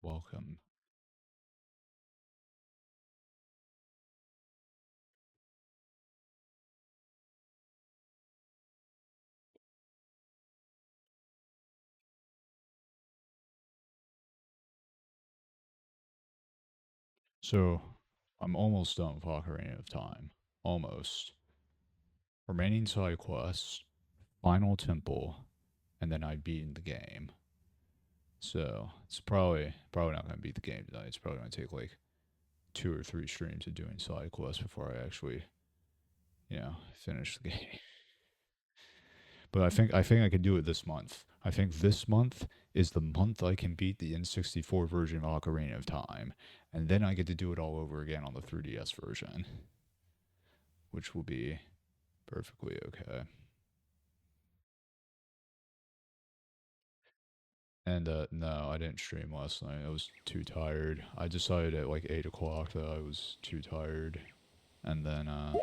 Welcome. So, I'm almost done with Ocarina of Time. Almost. Remaining side quest, final temple, and then I've beaten the game. So, it's probably not going to beat the game tonight. It's probably going to take like 2 or 3 streams of doing side quests before I actually, finish the game. But I think I can do it this month. I think this month is the month I can beat the N64 version of Ocarina of Time, and then I get to do it all over again on the 3DS version, which will be perfectly okay. And no, I didn't stream last night. I was too tired. I decided at like 8 o'clock that I was too tired, and then I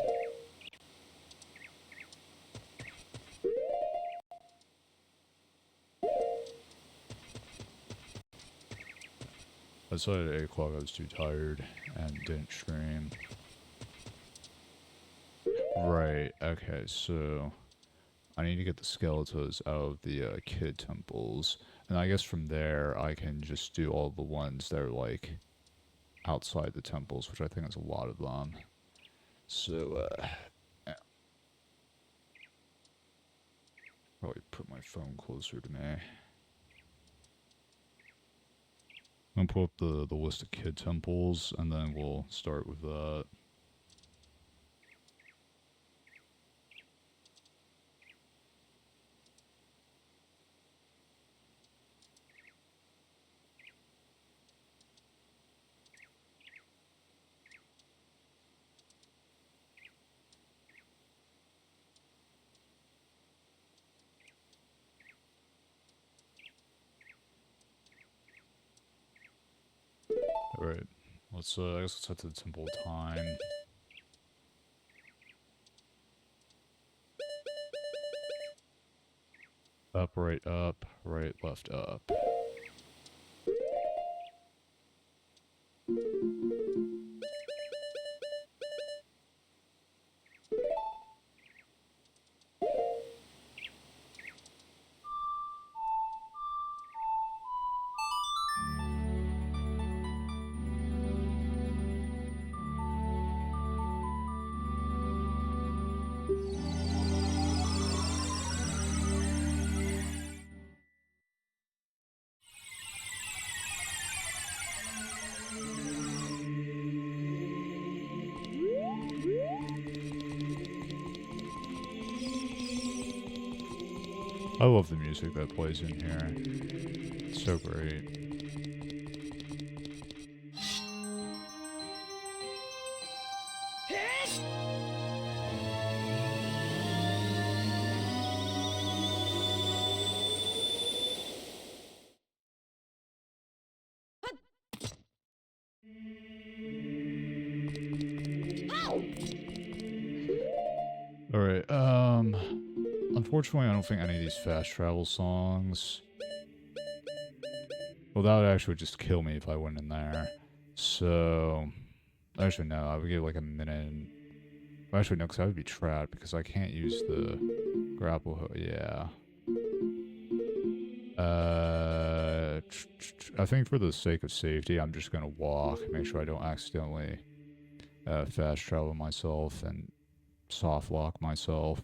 decided at 8 o'clock I was too tired and didn't stream. Right. Okay. So I need to get the skeletons out of the kid temples, and I guess from there I can just do all the ones that are like outside the temples, which I think is a lot of them. So yeah, probably put my phone closer to me. I'm gonna pull up the list of kid temples, and then we'll start with that. All right, let's I guess let's head to the temple time. Up, right, left, up. I love the music that plays in here. It's so great. All right. Unfortunately, I don't think any of these fast travel songs. Well, that would actually just kill me if I went in there. So, actually, no. I would give like a minute. Actually, no, because I would be trapped because I can't use the grapple hook. Yeah. I think for the sake of safety, I'm just gonna walk. Make sure I don't accidentally fast travel myself and soft lock myself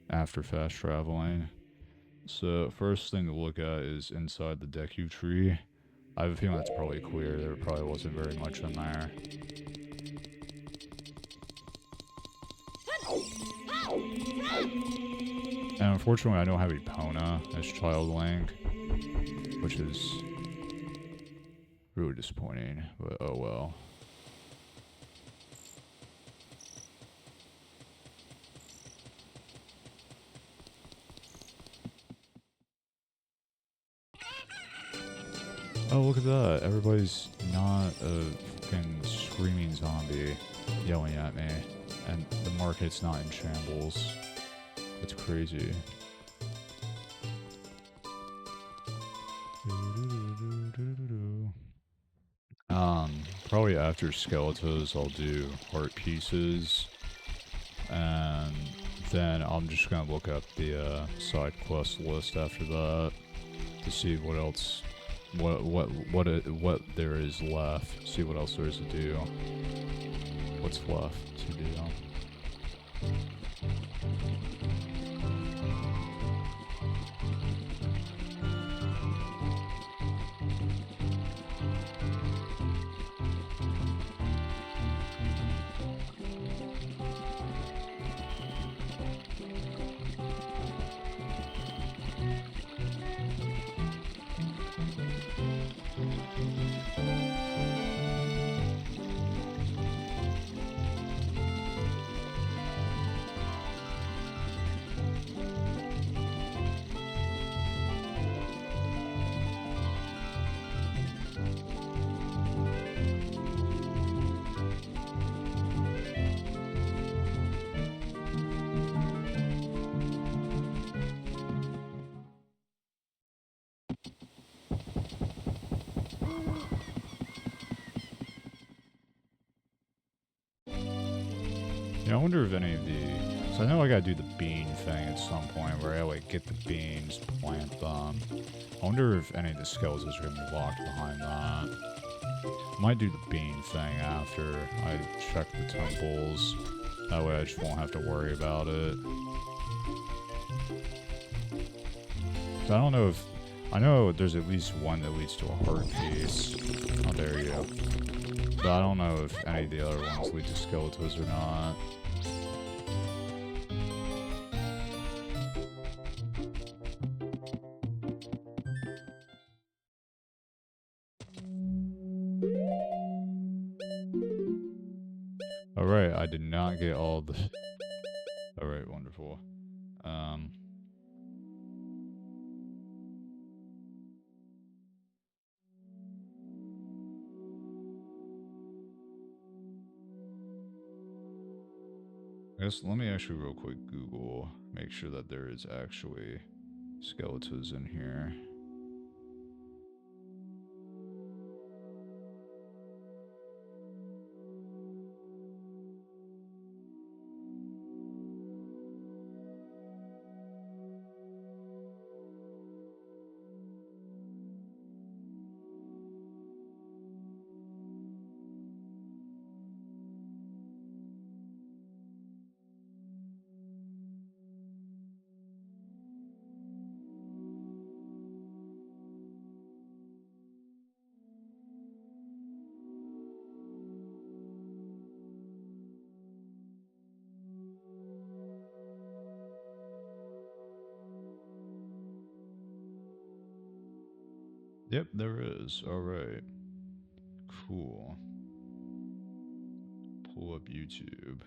after fast traveling. So first thing to look at is inside the Deku tree. I have a feeling that's probably clear. There probably wasn't very much in there. And unfortunately, I don't have Epona as Child Link, which is really disappointing, but oh well. Oh, look at that. Everybody's not a fucking screaming zombie yelling at me, and the market's not in shambles. That's crazy. probably after Skeletos, I'll do heart pieces, and then I'm just gonna look up the side quest list after that to see what else, what there is left. See what else there is to do. What's left to do? Yeah, I wonder if any of the... So I know I gotta do the bean thing at some point where I like get the beans, plant them. I wonder if any of the skeletons are gonna be locked behind that. I might do the bean thing after I check the temples. That way I just won't have to worry about it. So I don't know if... I know there's at least one that leads to a heart piece. Oh, there you go. But I don't know if any of the other ones lead to skeletons or not. Alright, I did not get all the... Alright, wonderful. I guess let me actually real quick Google, make sure that there is actually skeletons in here. Yep, there is. Alright. Cool. Pull up YouTube.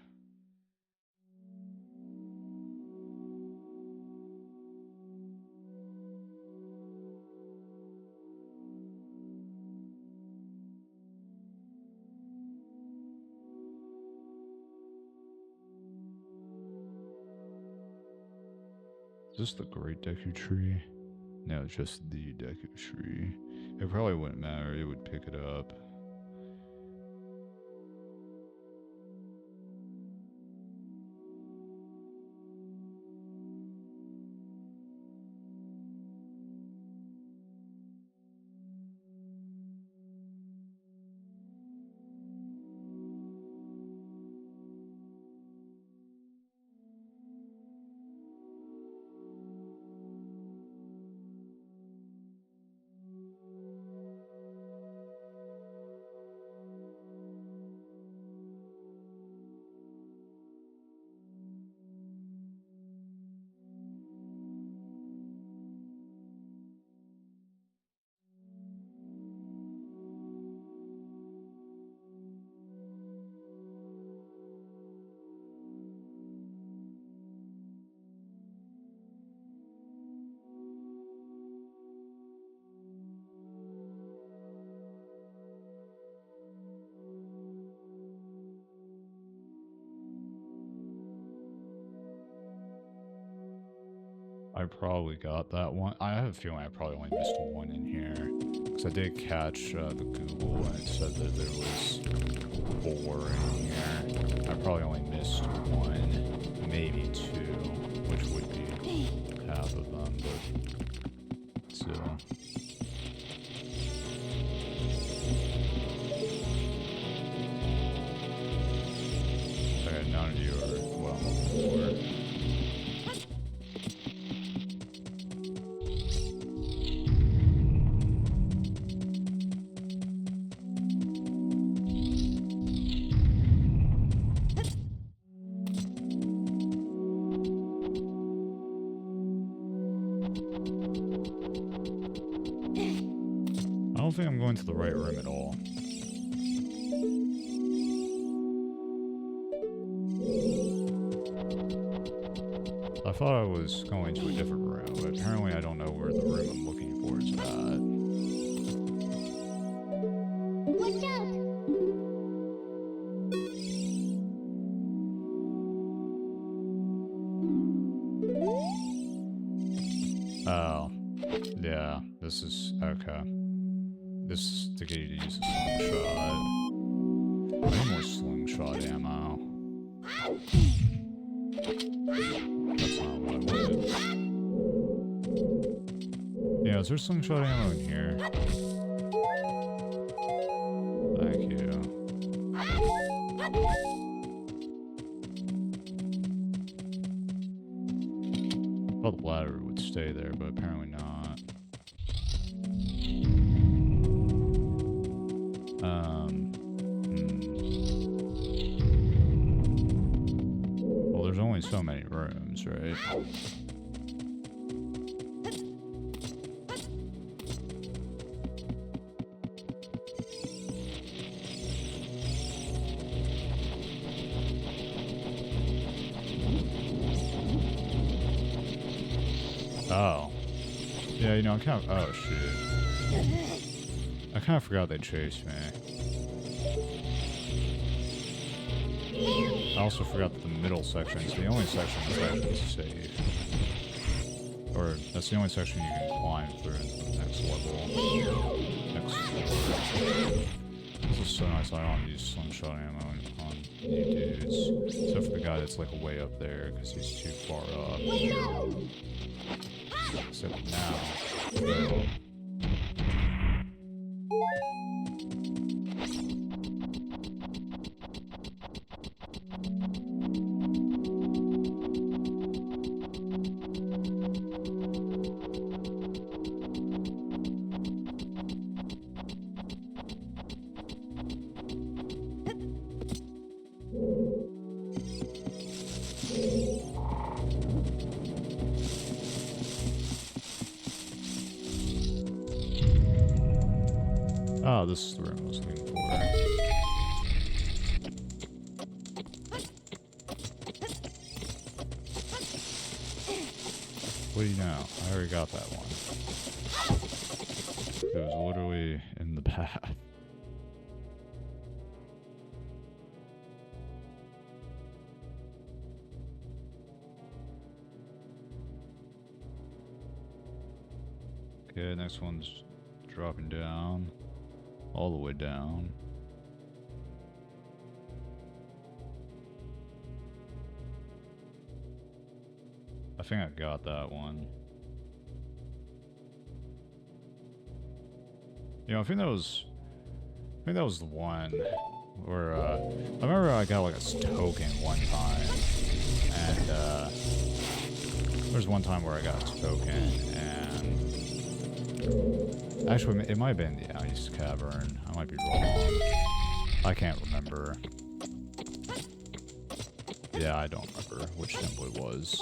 Is this the Great Deku Tree? No, just the Deku Tree. It probably wouldn't matter, it would pick it up. I probably got that one. I have a feeling I probably only missed one in here. Because I did catch the Google and it said that there was 4 in here. I probably only missed 1, maybe 2, which would be half of them, but still. Okay, none of you are, well, 4. I don't think I'm going to the right room at all. I thought I was going to a different room, but apparently I don't know where the room I'm looking for is at. Watch out! Oh. Yeah, this is... okay. This is to get you to use a slingshot. I need more slingshot ammo. That's not what I wanted. Yeah, is there slingshot ammo in here? Thank you. I thought the ladder would stay there, but apparently not. Well, there's only so many rooms, right? Oh. Yeah, you know, I kind of... oh, shit. I kind of forgot they chased me. I also forgot that the middle section is the only section that's actually safe. Or, that's the only section you can climb through into the next level. Next floor. This is so nice, I don't use slingshot ammo on you dudes. Except for the guy that's like way up there, because he's too far up. Except now. So, oh, this is the room I was looking for. What do you know? I already got that one. It was literally in the path. Okay, next one's dropping down. All the way down. I think I got that one. You know, I think that was the one where, I remember I got like a token one time, and, there's one time where I got a token, and actually, it might have been the Ice Cavern. I might be wrong. I can't remember. Yeah, I don't remember which temple it was.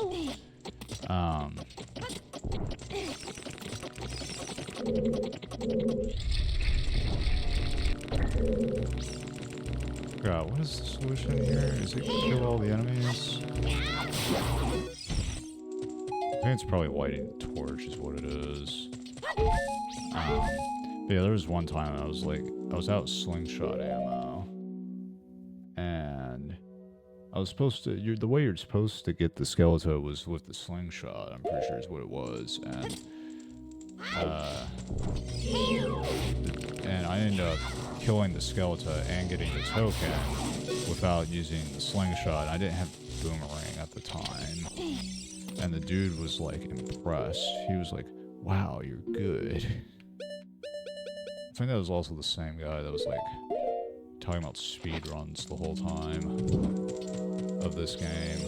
God, what is the solution here? Is it kill all the enemies? I think it's probably lighting the torch is what it is. But yeah, there was one time I was out slingshot ammo. And I I was supposed to. The way you're supposed to get the skeleton was with the slingshot. I'm pretty sure is what it was, and I ended up killing the skeleton and getting the token without using the slingshot. I didn't have boomerang at the time, and the dude was like impressed. He was like, "Wow, you're good." I think that was also the same guy that was like talking about speedruns the whole time of this game.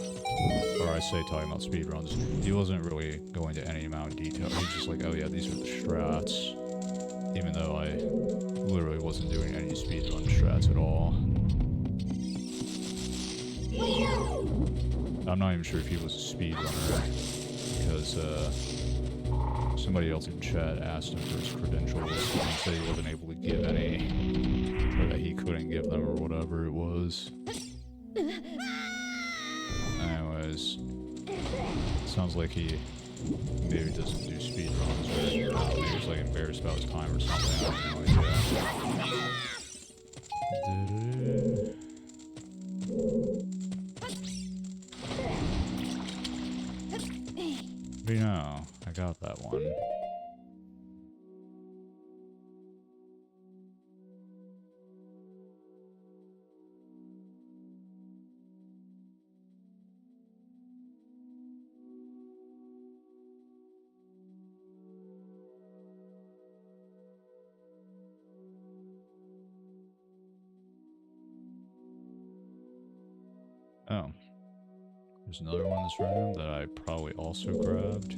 Or I say talking about speedruns. He wasn't really going into any amount of detail. He was just like, oh yeah, these are the strats. Even though I literally wasn't doing any speedrun strats at all. I'm not even sure if he was a speedrunner. Because somebody else in chat asked him for his credentials and he said he wasn't able to give any. Or that he couldn't give them or whatever it was. Anyways, sounds like he maybe doesn't do speedruns or maybe he's like embarrassed about his time or something. I have no idea. But you know, I got that one. Oh. There's another one in this room that I probably also grabbed.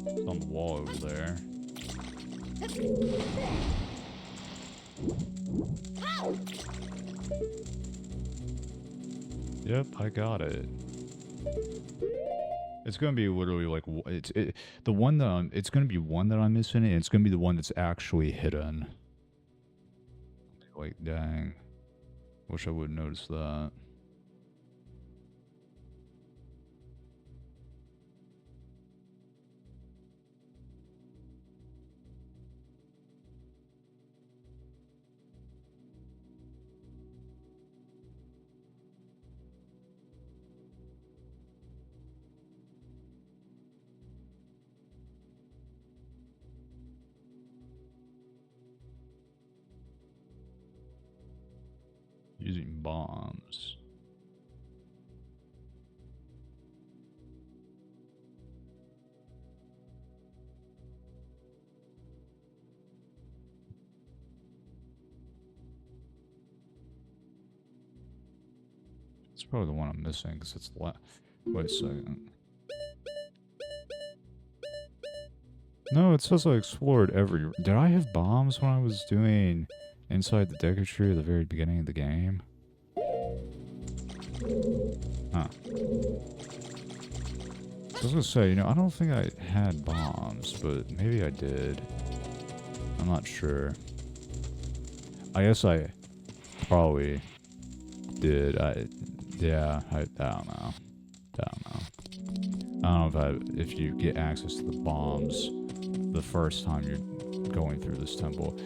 It's on the wall over there. Yep, I got it. It's gonna be literally like the one that it's gonna be one that I'm missing, and it's gonna be the one that's actually hidden. Like, dang. Wish I would notice that. Using bombs. It's probably the one I'm missing because it's wait a second. No, it says I explored every. Did I have bombs when I was doing inside the Deku Tree at the very beginning of the game? Huh. I was gonna say, you know, I don't think I had bombs, but maybe I did. I'm not sure. I guess I probably did. I don't know. I don't know if you get access to the bombs the first time you're going through this temple.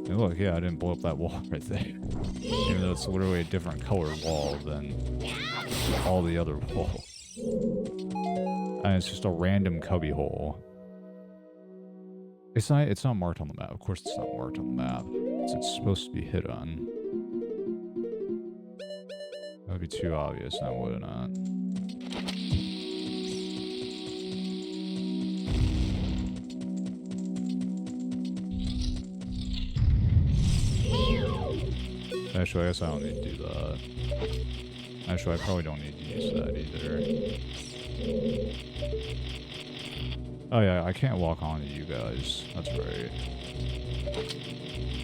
And look, yeah, I didn't blow up that wall right there. Even though it's literally a different color wall than all the other walls. And it's just a random cubby hole. It's not marked on the map. Of course it's not marked on the map. It's supposed to be hidden. That would be too obvious now, wouldn't it? Actually, I guess I don't need to do that. Actually, I probably don't need to use that either. Oh yeah, I can't walk onto you guys. That's right.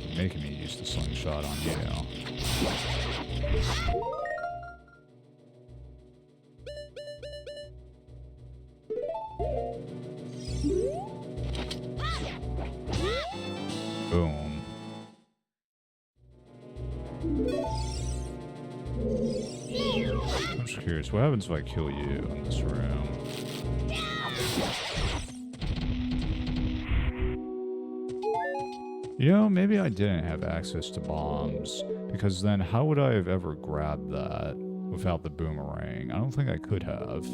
You're making me use the slingshot on you now. Boom. I'm just curious, what happens if I kill you in this room? You know, maybe I didn't have access to bombs Because then how would I have ever grabbed that without the boomerang? I don't think I could have.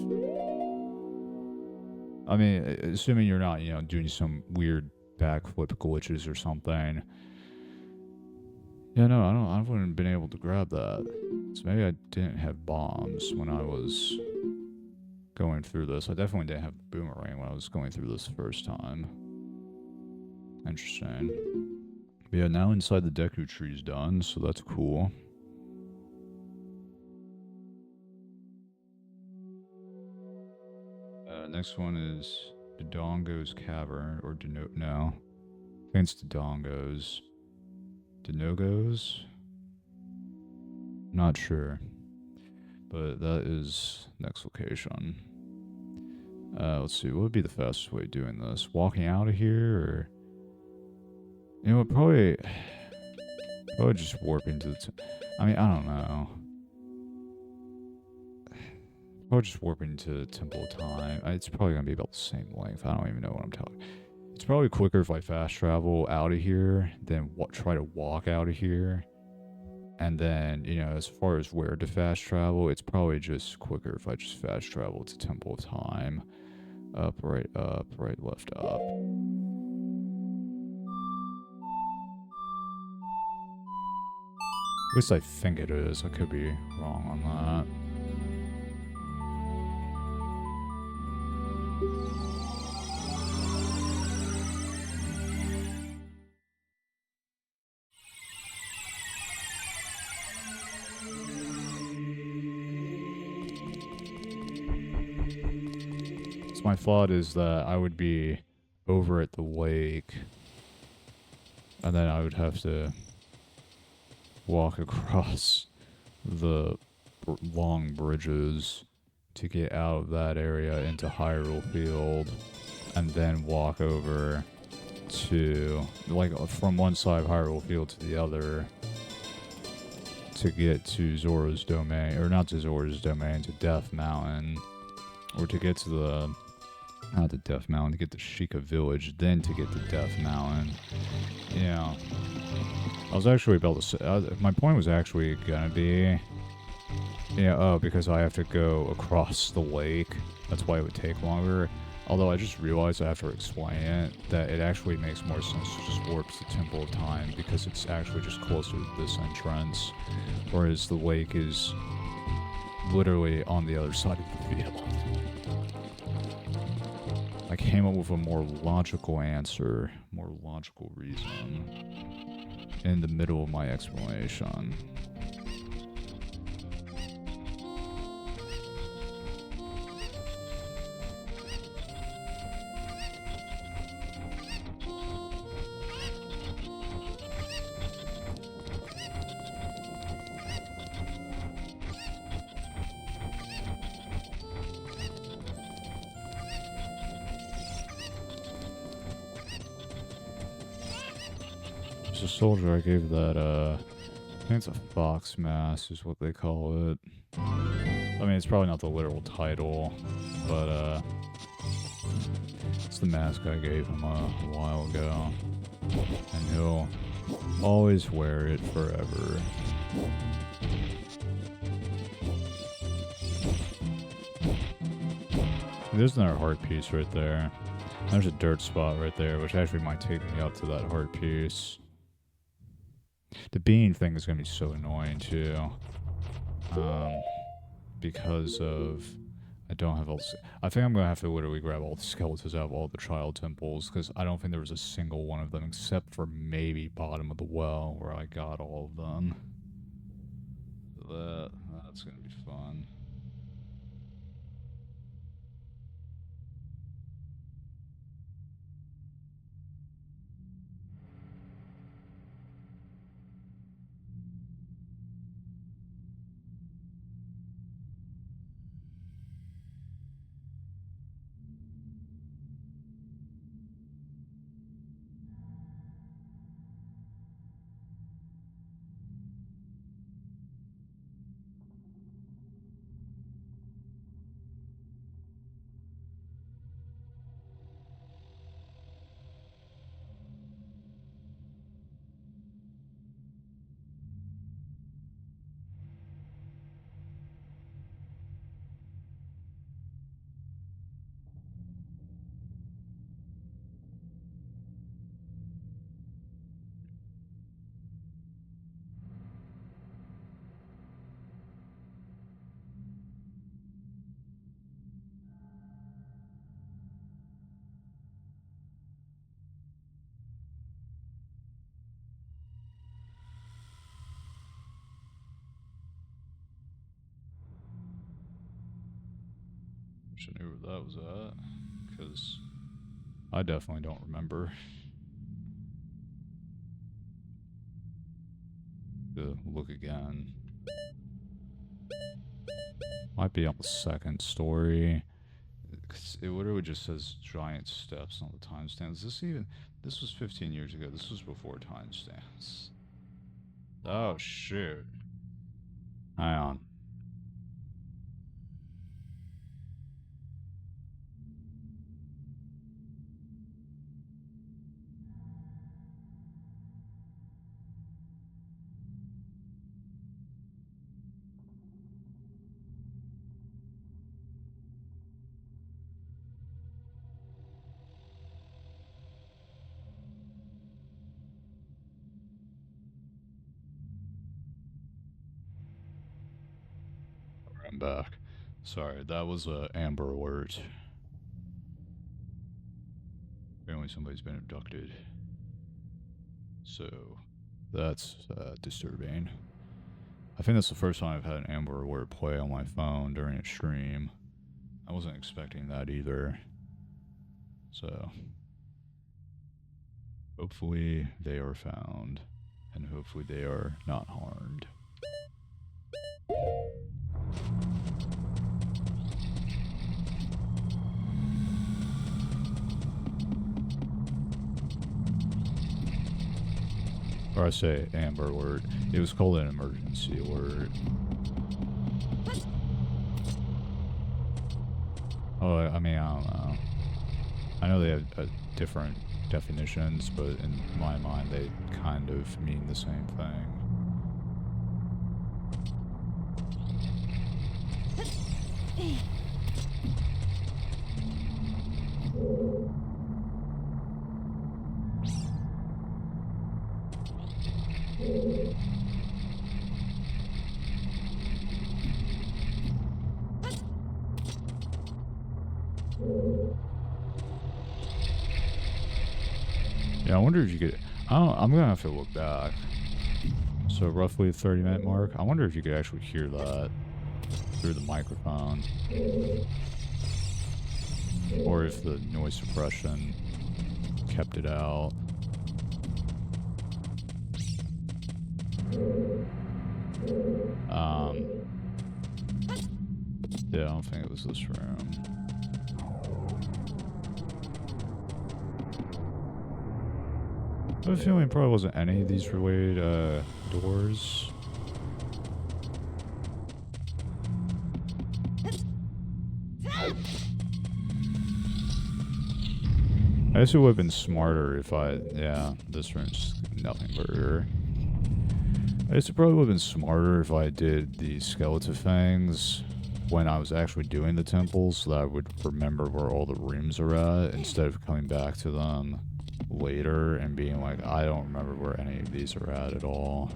I mean, assuming you're not, doing some weird backflip glitches or something. Yeah, no, I wouldn't have been able to grab that. So maybe I didn't have bombs when I was going through this. I definitely didn't have the boomerang when I was going through this first time. Interesting. But yeah, now inside the Deku tree is done, so that's cool. Next one is Dodongo's Cavern, or no. I think it's Dodongo's. Denogo's? Not sure. But that is next location. Let's see, what would be the fastest way of doing this? Walking out of here, or... You know what, probably just warping to the... I mean, I don't know. Probably just warping to Temple of Time. It's probably going to be about the same length. I don't even know what I'm talking. It's probably quicker if I fast travel out of here than try to walk out of here. And then, as far as where to fast travel, it's probably just quicker if I just fast travel to Temple of Time. Up, right, left, up. At least I think it is. I could be wrong on that. So my thought is that I would be over at the lake, and then I would have to walk across the long bridges to get out of that area into Hyrule Field, and then walk over to, from one side of Hyrule Field to the other to get to Zora's Domain, or not to Zora's Domain, to Death Mountain, or to get to not to Death Mountain, to get to Sheikah Village, then to get to Death Mountain. I was actually about to say, my point was actually gonna be, because I have to go across the lake, that's why it would take longer. Although I just realized after explaining it that it actually makes more sense to just warp to Temple of Time because it's actually just closer to this entrance, whereas the lake is literally on the other side of the field. I came up with a more logical answer, more logical reason in the middle of my explanation. There's a soldier I gave that, I think it's a fox mask is what they call it. I mean, it's probably not the literal title, but, it's the mask I gave him a while ago. And he'll always wear it forever. There's another heart piece right there. There's a dirt spot right there, which actually might take me up to that heart piece. The bean thing is going to be so annoying, too. Because of... I don't have all... I think I'm going to have to literally grab all the skeletons out of all the child temples, because I don't think there was a single one of them, except for maybe bottom of the well, where I got all of them. That's going to be fun. Wish I knew where that was at, because I definitely don't remember. To look again. Might be on the second story. Cause it literally just says giant steps on the timestamp. This was 15 years ago. This was before timestamps. Oh, shit. Hang on. I'm back. Sorry, that was a Amber Alert. Apparently somebody's been abducted. So, that's disturbing. I think that's the first time I've had an Amber Alert play on my phone during a stream. I wasn't expecting that either. So, hopefully they are found, and hopefully they are not harmed. Or I say Amber Alert. It was called an emergency alert. Oh, I mean, I don't know. I know they have different definitions, but in my mind, they kind of mean the same thing. Yeah, I wonder if you could. I'm gonna have to look back. So roughly a 30-minute mark. I wonder if you could actually hear that through the microphone, or if the noise suppression kept it out. Yeah, I don't think it was this room. I have a feeling it probably wasn't any of these related doors. I guess it would have been smarter if yeah, this room's nothing burger. I guess it probably would have been smarter if I did the skeleton things when I was actually doing the temples, so that I would remember where all the rooms are at, instead of coming back to them later and being like, I don't remember where any of these are at all.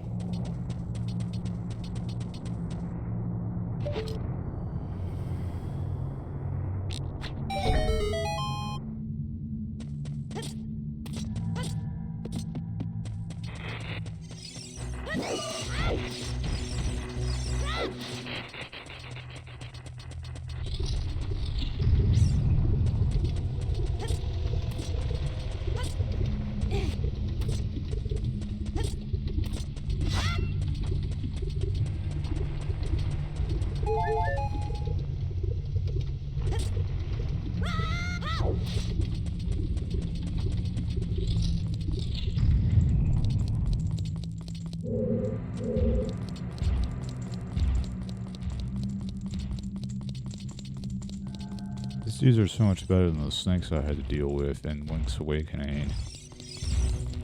These are so much better than the snakes I had to deal with in Link's Awakening.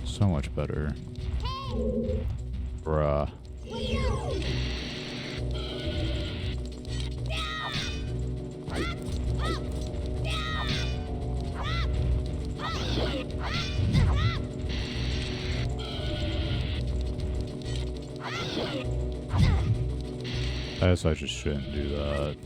So much better. Bruh. I guess I just shouldn't do that.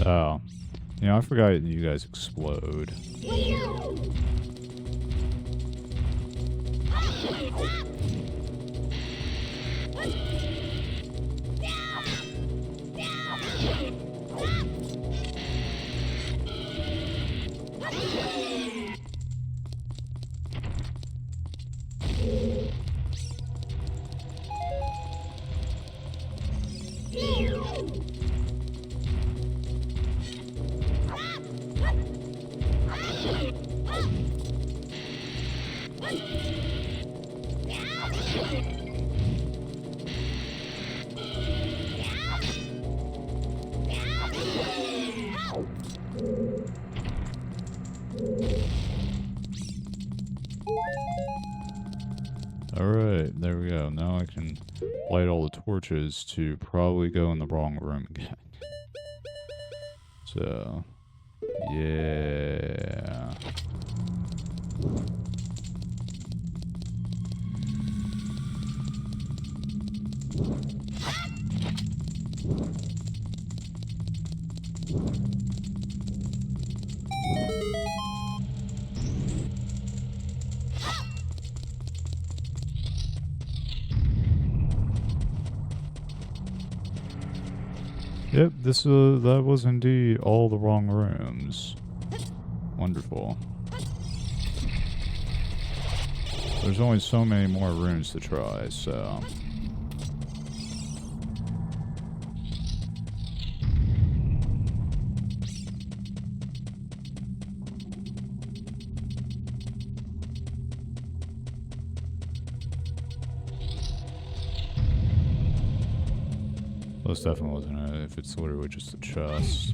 Oh. You know, I forgot you guys explode. Alright, there we go. Now I can light all the torches to probably go in the wrong room again. So, yeah. Yep, that was indeed all the wrong rooms. Wonderful. There's only so many more rooms to try, so... This definitely wasn't it, if it's literally just a chest.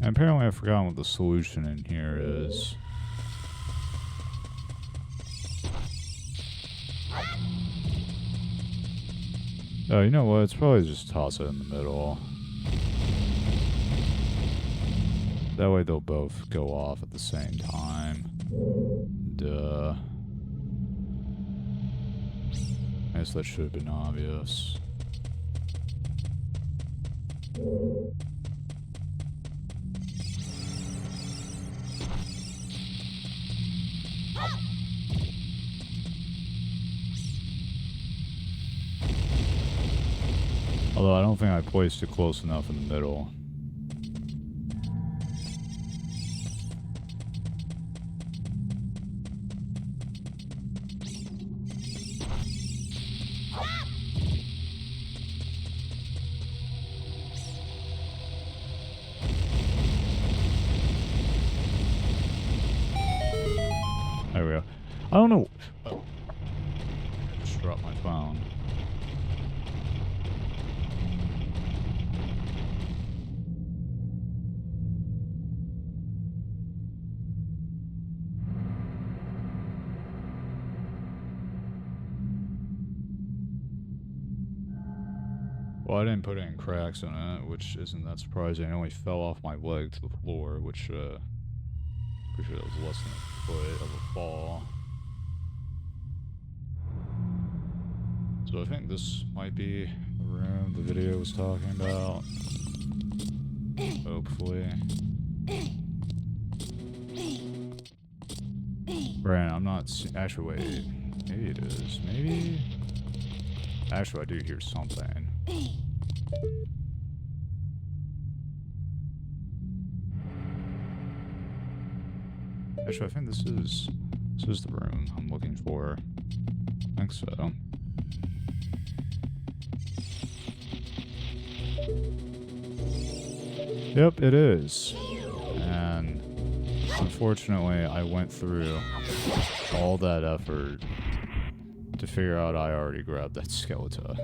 And apparently I've forgotten what the solution in here is. Oh, you know what? It's probably just toss it in the middle. That way they'll both go off at the same time. Duh. I guess that should have been obvious. Although I don't think I placed it close enough in the middle. There we go. I don't know. Oh. I just dropped my phone. Well, I didn't put any cracks in it, which isn't that surprising. It only fell off my leg to the floor, which, pretty sure that was less than a foot of a fall. So I think this might be the room the video was talking about. Hopefully. Brandon, I'm not... Actually, wait. Maybe it is. Maybe... Actually, I do hear something. Actually, I think this is the room I'm looking for. I think so. Yep, it is. And unfortunately, I went through all that effort to figure out I already grabbed that skeleton.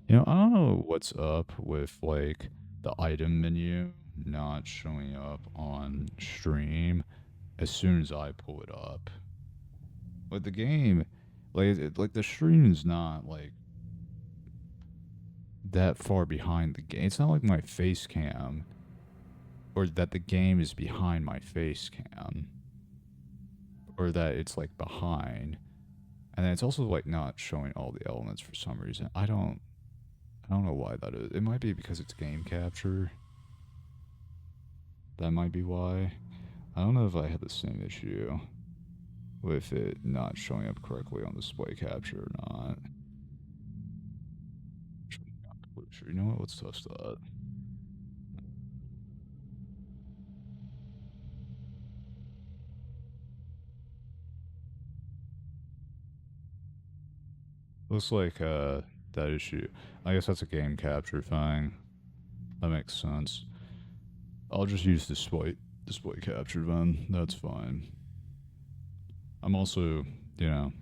You know, I don't know what's up with, like, the item menu not showing up on stream as soon as I pull it up. Like the game, like the stream is not like that far behind the game. It's not like my face cam or that the game is behind my face cam or that it's like behind. And then it's also like not showing all the elements for some reason. I don't know why that is. It might be because it's game capture. That might be why. I don't know if I had the same issue with it not showing up correctly on display capture or not. You know what? Let's test that. Looks like that issue. I guess that's a game capture thing. That makes sense. I'll just use display capture then. That's fine. I'm also, you know,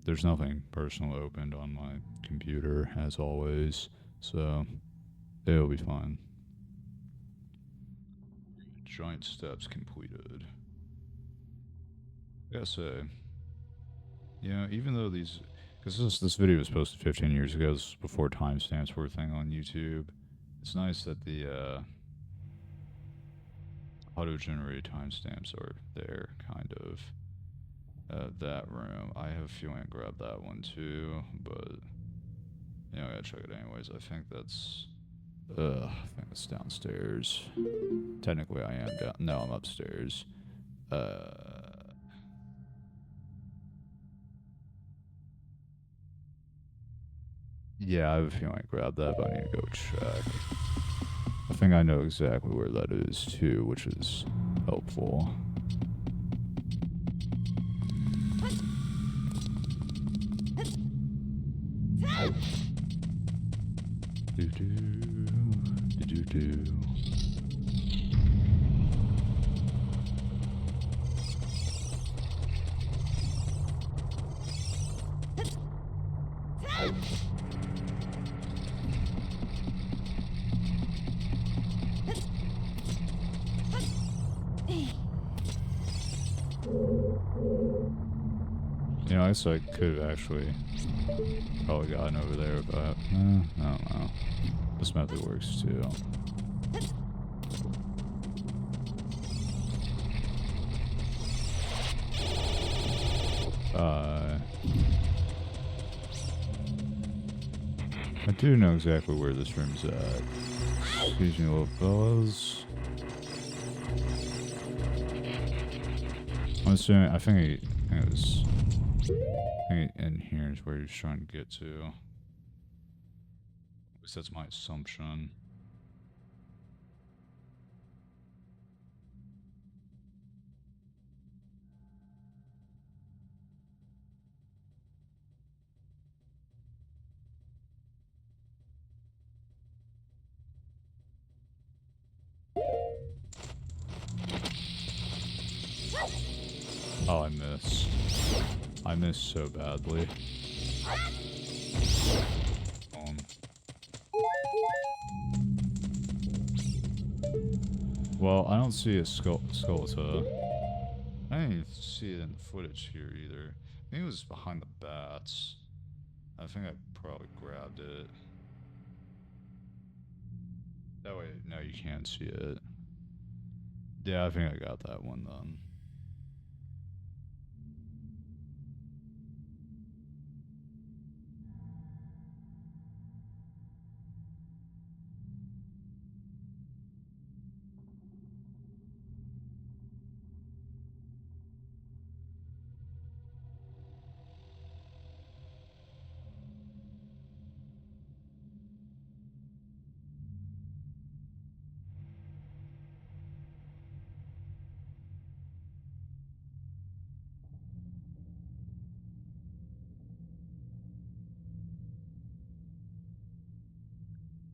there's nothing personal opened on my computer as always, so it'll be fine. Giant steps completed. I gotta say, even though these, because this video was posted 15 years ago, this was before timestamps were a thing on YouTube. It's nice that the auto-generated timestamps are there, kind of. That room, I have a feeling I grabbed that one too, but I gotta check it anyways. I think that's downstairs. Technically, I am down. No, I'm upstairs. Yeah, I have a feeling I grabbed that, but I need to go check. I think I know exactly where that is too, which is helpful. Do do do do. I guess I could have actually probably gotten over there, but I don't know. This method works too. I do know exactly where this room's at. Excuse me, little fellas. I'm assuming, I think it was in here is where he's trying to get to. At least that's my assumption. Oh, I missed. I missed so badly. Well, I don't see a skeleton. I didn't even see it in the footage here either. I think it was behind the bats. I think I probably grabbed it. That way, no, you can't see it. Yeah, I think I got that one then.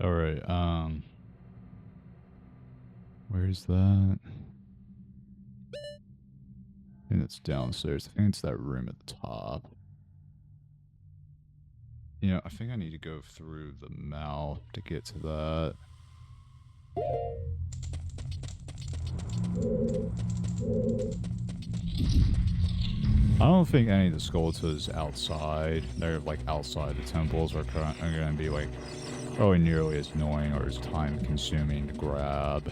Alright, where's that? I think it's downstairs. I think it's that room at the top. I think I need to go through the mouth to get to that. I don't think any of the skeletons outside, they're like outside the temples, are going to be like probably nearly as annoying or as time consuming to grab.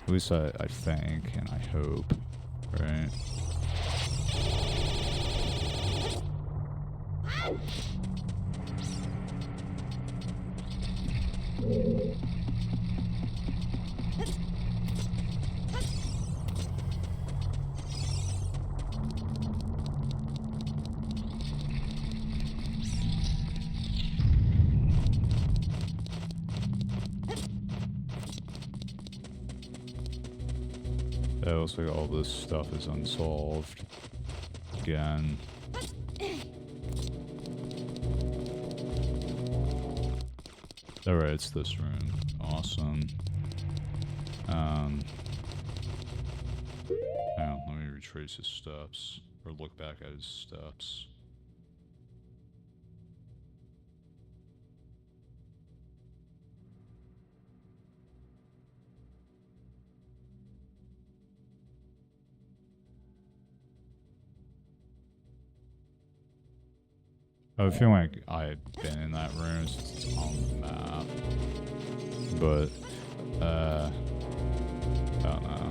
At least I think and I hope, right? It looks like all this stuff is unsolved. Again. Alright, it's this room. Awesome. Now, let me retrace his steps. Or look back at his steps. I feel like I've been in that room since it's on the map. But, I don't know.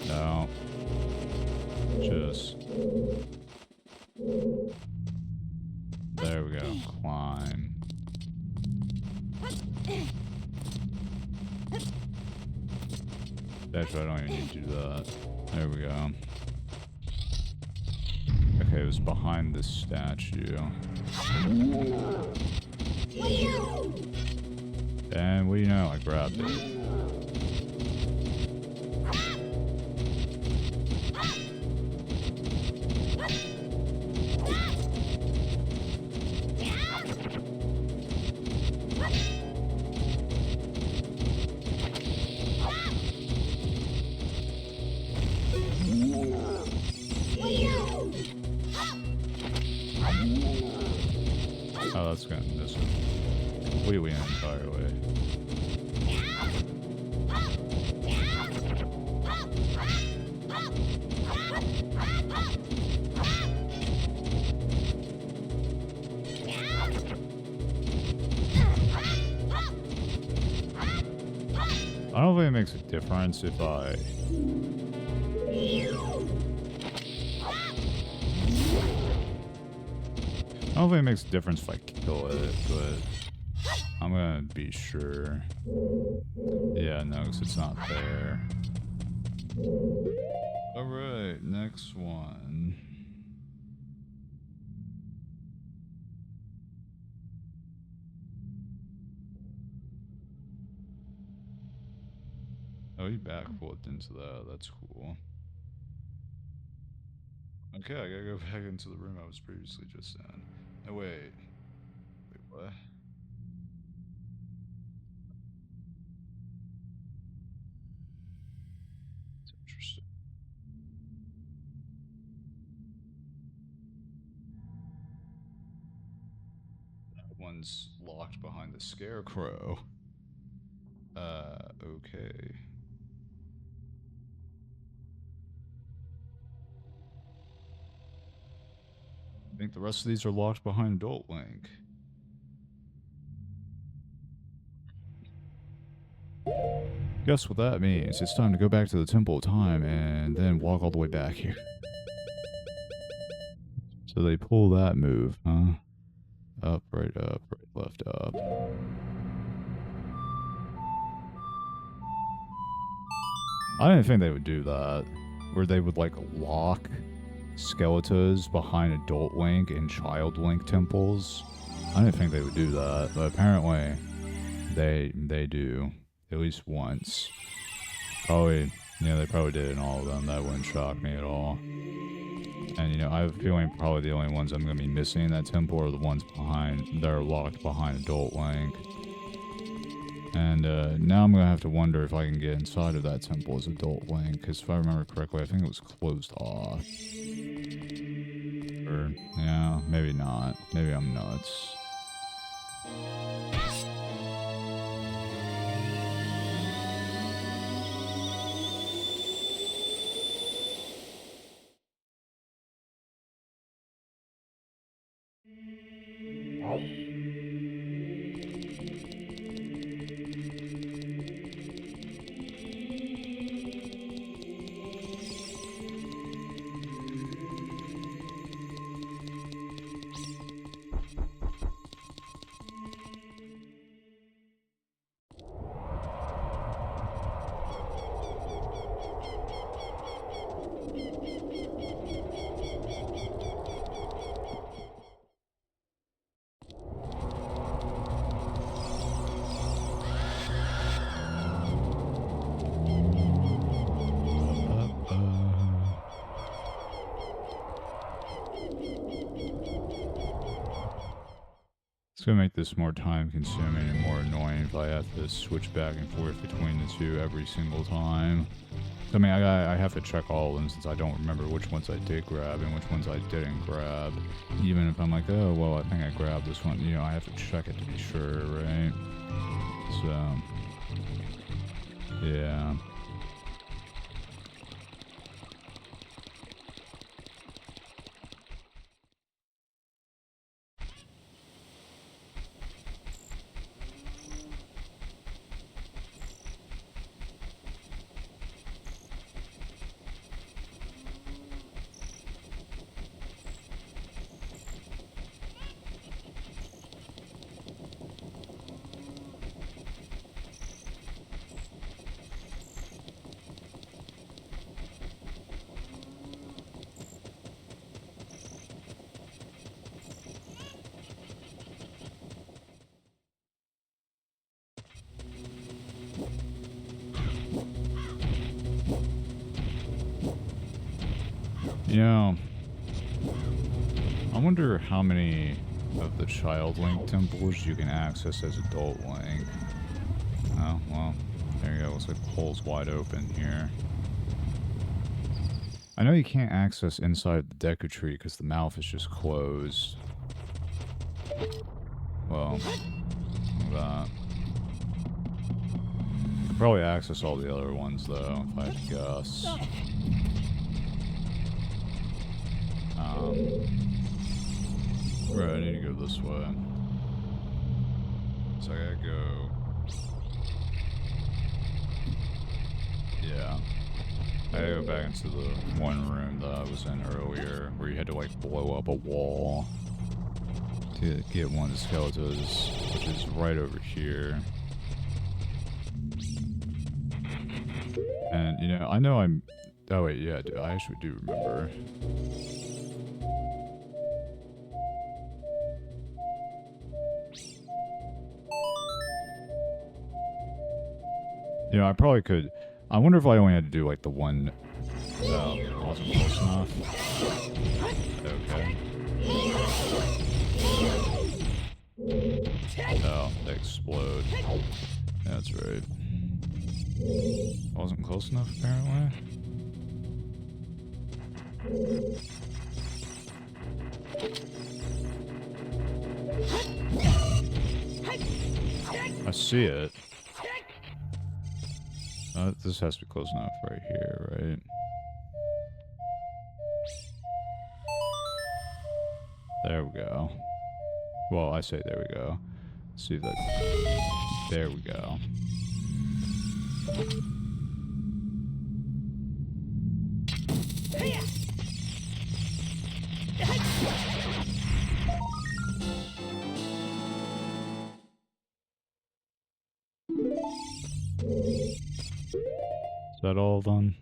No. Just. There we go. Climb. Actually, I don't even need to do that. There we go. Okay, it was behind this statue. And what do you know? I grabbed it. Oh, that's gonna miss it completely and entirely. I don't think it makes a difference if I... I don't think it makes a difference if I kill it, but I'm gonna be sure. Yeah, no, because it's not there. Alright, next one. Oh, he backflipped into that. That's cool. Okay, I gotta go back into the room I was previously just in. No, wait. Wait, what? That's interesting. That one's locked behind the scarecrow. Okay. I think the rest of these are locked behind Adult Link. Guess what that means? It's time to go back to the Temple of Time and then walk all the way back here. So they pull that move, huh? Up, right, left, up. I didn't think they would do that. Where they would, like, lock skeletons behind Adult Link and Child Link temples. I didn't think they would do that, but apparently they do. At least once. Probably, yeah, they probably did in all of them. That wouldn't shock me at all. And, you know, I have a feeling probably the only ones I'm going to be missing in that temple are the ones behind, that are locked behind Adult Link. And now I'm going to have to wonder if I can get inside of that temple as Adult Link, because if I remember correctly, I think it was closed off. Or, yeah, maybe not. Maybe I'm nuts. It's gonna make this more time consuming and more annoying if I have to switch back and forth between the two every single time. I mean, I have to check all of them since I don't remember which ones I did grab and which ones I didn't grab. Even if I'm like, oh, well, I think I grabbed this one, you know, I have to check it to be sure, right? So, yeah. You know, I wonder how many of the Child Link temples you can access as Adult Link. Oh, well, there you go. Looks like the hole's wide open here. I know you can't access inside the Deku Tree because the mouth is just closed. Well, that. Could probably access all the other ones, though, if I had to guess. Right, I need to go this way. So I gotta go. Yeah. I gotta go back into the one room that I was in earlier, where you had to, like, blow up a wall to get one of the skeletons, which is right over here. And, you know, I know I'm... Oh, wait, yeah, I actually do remember. You know, I probably could... I wonder if I only had to do, like, the one... No, it wasn't close enough. Okay. Oh, they explode. That's right. Wasn't close enough, apparently. I see it. This has to be close enough right here, right? There we go. Well, I say there we go. Let's see if that... There we go. Is that all done?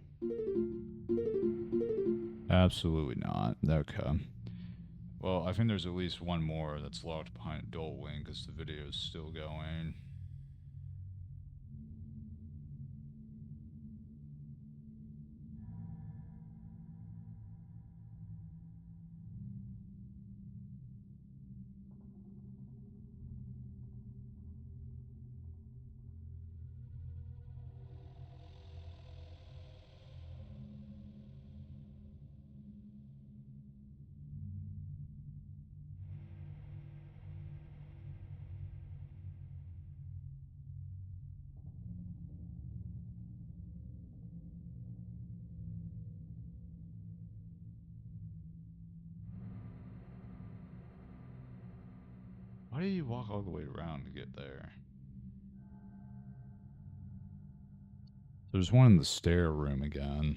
Absolutely not. Okay. Well, I think there's at least one more that's locked behind Adult Link because the video is still going. Why did you walk all the way around to get there? There's one in the stair room again.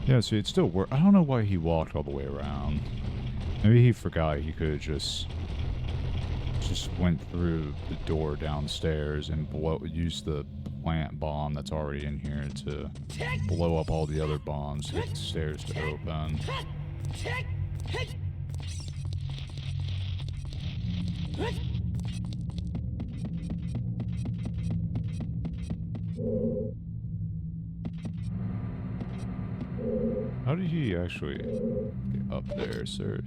Yeah, see, it still worked. I don't know why he walked all the way around. Maybe he forgot he could have just went through the door downstairs and use the plant bomb that's already in here to blow up all the other bombs to get the stairs to open. How did he actually get up there, sir?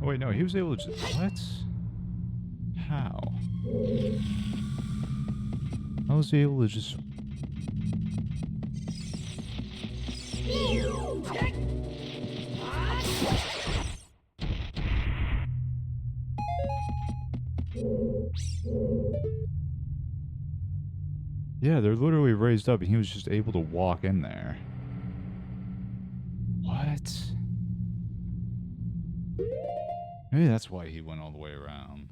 Oh, wait, no, he was able to just... What? How? How was he able to just... Yeah, they're literally raised up and he was just able to walk in there. What? Maybe that's why he went all the way around.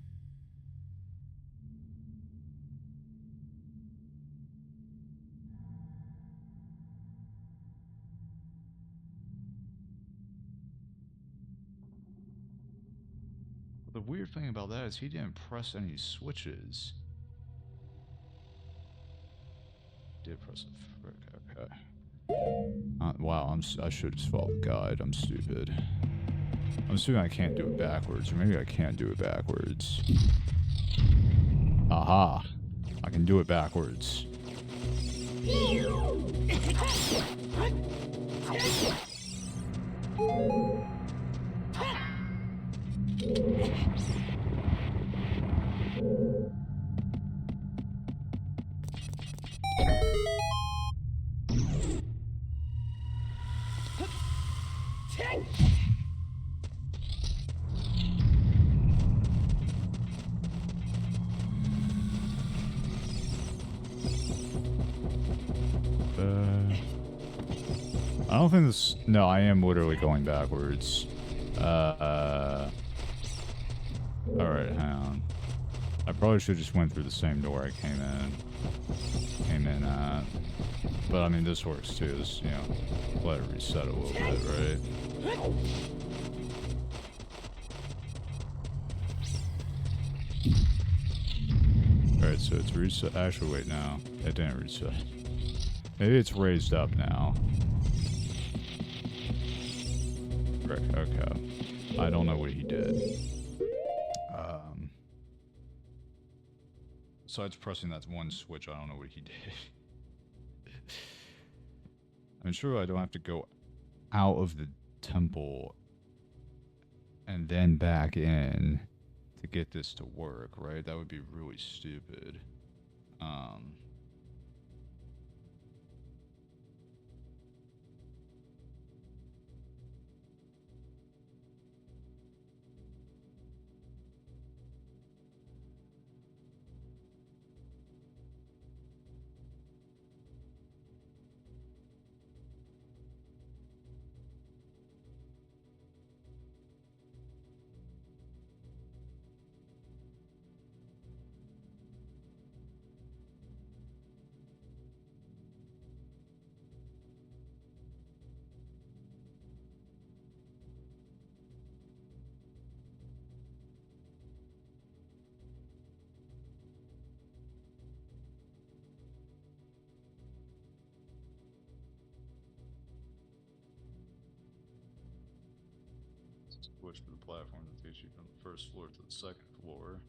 But the weird thing about that is he didn't press any switches. Did press the frick, okay. Wow, I should just follow the guide. I'm stupid. I'm assuming I can't do it backwards, or maybe I can't do it backwards. Aha! I can do it backwards. I don't think this... No, I am literally going backwards. Alright, hang on. I probably should have just went through the same door I came in at. But I mean, this works too. This, you know, let it reset a little bit, right? Alright, so it's reset. Actually, wait, no. It didn't reset. Maybe it's raised up now. Okay. I don't know what he did. Besides pressing that one switch, I don't know what he did. I'm sure I don't have to go out of the temple and then back in to get this to work, right? That would be really stupid. Switch to the platform that takes you from the first floor to the second floor.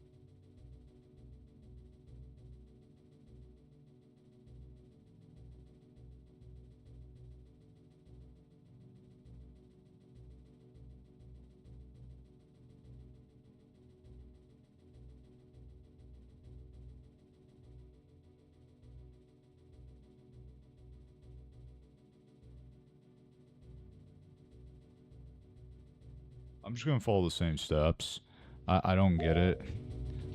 I'm just gonna follow the same steps. I don't get it.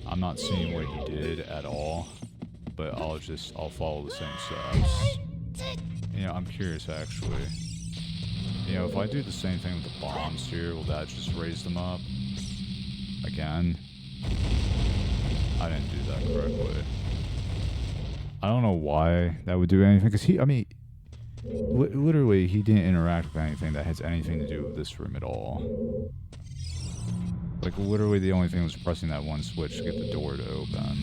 I'm not seeing what he did at all, but I'll follow the same steps. You know, I'm curious actually. You know, if I do the same thing with the bombs here, will that just raise them up? Again? I didn't do that correctly. I don't know why that would do anything, because I mean, literally, he didn't interact with anything that has anything to do with this room at all. Like, literally, the only thing was pressing that one switch to get the door to open.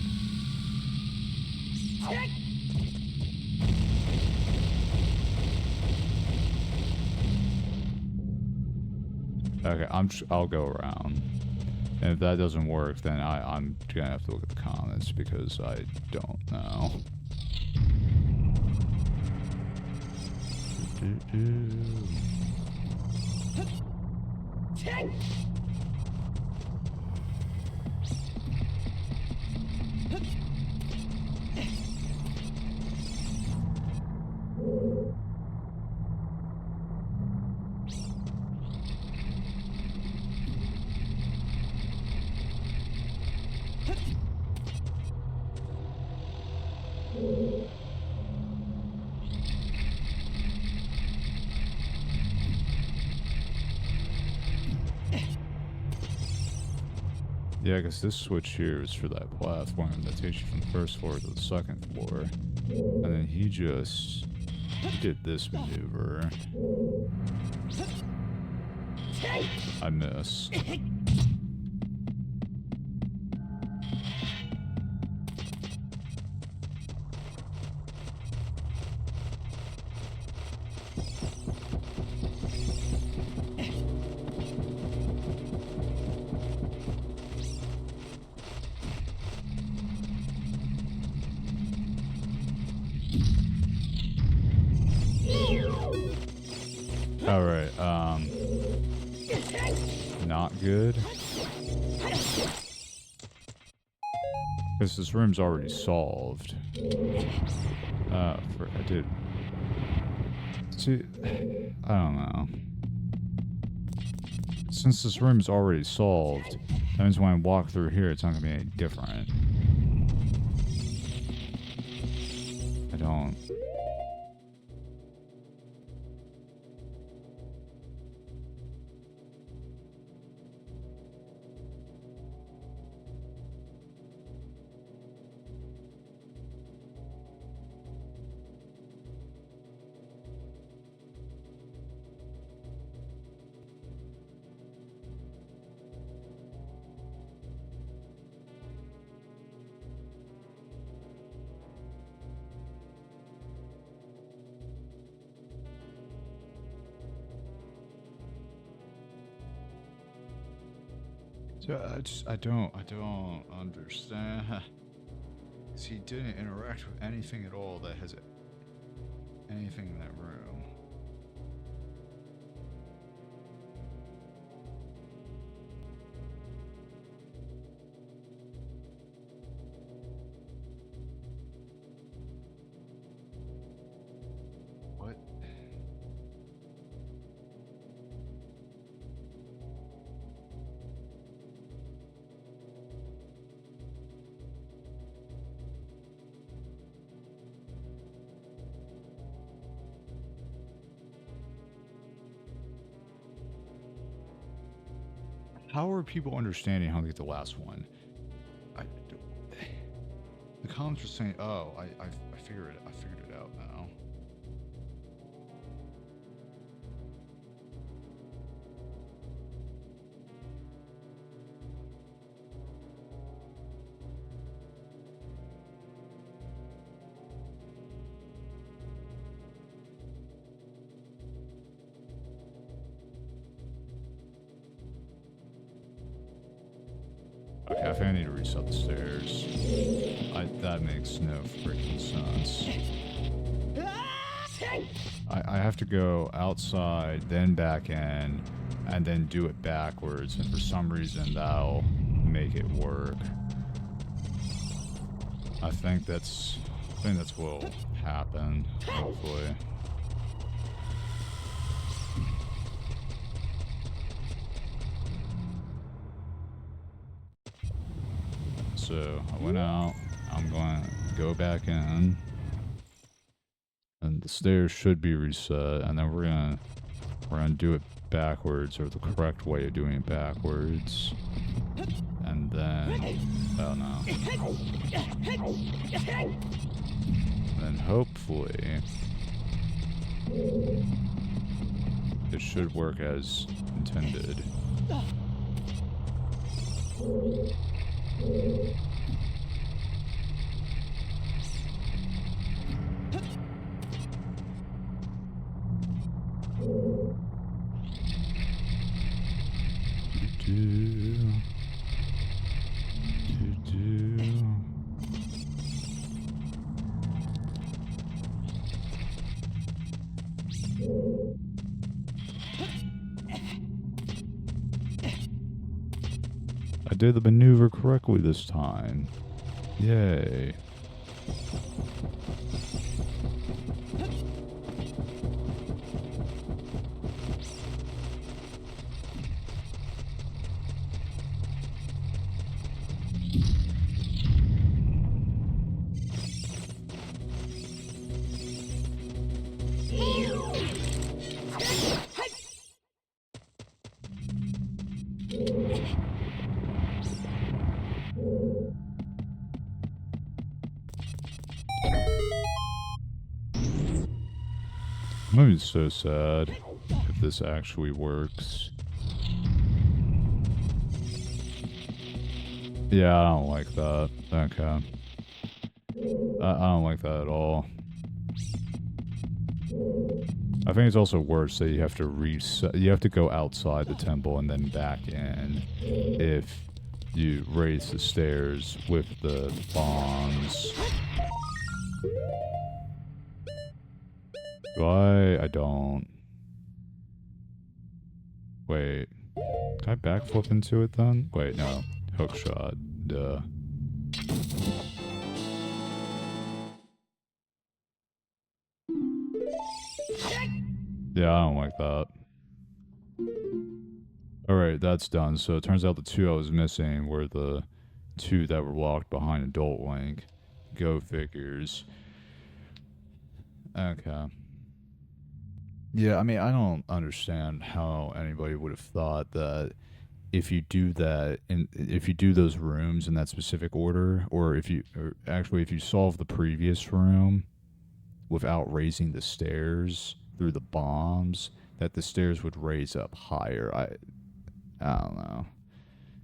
Okay, I'll go around. And if that doesn't work, then I'm gonna have to look at the comments because I don't know. Yeah, because this switch here is for that platform that takes you from the first floor to the second floor. And then he did this maneuver. I missed. Alright, not good. Because this room's already solved. I did... See, I don't know. Since this room's already solved, that means when I walk through here, it's not gonna be any different. I don't... I don't understand. 'Cause he didn't interact with anything at all that has anything in that room. What? How are people understanding how to get the last one? The comments are saying, "Oh, I figured it out now." Okay, I think I need to reset the stairs. That makes no freaking sense. I have to go outside, then back in, and then do it backwards, and for some reason that'll make it work. I think that's what'll happen, hopefully. So I went out, I'm going to go back in, and the stairs should be reset, and then we're gonna do it backwards, or the correct way of doing it backwards. And then, oh no. Then hopefully it should work as intended. I did the maneuver correctly this time. Yay. I'm gonna be so sad if this actually works. Yeah, I don't like that. Okay. I don't like that at all. I think it's also worse that you have to reset. You have to go outside the temple and then back in if you raise the stairs with the bombs. Do I? I don't. Wait. Can I backflip into it then? Wait, no. Hook shot. Duh. Yeah, I don't like that. Alright, that's done. So it turns out the two I was missing were the two that were locked behind Adult Link. Go figures. Okay. Yeah, I mean, I don't understand how anybody would have thought that if you do that, and if you do those rooms in that specific order, or if you solve the previous room without raising the stairs through the bombs, that the stairs would raise up higher. I don't know,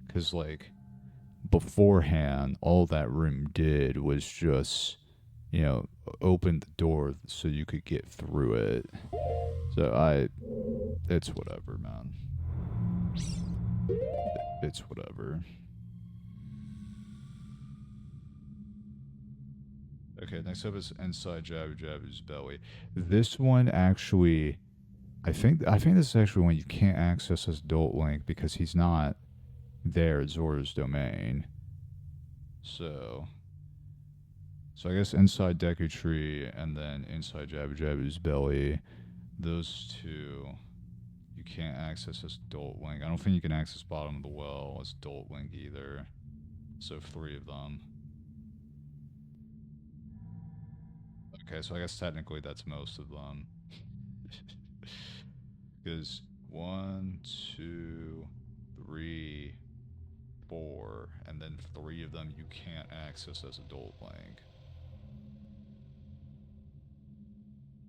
because like beforehand, all that room did was just open the door so you could get through it. So it's whatever, man. It's whatever. Okay, next up is inside Jabu Jabu's belly. This one actually, I think this is actually one you can't access as Adult Link because he's not there at Zora's domain. So I guess inside Deku Tree and then inside Jabu Jabu's belly, those two you can't access as Adult Link. I don't think you can access bottom of the well as Adult Link either. So 3 of them. Okay, so I guess technically that's most of them. Because 1, 2, 3, 4, and then 3 of them you can't access as Adult Link.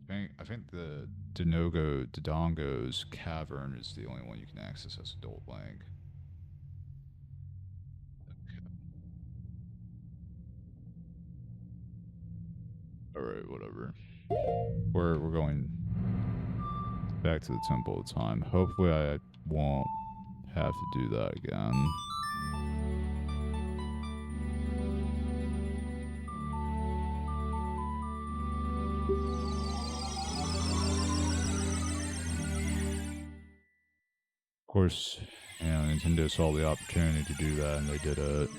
I think the Dodongo's cavern is the only one you can access as Adult Link. Alright, whatever. We're going back to the Temple of Time. Hopefully I won't have to do that again. course, you know, Nintendo saw the opportunity to do that, and they did it.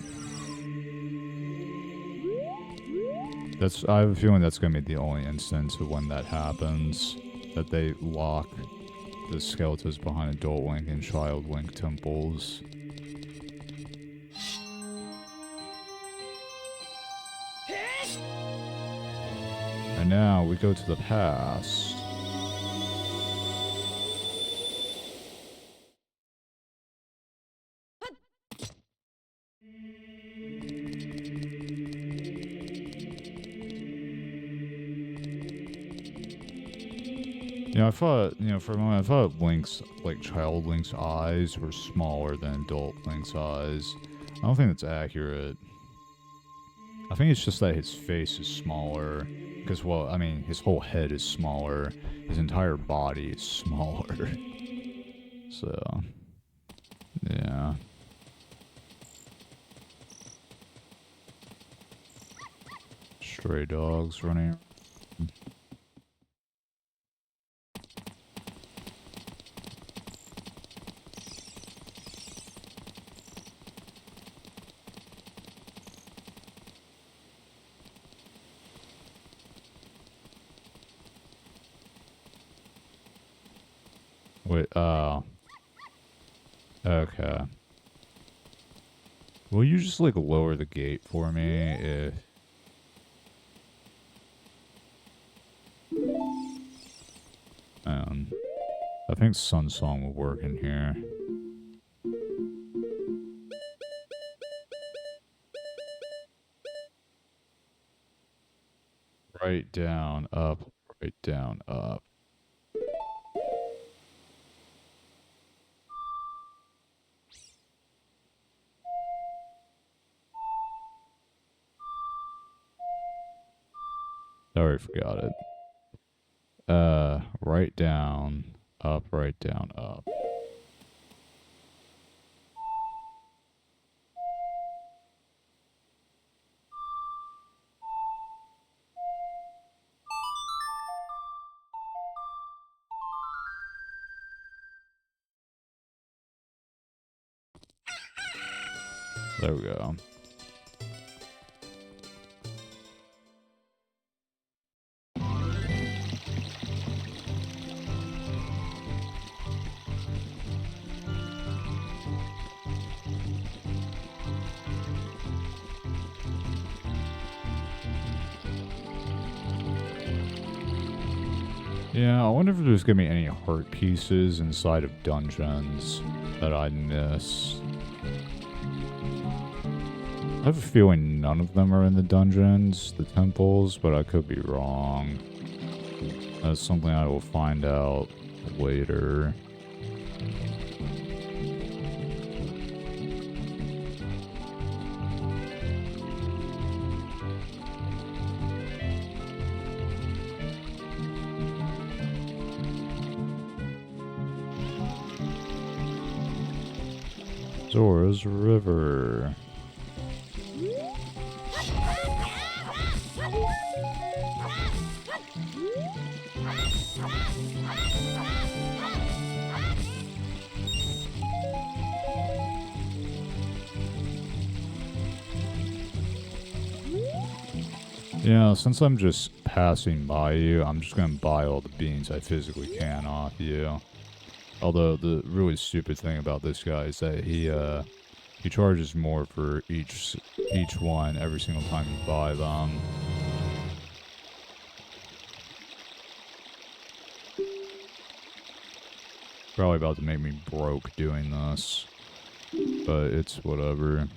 I have a feeling that's gonna be the only instance of when that happens, that they lock the skeletons behind adult Link and child Link temples. And now we go to the past. You know, I thought, you know, for a moment, I thought Link's, like, child Link's eyes were smaller than adult Link's eyes. I don't think that's accurate. I think it's just that his face is smaller. Because, well, I mean, his whole head is smaller. His entire body is smaller. So, yeah. Stray dogs running. Wait, okay. Will you just, like, lower the gate for me if... I think Sun Song will work in here. Right down, up, right down, up. Already forgot it. Right down, up, right down, up. There we go. Yeah, I wonder if there's gonna be any heart pieces inside of dungeons that I missed. I have a feeling none of them are in the dungeons, the temples, but I could be wrong. That's something I will find out later. Zora's River. Yeah, since I'm just passing by you, I'm just gonna buy all the beans I physically can off you. Although the really stupid thing about this guy is that he charges more for each one every single time you buy them. Probably about to make me broke doing this, but it's whatever.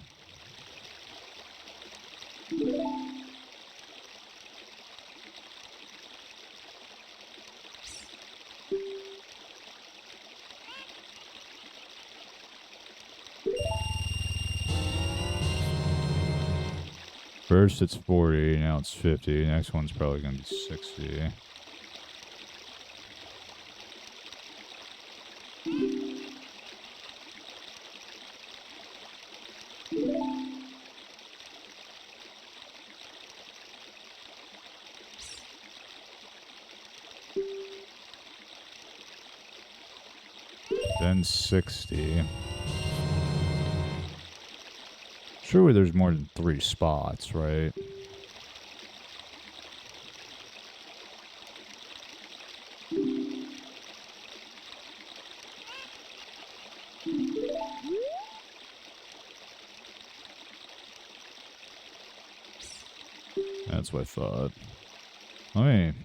First it's 40, now it's 50. Next one's probably gonna be 60. Then 60. Surely there's more than 3 spots, right? That's what I thought. Let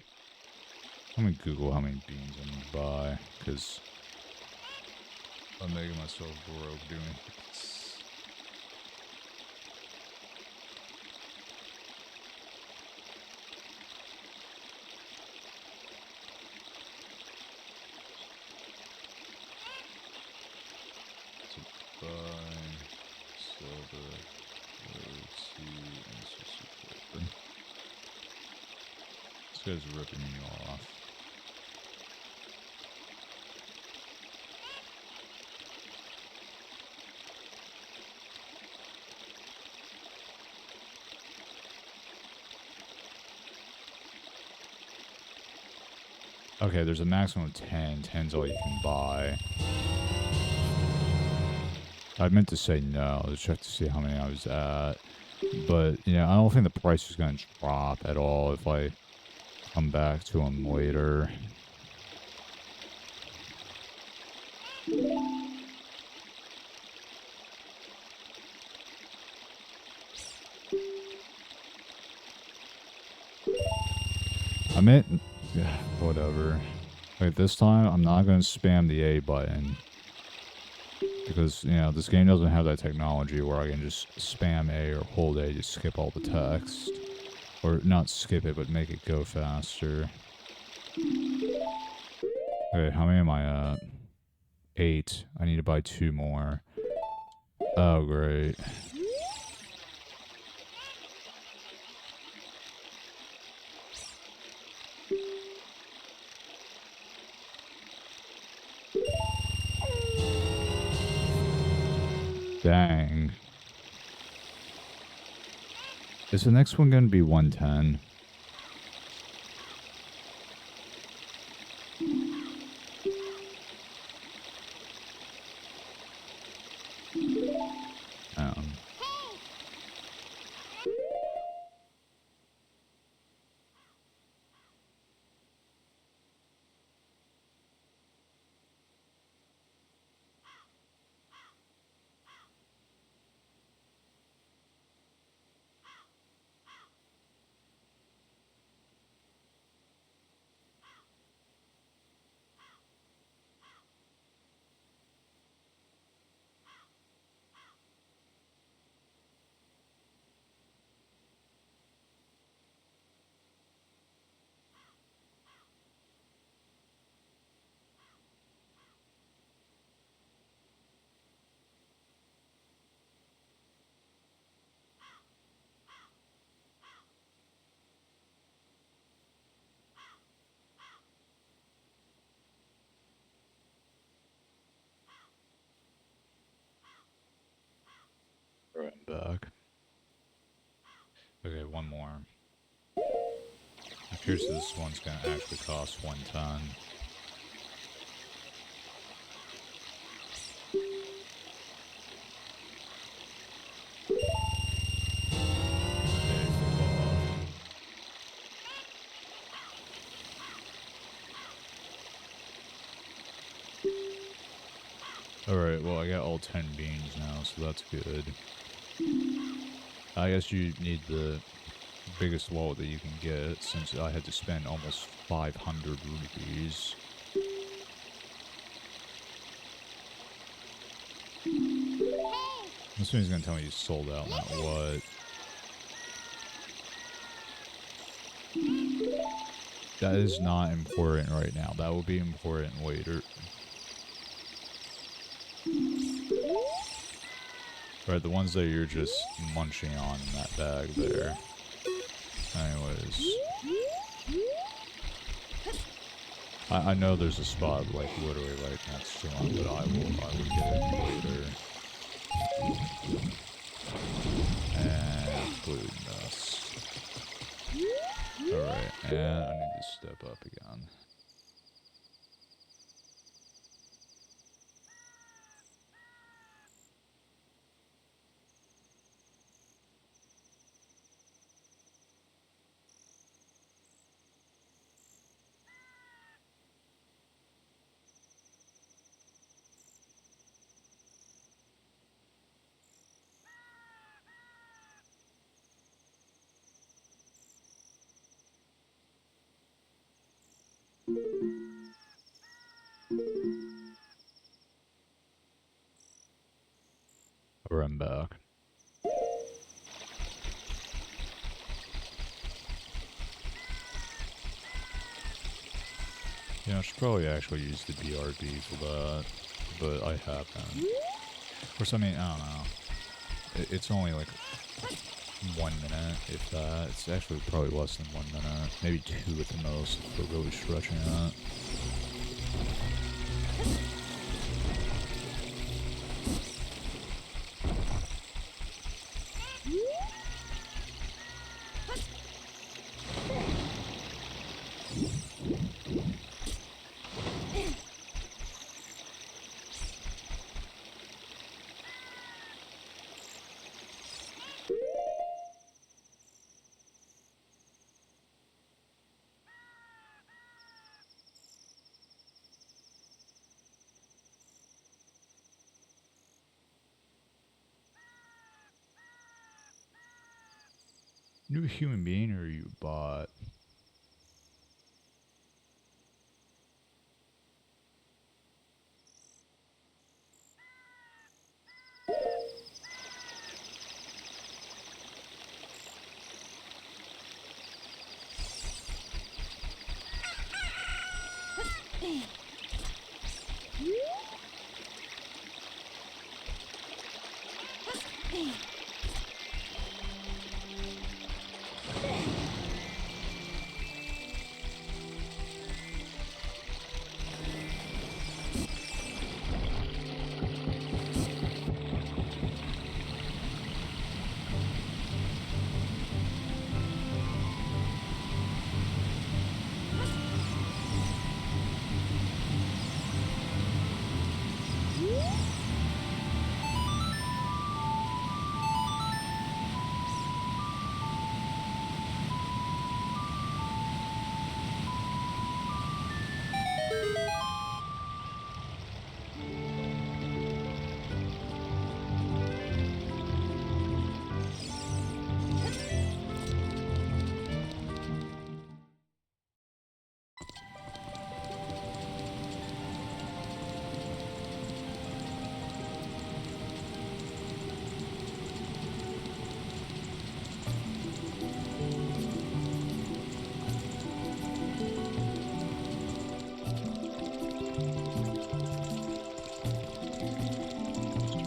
me Google how many beans I need to buy, because I'm making myself broke doing this. To buy Zelda OT and 64. This guy's ripping me off. Okay, there's a maximum of 10. 10's all you can buy. I meant to say no to check to see how many I was at. But, yeah, I don't think the price is going to drop at all if I come back to them later. I meant... Yeah, whatever. Like, this time, I'm not going to spam the A button. Because, you know, this game doesn't have that technology where I can just spam A or hold A to skip all the text. Or not skip it, but make it go faster. Okay, how many am I at? 8. I need to buy 2 more. Oh, great. Dang. Is the next one going to be 110? Alright, I'm back. Okay, one more. It appears this one's going to actually cost 110. Alright, well I got all 10 beans now, so that's good. I guess you need the biggest wallet that you can get, since I had to spend almost 500 rupees. This one's gonna tell me you sold out, not what. That is not important right now. That will be important later. Right, the ones that you're just munching on in that bag there. Anyways. I know there's a spot, like, literally right next to one, but I will get it later. And completely missed. Alright, and I need to step up again. I'm back. Yeah, I should probably actually use the BRB for that, but I haven't. Of course, I mean, I don't know. It's only like 1 minute, if that. It's actually probably less than 1 minute. Maybe 2 at the most if we're really stretching it. New human being or you bot?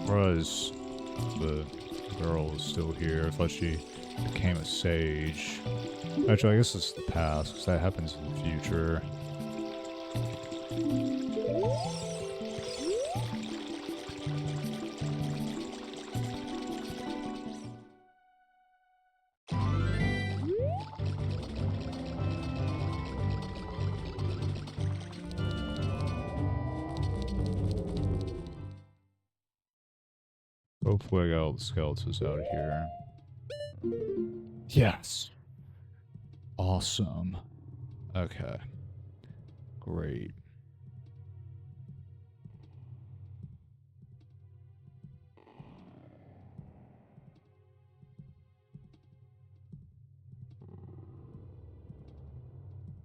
Surprised the girl is still here. I thought she became a sage. Actually, I guess it's the past, because that happens in the future. Hopefully I got all the skeletons out of here. Yes! Awesome. Okay. Great.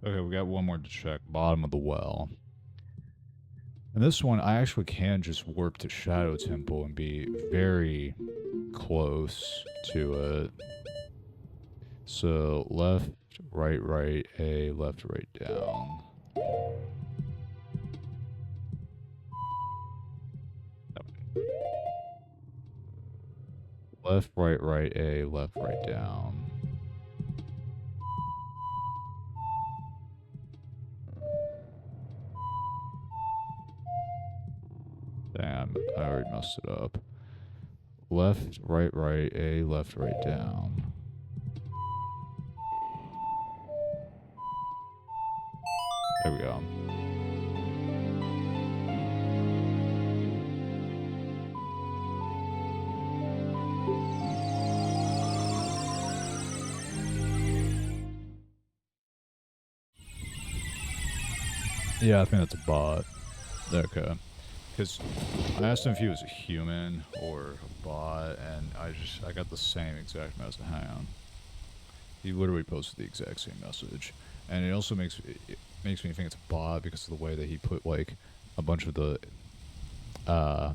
Okay, we got one more to check. Bottom of the well. And this one, I actually can just warp to Shadow Temple and be very close to it. So, left, right, A, left, right, down. Left, right, A, left, right, down. Damn, I already messed it up. Left, right, A, left, right, down. There we go. Yeah, I think that's a bot. Okay. Because I asked him if he was a human or a bot, and I got the same exact message. Hang on. He literally posted the exact same message. And it also it makes me think it's a bot because of the way that he put like a bunch of the uh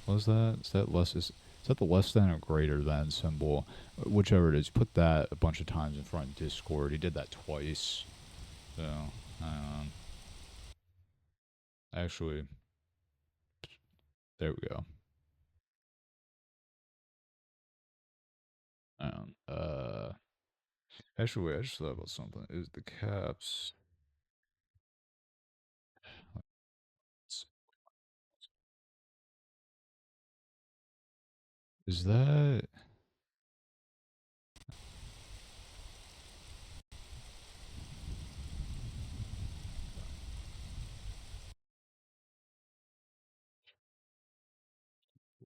what is that? Is that the less than or greater than symbol? Whichever it is, put that a bunch of times in front of Discord. He did that twice. So actually, there we go. Actually, wait, I just thought about something. Is the caps? Is that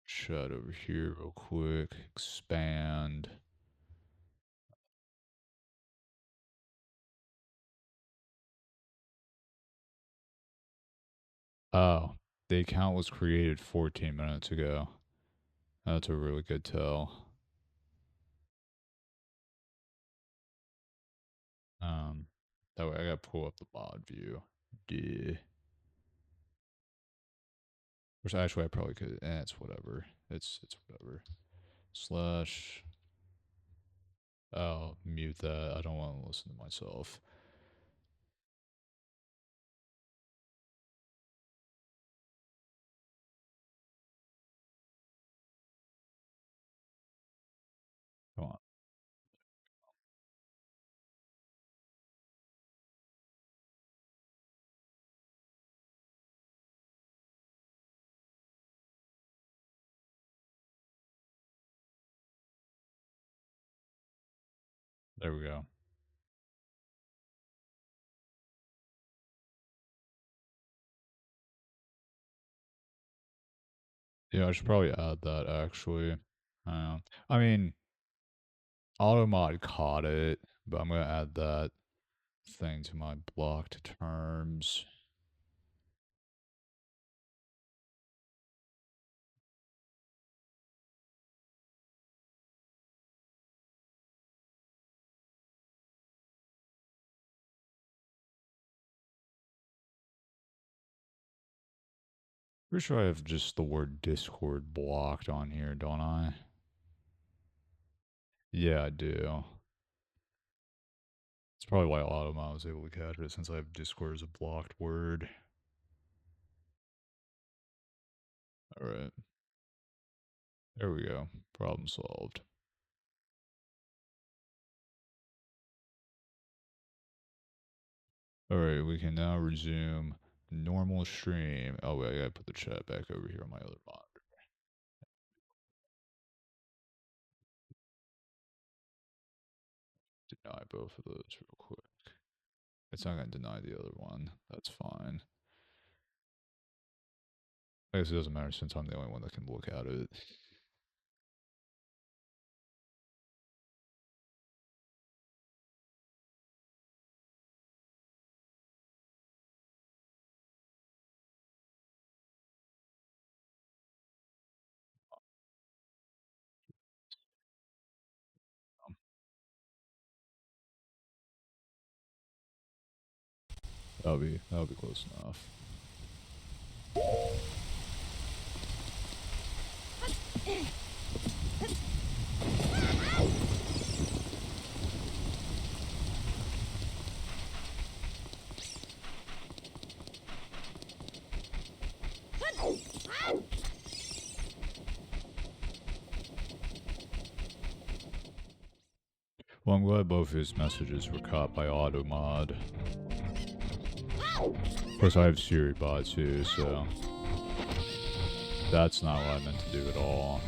chat over here real quick? Expand. Oh, the account was created 14 minutes ago. That's a really good tell. Um, that way I gotta pull up the mod view. Yeah. Which actually I probably could. It's whatever. It's whatever. Slash. Oh, mute that. I don't want to listen to myself. Come on. There we go. Yeah, I should probably add that actually. I mean, Automod caught it, but I'm gonna add that thing to my blocked terms. Pretty sure I have just the word Discord blocked on here, don't I? Yeah, I do. It's probably why Automod was able to catch it since I have Discord as a blocked word. Alright. There we go. Problem solved. Alright, we can now resume normal stream. Oh, wait, I gotta put the chat back over here on my other monitor. Deny both of those real quick. It's not gonna deny the other one. That's fine. I guess it doesn't matter since I'm the only one that can look at it. That'll be close enough. Well, I'm glad both his messages were caught by Automod. Of course, I have Siri bot too, so that's not what I meant to do at all.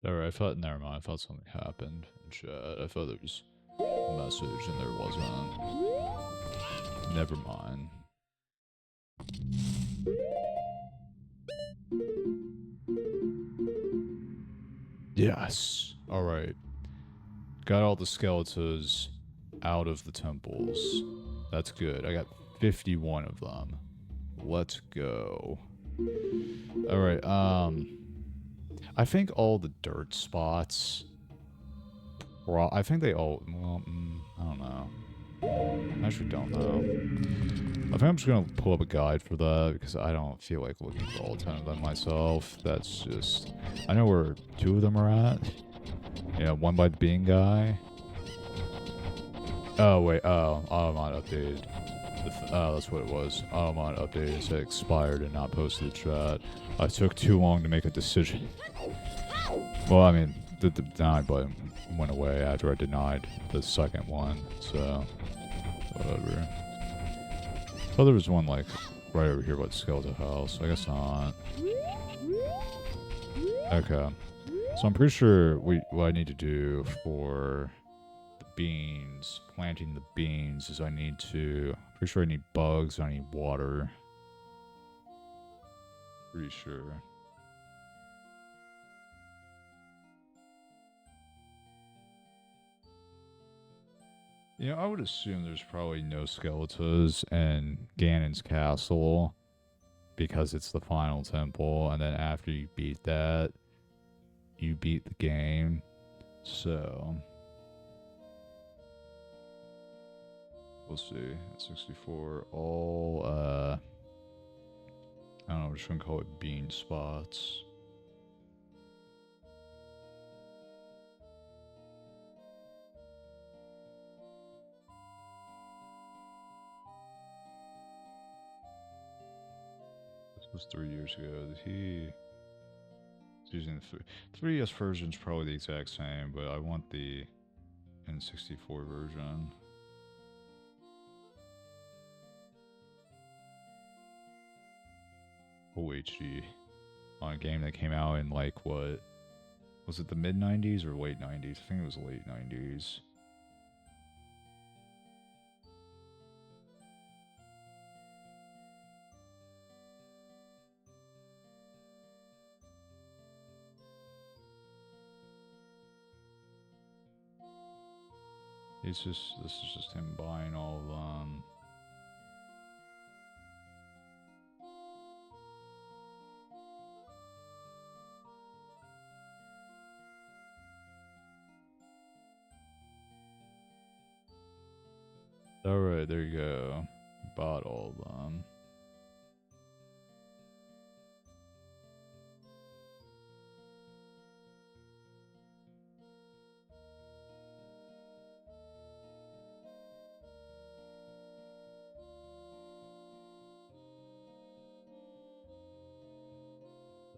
Alright, I thought, never mind, I thought something happened in chat. I thought there was message and there wasn't. Never mind. Yes. Alright. Got all the skeletons out of the temples. That's good. I got 51 of them. Let's go. Alright, I think all the dirt spots... I think they all... Well, I don't know. I actually don't know. I think I'm just gonna pull up a guide for that because I don't feel like looking for all 10 of them myself. That's just... I know where 2 of them are at. Yeah, one by the bean guy. Oh, wait. Oh, Automod updated. Oh, that's what it was. Automod updated. It said expired and not posted to chat. I took too long to make a decision. Well, I mean, the deny button went away after I denied the second one, so... Whatever. Oh, there was one, like, right over here by the skeleton house. I guess not. Okay. So I'm pretty sure what I need to do for the beans, planting the beans, is pretty sure I need bugs, I need water. Pretty sure. You know, I would assume there's probably no skeletons in Ganon's castle because it's the final temple, and then after you beat that, you beat the game. So we'll see. 64, all I don't know, we're just gonna call it bean spots. Was 3 years ago. He's using the 3DS version's probably the exact same, but I want the N64 version. Full HD on a game that came out in like what was it, the mid 90s or late 90s? I think it was late 90s. This is just him buying all of them. Alright, there you go. Bought all of them.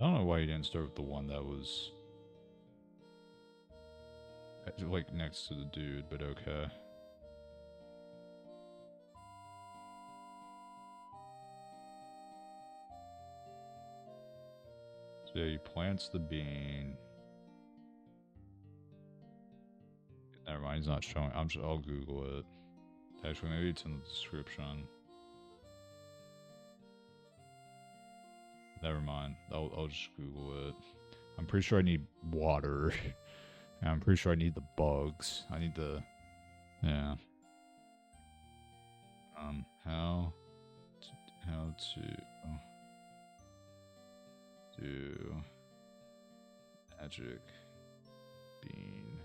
I don't know why you didn't start with the one that was like next to the dude, but okay. So yeah, he plants the bean. Never mind, he's not showing. I'll Google it. Actually, maybe it's in the description. Never mind. I'll just Google it. I'm pretty sure I need water. And I'm pretty sure I need the bugs. I need the... Yeah. How to do magic bean.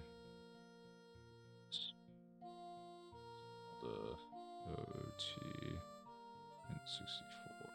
The OT and 64.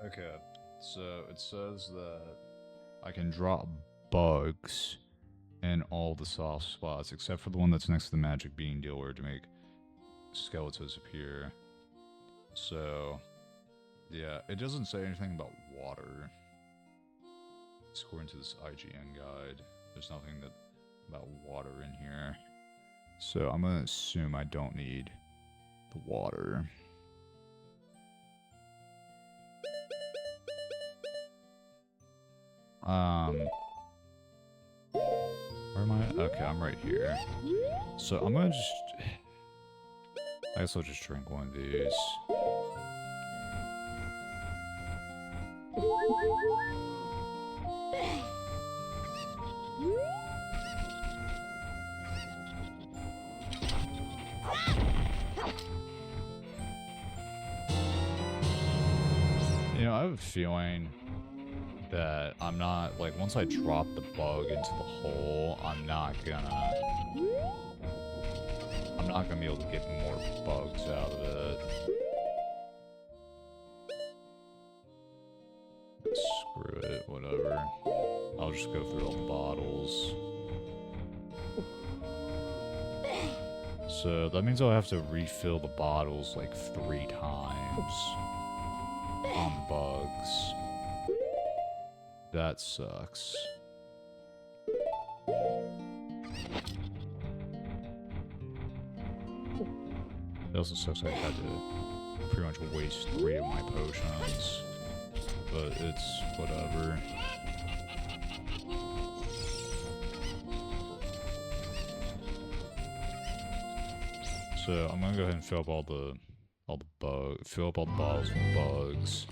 Okay, so it says that I can drop bugs in all the soft spots except for the one that's next to the magic bean dealer to make skeletons appear. So, yeah, it doesn't say anything about water. According to this IGN guide, there's nothing about water in here. So I'm gonna assume I don't need the water. Where am I? Okay, I'm right here. So I'm gonna just... I guess I'll just drink one of these. You know, I have a feeling that I'm not, like, once I drop the bug into the hole, I'm not gonna be able to get more bugs out of it. Screw it, whatever. I'll just go through all the bottles. So that means I'll have to refill the bottles like 3 times on bugs. That sucks. It also sucks I had to pretty much waste 3 of my potions. But it's whatever. So I'm gonna go ahead and fill up all the bottles with bugs,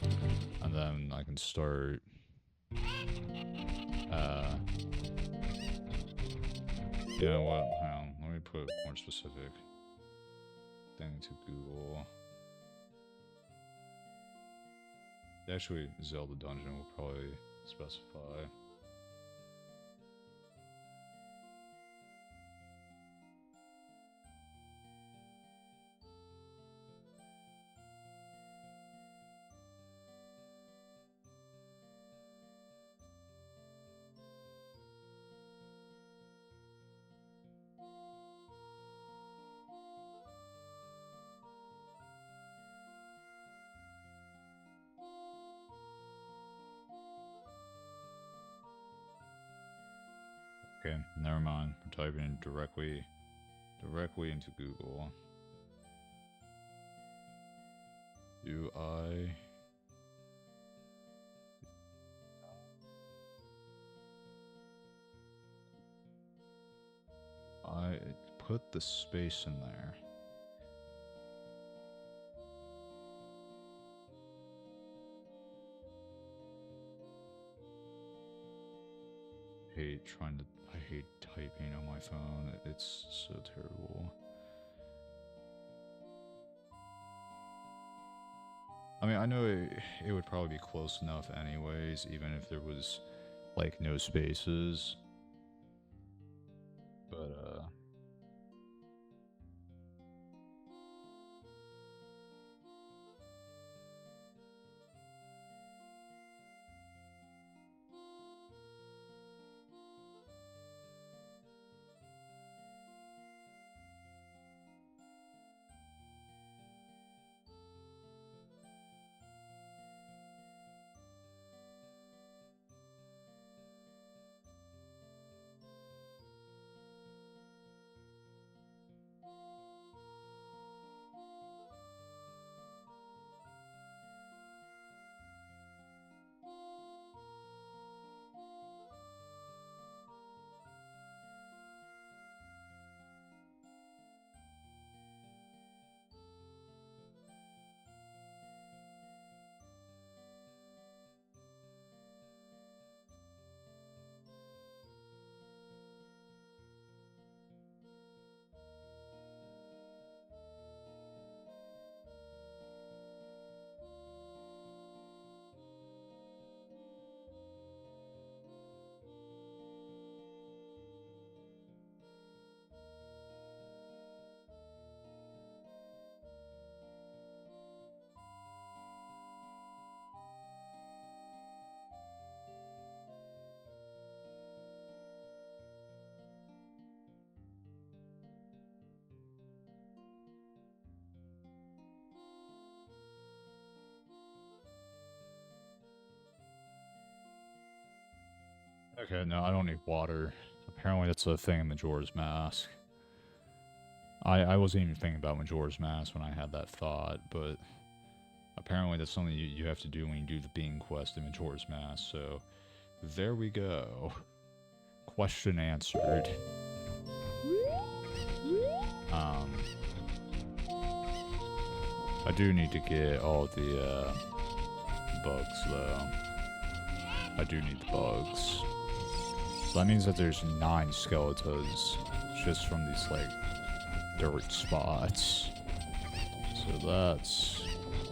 and then I can start. You know what? Hang on, let me put more specific thing to Google. Actually, Zelda dungeon will probably specify. Okay, never mind. We're typing directly into Google. Do I put the space in there? I hate typing on my phone. It's so terrible. I mean, I know it would probably be close enough anyways, even if there was, like, no spaces. But, Okay, no, I don't need water. Apparently that's a thing in Majora's Mask. I wasn't even thinking about Majora's Mask when I had that thought, but apparently that's something you have to do when you do the bean quest in Majora's Mask, so there we go. Question answered. I do need to get all the bugs though. I do need the bugs. So that means that there's 9 Skeletas just from these like dirt spots. So that's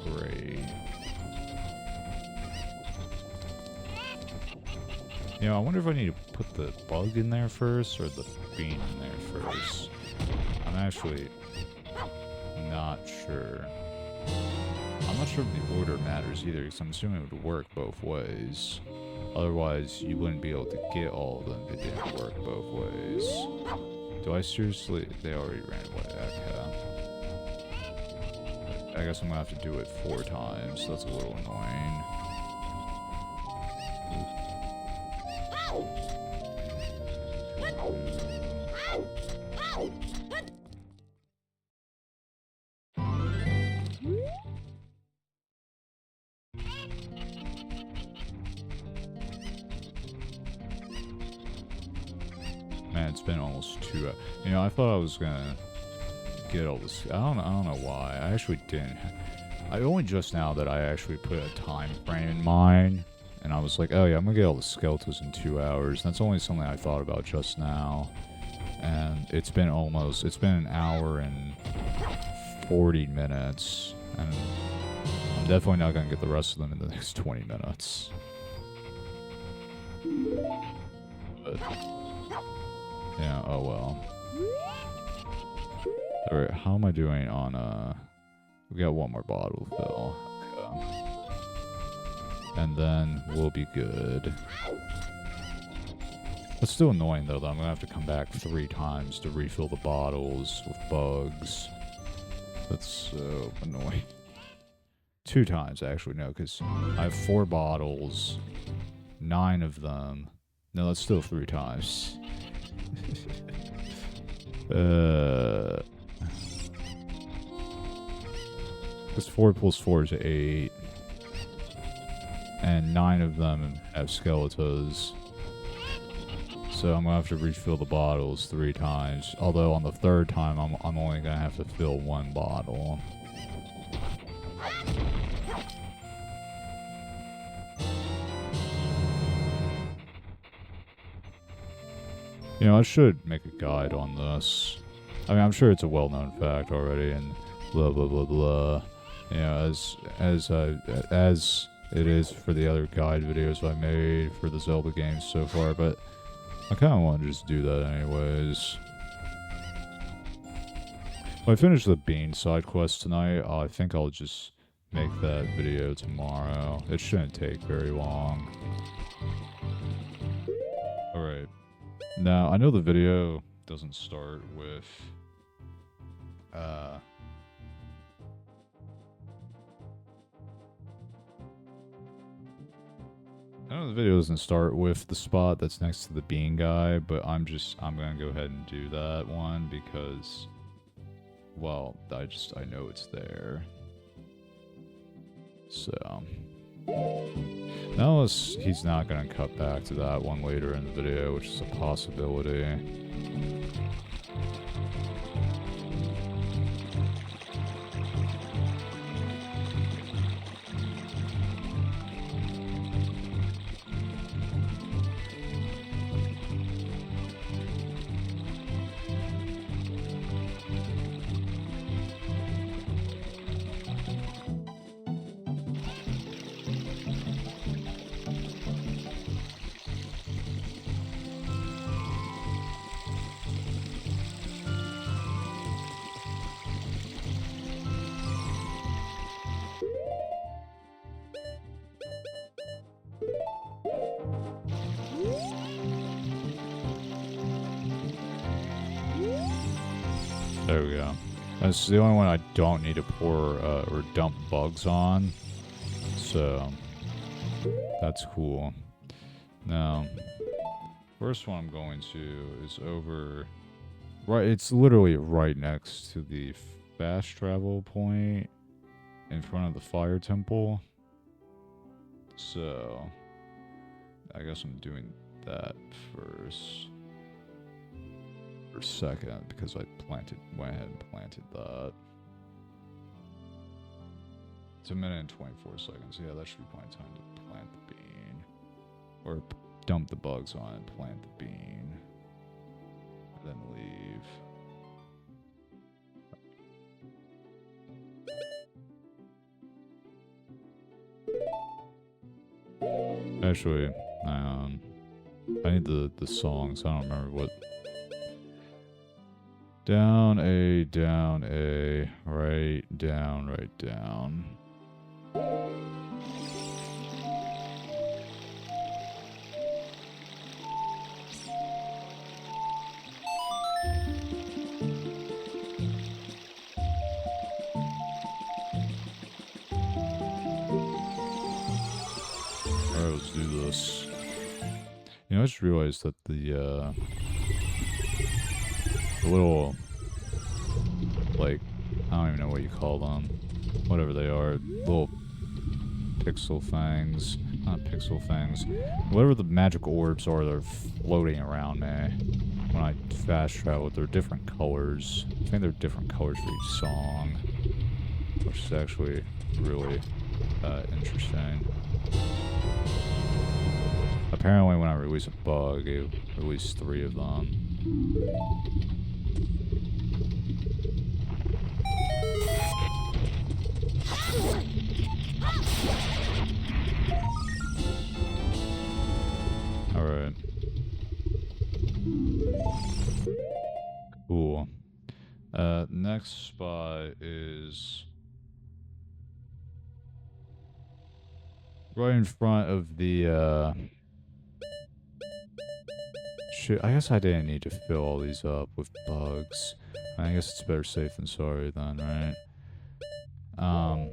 great. You know, I wonder if I need to put the bug in there first or the bean in there first. I'm actually not sure. I'm not sure if the order matters either, because I'm assuming it would work both ways. Otherwise, you wouldn't be able to get all of them if it didn't work both ways. Do I seriously? They already ran away. Okay. I guess I'm gonna have to do it 4 times. That's a little annoying. Man, it's been almost 2 hours. You know, I thought I was gonna get all this. I don't know why. I actually didn't. I only just now that I actually put a time frame in mine, and I was like, oh yeah, I'm gonna get all the skeletons in 2 hours. That's only something I thought about just now, and it's been an hour and 40 minutes, and I'm definitely not gonna get the rest of them in the next 20 minutes. But yeah, oh well. Alright, how am I doing on, we got 1 more bottle to fill. Okay. And then we'll be good. It's still annoying though that I'm gonna have to come back 3 times to refill the bottles with bugs. That's so annoying. 2 times actually, no, because I have 4 bottles, 9 of them. No, that's still 3 times. Because 4 plus 4 is 8. And 9 of them have Skeletas. So I'm gonna have to refill the bottles 3 times. Although on the 3rd time, I'm only gonna have to fill 1 bottle. You know, I should make a guide on this. I mean, I'm sure it's a well-known fact already, and blah blah blah blah. You know, as it is for the other guide videos I made for the Zelda games so far, but I kind of want to just do that anyways. If I finish the bean side quest tonight, I think I'll just make that video tomorrow. It shouldn't take very long. Alright. Now, I know the video doesn't start with, I know the video doesn't start with the spot that's next to the bean guy, but I'm gonna go ahead and do that one because, well, I know it's there. So, now he's not gonna cut back to that one later in the video, which is a possibility. There we go. That's the only one I don't need to pour or dump bugs on. So, that's cool. Now, First one I'm going to is over. Right, it's literally right next to the fast travel point in front of the fire temple. So, I guess I'm doing that first. For second, because I went ahead and planted that. It's 1 minute and 24 seconds. Yeah, that should be plenty of time to plant the bean. Or dump the bugs on it, plant the bean. Then leave. Actually, I need the songs. I don't remember what. Down A, right down, right down. Alright, let's do this. You know, I just realized that the little, like, I don't even know what you call them. Whatever they are. Little pixel things. Not pixel things. Whatever the magic orbs are that are floating around me when I fast travel, they're different colors. I think they're different colors for each song. Which is actually really interesting. Apparently when I release a bug, it releases 3 of them. Alright. Cool. Next spot is right in front of the, Shoot, I guess I didn't need to fill all these up with bugs. I guess it's better safe than sorry then, right? Am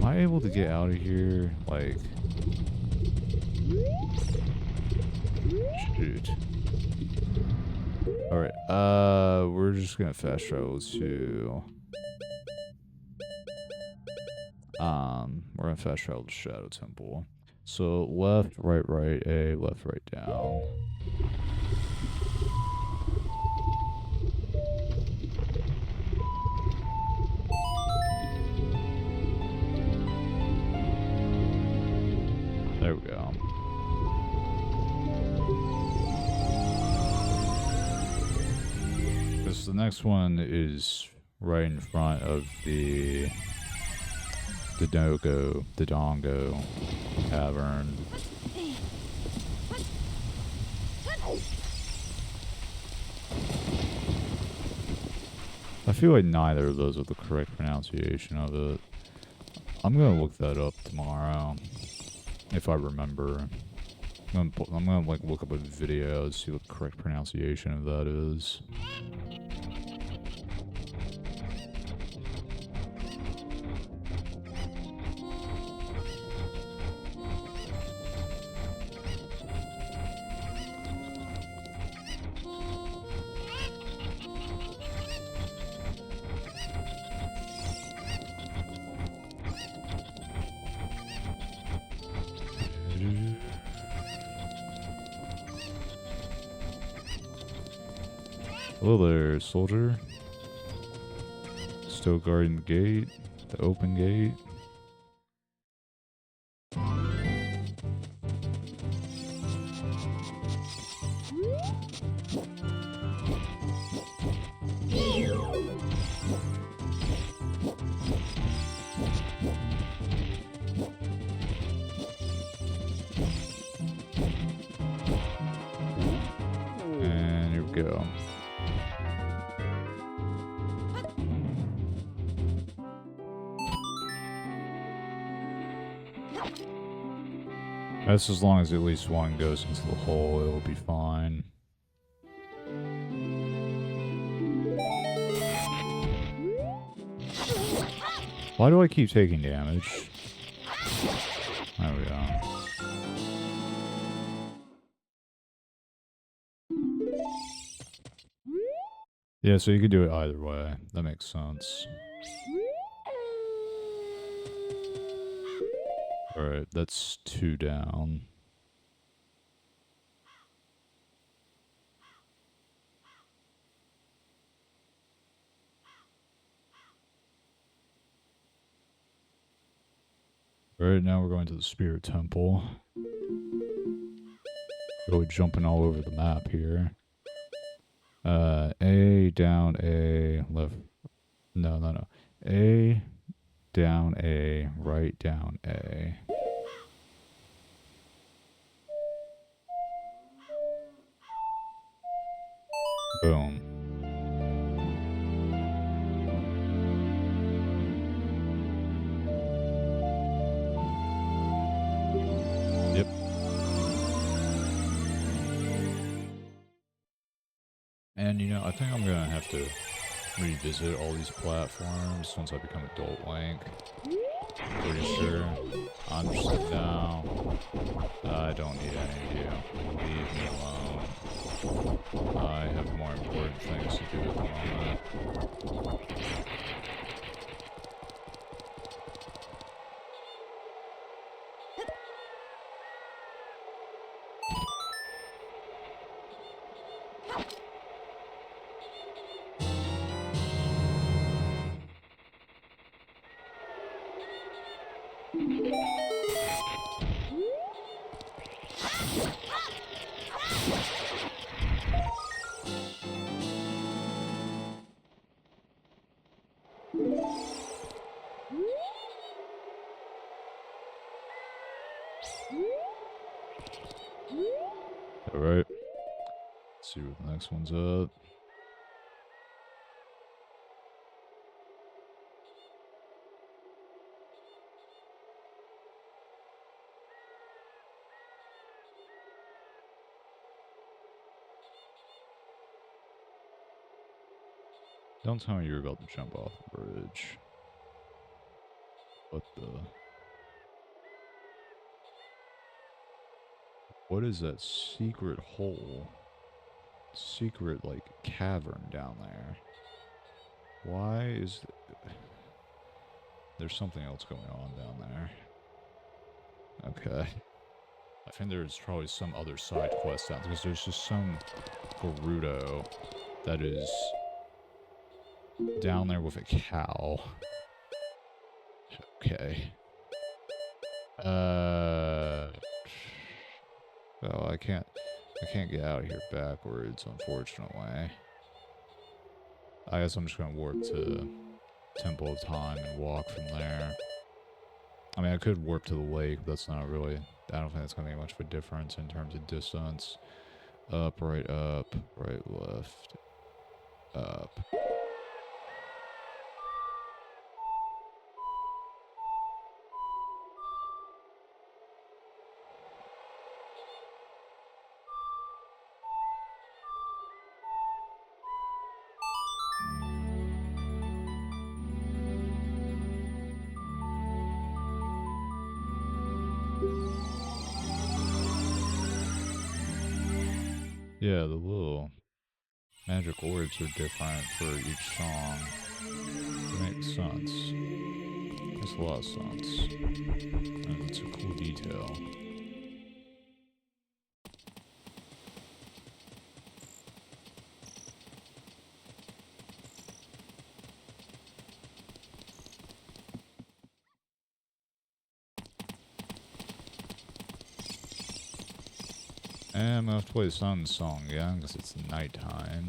I able to get out of here? Like... Shoot. Alright, we're just gonna fast travel to... we're gonna fast travel to Shadow Temple. So, left, right, A, left, right, down. There we go. Because the next one is right in front of the Dongo Tavern. I feel like neither of those are the correct pronunciation of it. I'm gonna look that up tomorrow. If I remember. I'm gonna like look up a video to see what the correct pronunciation of that is. Hello there, soldier. Still guarding the gate, the open gate. And here we go. That's as long as at least one goes into the hole, it'll be fine. Why do I keep taking damage? There we go. Yeah, so you could do it either way. That makes sense. Alright, that's 2 down. Alright, now we're going to the Spirit Temple. Really jumping all over the map here. A, down, A, left. No. A, down, A, right, down, A. Boom. Yep. And you know, I think I'm gonna have to revisit all these platforms once I become adult Link. Pretty sure. I'm just like, no, I don't need any of you. Leave me alone. I have more important things to do at the moment. Alright. Let's see what the next one's up. Don't tell me you're about to jump off the bridge. What the... What is that secret hole? Secret, like, cavern down there. Why is... There's something else going on down there. Okay. I think there's probably some other side quest out there, because there's just some Gerudo that is down there with a cow. Okay. Well, I can't get out of here backwards, unfortunately. I guess I'm just gonna warp to Temple of Time and walk from there. I mean, I could warp to the lake, but that's not really... I don't think that's gonna make much of a difference in terms of distance. Up, right, left, up. Yeah, the little magic orbs are different for each song. It makes sense. Makes a lot of sense. And it's a cool detail. And I'm gonna have to play the Sun song again because it's nighttime.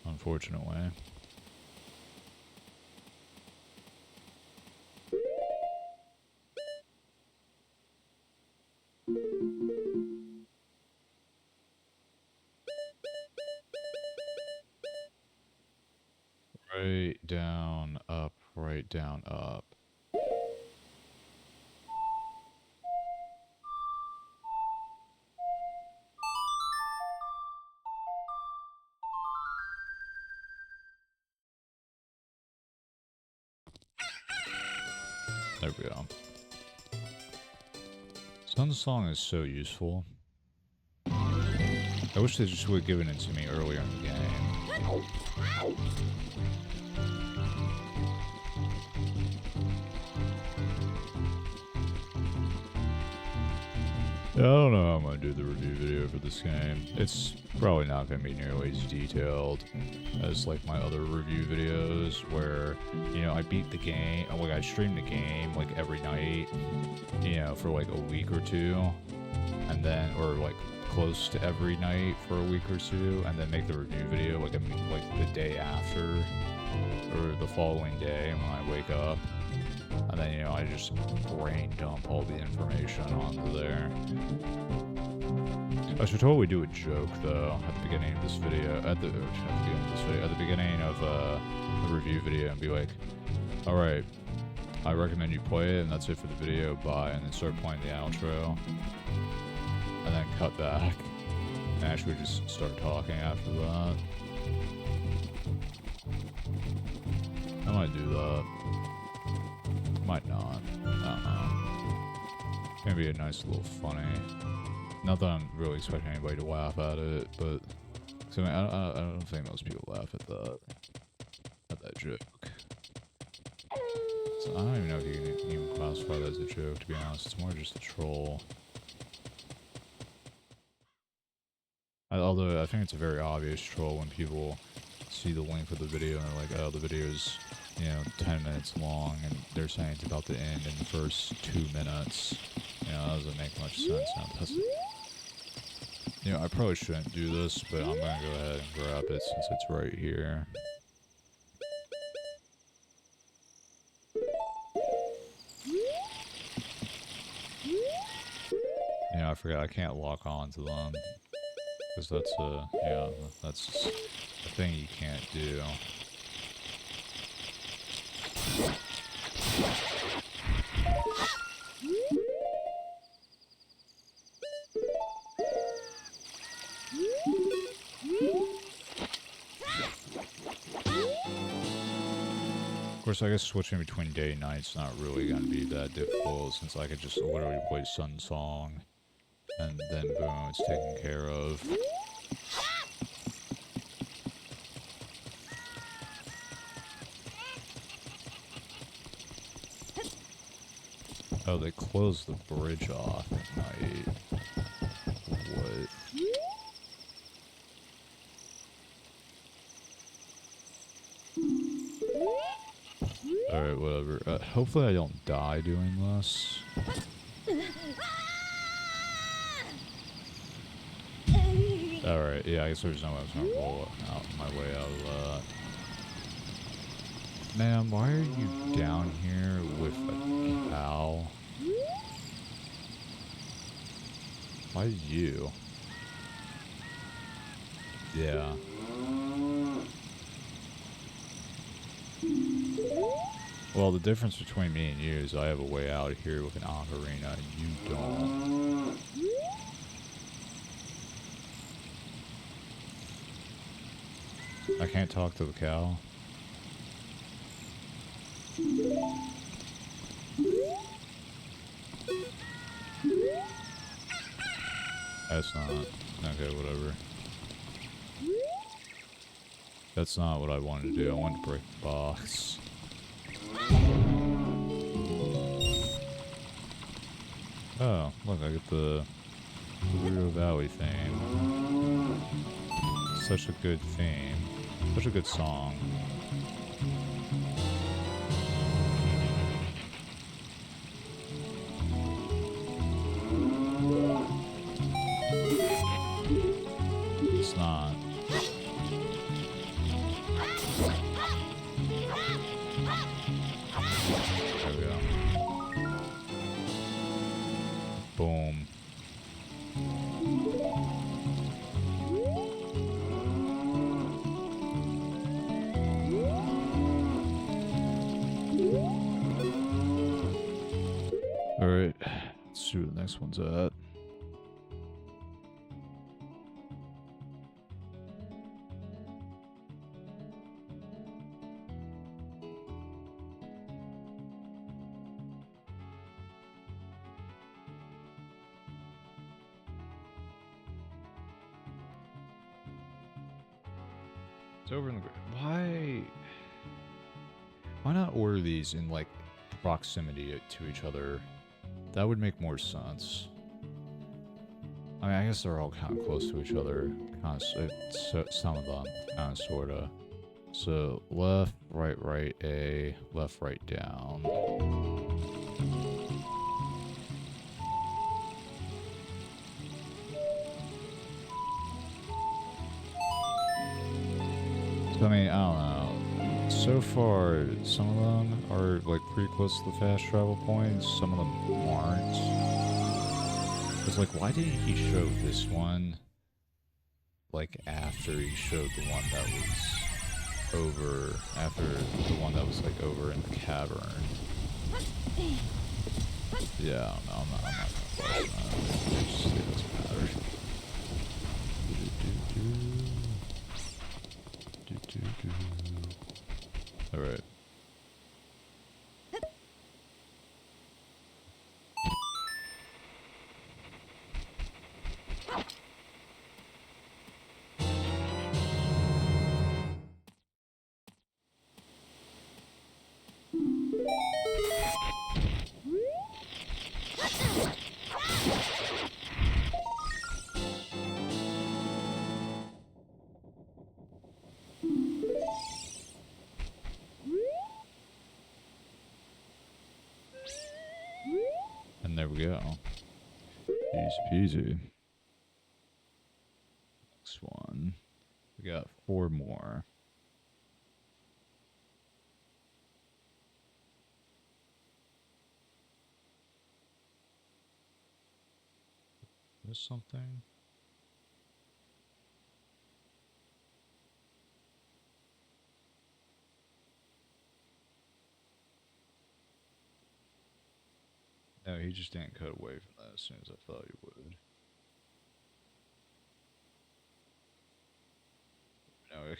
Unfortunately. Right, down, up, right, down, up. There we go. Sun song is so useful. I wish they just would have given it to me earlier in the game. Yeah, I don't know how I'm gonna do the review video for this game. It's probably not gonna be nearly as detailed as like my other review videos where, you know, I beat the game, like I stream the game like every night, you know, for like a week or two, and then, or like close to every night for a week or two, and then make the review video like the day after, or the following day when I wake up. And then, you know, I just brain dump all the information onto there. I should totally do a joke, though, at the beginning of this video, at the beginning of the review video, and be like, alright, I recommend you play it, and that's it for the video, bye, and then start playing the outro. And then cut back, and actually just start talking after that. I might do that. Might not. It's gonna be a nice little funny. Not that I'm really expecting anybody to laugh at it, but I mean, I don't think most people laugh at that joke. So I don't even know if you can even classify that as a joke, to be honest. It's more just a troll. Although I think it's a very obvious troll when people see the link of the video and they're like, oh, the video's, you know, 10 minutes long, and they're saying it's about to end in the first 2 minutes. You know, that doesn't make much sense. You know, I probably shouldn't do this, but I'm gonna go ahead and grab it since it's right here. You know, I forgot I can't lock on to them. Because that's that's just a thing you can't do. Of course, I guess switching between day and night's not really gonna be that difficult, since I could just literally play Sun Song, and then boom, it's taken care of. Oh, they closed the bridge off at night. What? Alright, whatever. Hopefully I don't die doing this. Alright, yeah, I guess there's no way I was gonna roll out my way out of that. Ma'am, why are you down here with a cow? Why you? Yeah. Well, the difference between me and you is I have a way out of here with an ocarina, and you don't. I can't talk to the cow. That's not. Okay, whatever. That's not what I wanted to do. I wanted to break the box. Oh, look, I get the Rio Valley theme. Such a good theme. Such a good song. It's not. There we go. Boom. Alright, let's see where the next one's at. It's over in the... Why... Why not order these in, like, proximity to each other? That would make more sense. I mean, I guess they're all kind of close to each other. Kind of, some of them, kind of, sort of. So, left, right, A, left, right, down. So, I mean, I don't know. So far, some of them are, like, pretty close to the fast travel points. Some of them aren't. It's like, why didn't he show this one, like, after he showed the one that was over, after the one that was, like, over in the cavern? Yeah, I don't know, I'm not gonna question that. It just, it doesn't matter. Alright. And there we go. Easy peasy. Next one. We got 4 more. There's something. No, he just didn't cut away from that as soon as I thought he would. No, I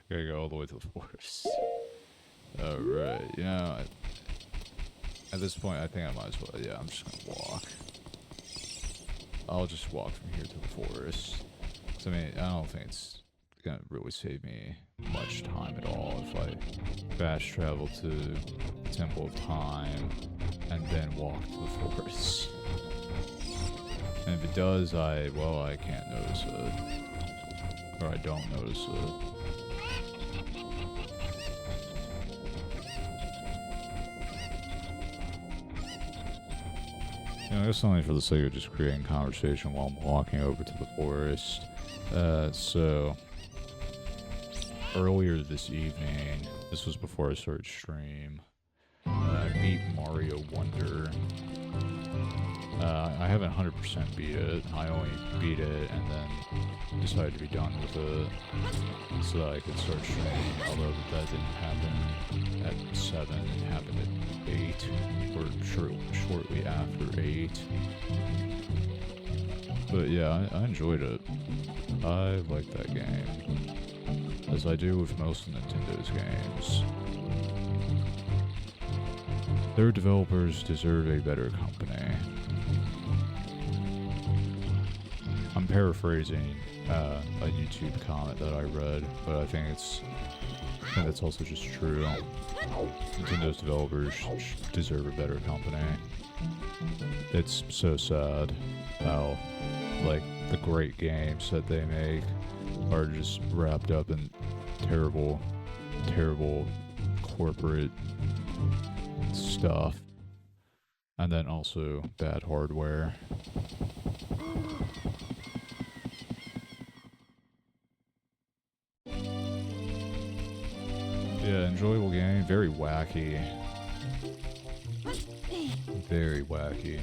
gotta go all the way to the forest. Alright, you know, at this point, I think I might as well, yeah, I'm just gonna walk. I'll just walk from here to the forest. So, I mean, I don't think it's gonna really save me much time at all if I fast travel to the Temple of Time and then walk to the forest. And if it does, I can't notice it. Or I don't notice it. You know, I guess only for the sake of just creating conversation while I'm walking over to the forest. So earlier this evening, this was before I started stream, I beat Mario Wonder. I haven't 100% beat it. I only beat it and then decided to be done with it so that I could start streaming. Although that didn't happen at 7, it happened at 8, or shortly after 8. But yeah, I enjoyed it. I like that game, as I do with most of Nintendo's games. Their developers deserve a better company. I'm paraphrasing a YouTube comment that I read, but I think that's also just true. Nintendo's developers deserve a better company. It's so sad how, like, the great games that they make are just wrapped up in terrible, terrible corporate stuff, and then also bad hardware. Yeah, enjoyable game, very wacky. Very wacky.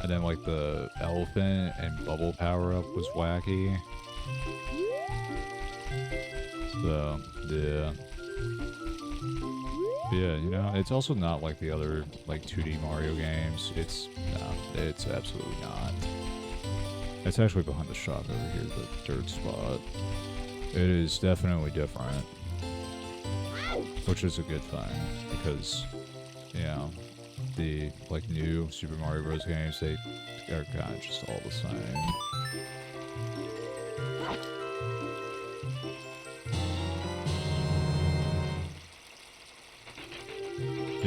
And then, like, the elephant and bubble power-up was wacky. So, yeah. Yeah, you know, it's also not like the other, like, 2D Mario games. No, it's absolutely not. It's actually behind the shop over here, the dirt spot. It is definitely different. Which is a good thing, because, you know, the, like, new Super Mario Bros. Games, they are kind of just all the same.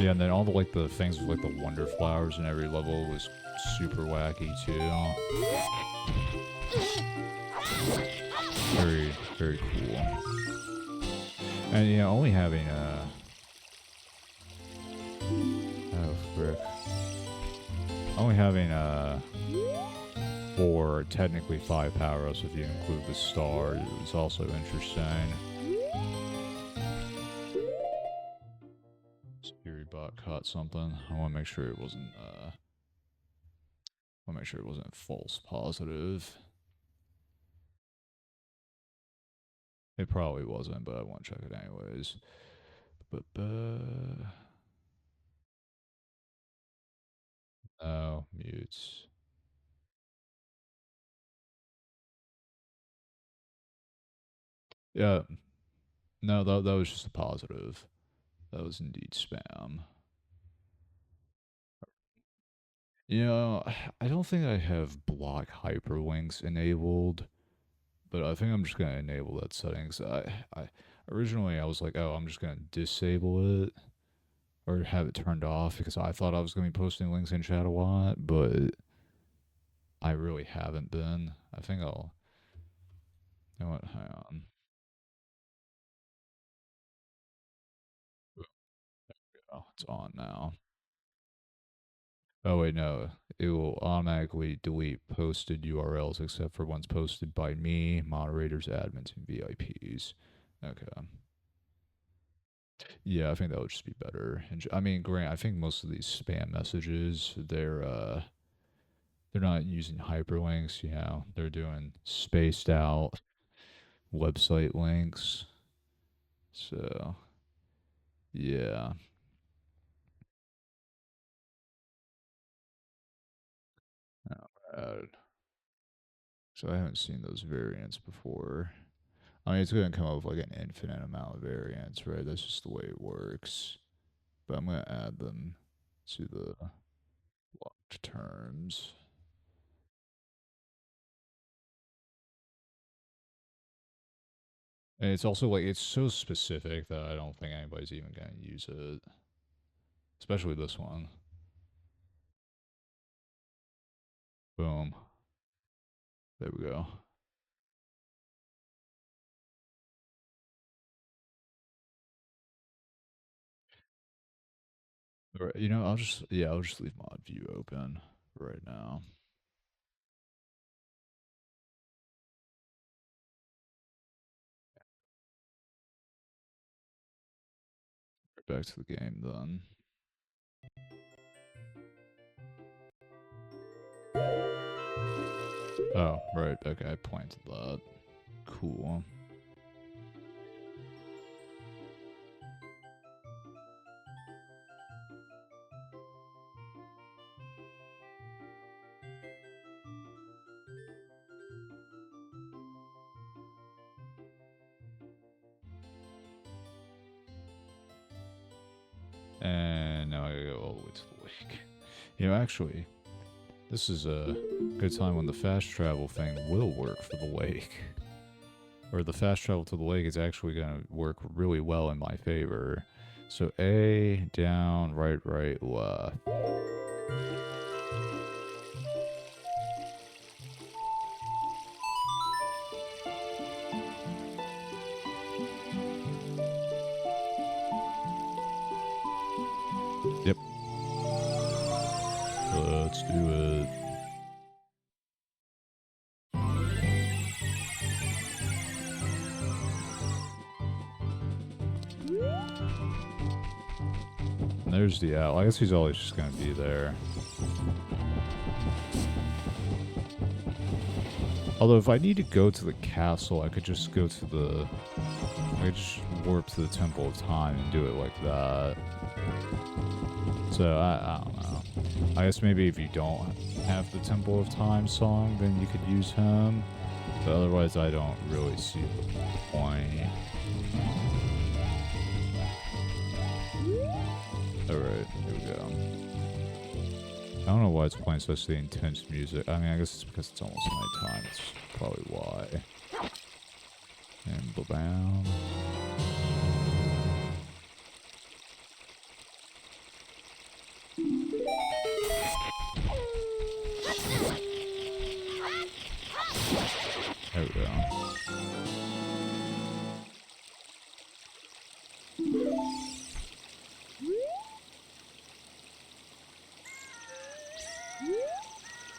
Yeah, and then all the like the things with like the wonder flowers in every level was super wacky too. Very, very cool. And yeah, only having oh frick. Only having 4, technically 5 power-ups if you include the star is also interesting. Spirit bot caught something. I want to make sure it wasn't false positive. It probably wasn't, but I want to check it anyways. But no mutes. Yeah, no, that was just a positive. That was indeed spam. You know, I don't think I have block hyperlinks enabled, but I think I'm just gonna enable that settings. I originally I was like, oh, I'm just gonna disable it or have it turned off because I thought I was gonna be posting links in chat a lot, but I really haven't been. I think I'll. You know what? Hang on. Oh, it's on now. Oh wait, no. It will automatically delete posted URLs except for ones posted by me, moderators, admins, and VIPs. Okay. Yeah, I think that would just be better. And I mean, Grant, I think most of these spam messages, they're not using hyperlinks. You know, they're doing spaced out website links. So yeah. Uh, so I haven't seen those variants before. I mean, it's going to come up with like an infinite amount of variants, right? That's just the way it works. But I'm going to add them to the locked terms. And it's also like, it's so specific that I don't think anybody's even going to use it. Especially this one. Boom. There we go. All right, you know, I'll just leave mod view open right now. Right back to the game then. Oh, right. Okay, I planted that. Cool. And now I gotta go all the way to the lake. You know, actually, this is a good time when the fast travel thing will work for the lake. Or the fast travel to the lake is actually gonna work really well in my favor. So A, down, right, right, left. Yep. Let's do it. And there's the owl. I guess he's always just gonna be there. Although if I need to go to the castle, I could just go to the... I could just warp to the Temple of Time and do it like that. So, I don't know. I guess maybe if you don't have the Temple of Time song, then you could use him. But otherwise, I don't really see the point. Alright, here we go. I don't know why it's playing such the intense music. I mean, I guess it's because it's almost night time. It's probably why. And bam.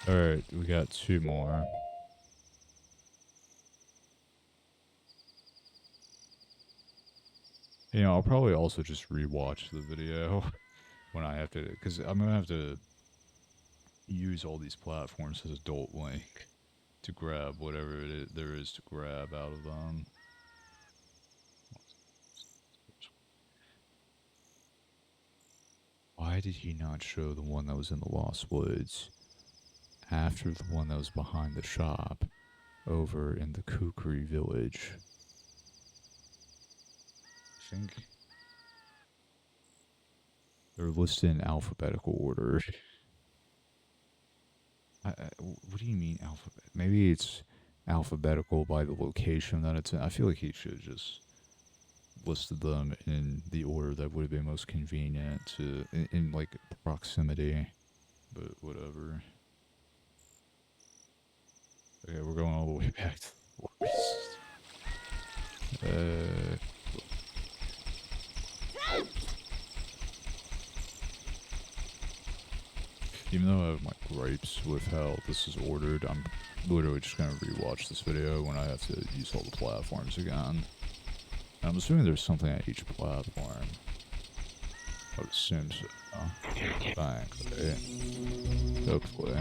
Alright, we got 2 more. You know, I'll probably also just rewatch the video when I have to, because I'm gonna have to use all these platforms as adult link to grab whatever there is to grab out of them. Why did he not show the one that was in the Lost Woods after the one that was behind the shop over in the Kukri village? I think they're listed in alphabetical order. What do you mean alphabet? Maybe it's alphabetical by the location that it's in. I feel like he should just listed them in the order that would have been most convenient to in like proximity, but whatever. Okay, we're going all the way back to the forest. Even though I have my gripes with how this is ordered, I'm literally just gonna rewatch this video when I have to use all the platforms again. And I'm assuming there's something at each platform. I would assume so. Thankfully. Hopefully.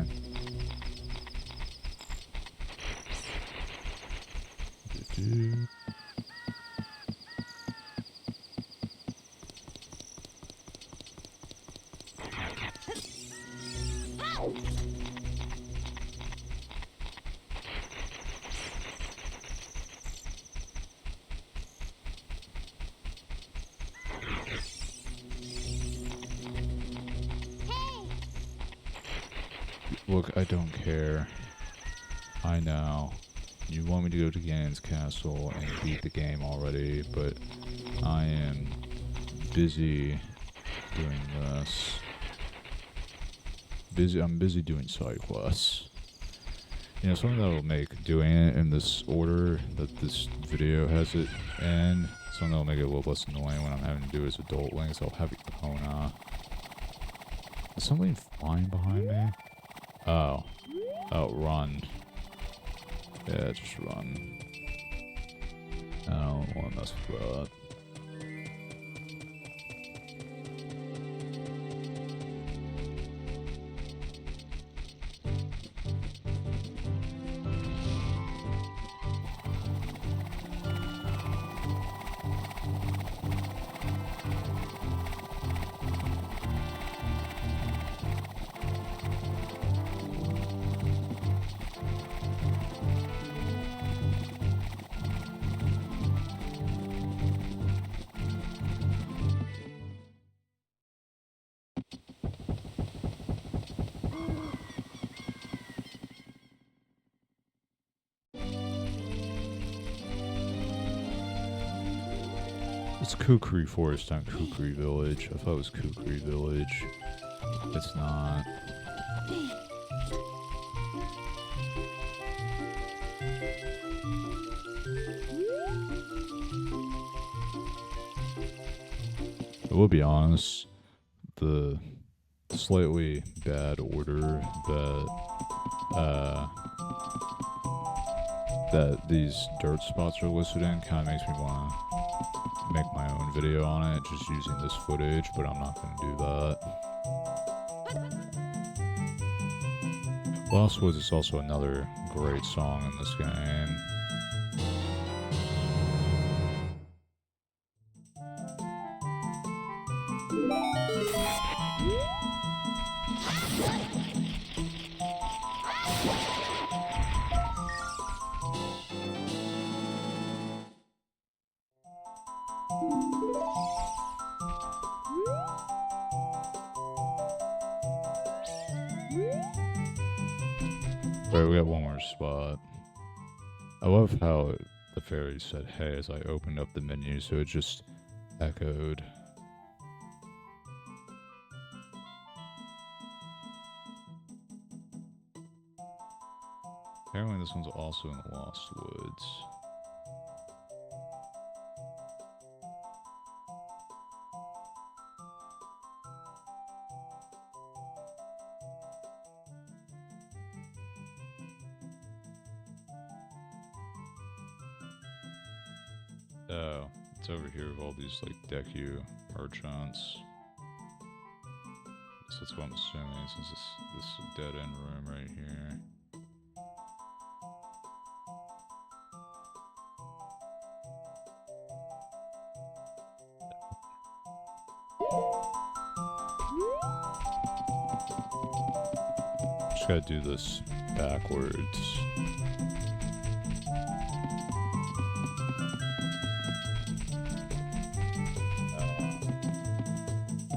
Do-do. Look, I don't care. I know. You want me to go to Ganon's castle and beat the game already, but I am busy doing this. I'm busy doing side quests. You know, something that will make doing it in this order that this video has it in, something that will make it a little less annoying when I'm having to do it as adult links. I'll have Epona. Is something flying behind me? Oh. Oh, run. Yeah, just run. I don't want to mess with that. It's Kukri Forest, not Kukri Village. I thought it was Kukri Village. It's not. I will be honest, the slightly bad order that these dirt spots are listed in kind of makes me want to make my own video on it, just using this footage, but I'm not going to do that. Lost Woods is also another great song in this game. Right, we got one more spot. I love how the fairy said hey as I opened up the menu, so it just echoed. Apparently this one's also in the Lost Woods. Oh, it's over here with all these like Deku merchants. So that's what I'm assuming, since this is a dead end room right here. Just gotta do this backwards.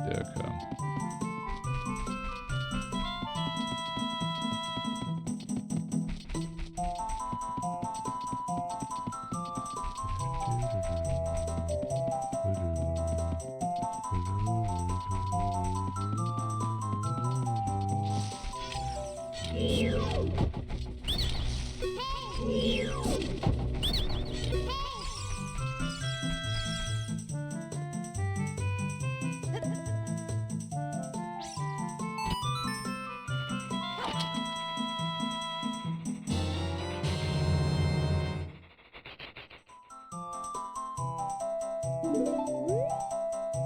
Yeah, okay.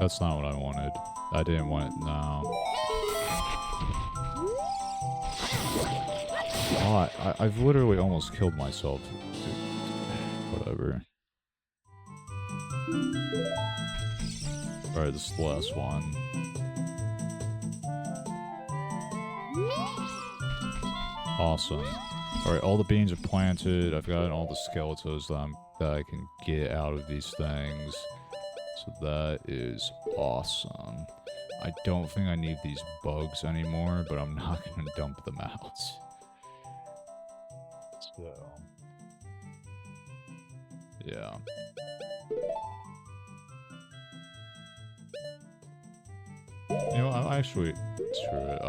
That's not what I wanted. I didn't want it now. Oh, I've literally almost killed myself. Whatever. Alright, this is the last one. Awesome. Alright, all the beans are planted. I've gotten all the skeletons that I can get out of these things. So that is awesome. I don't think I need these bugs anymore, but I'm not going to dump them out. So, yeah. You know, I'm actually, screw it.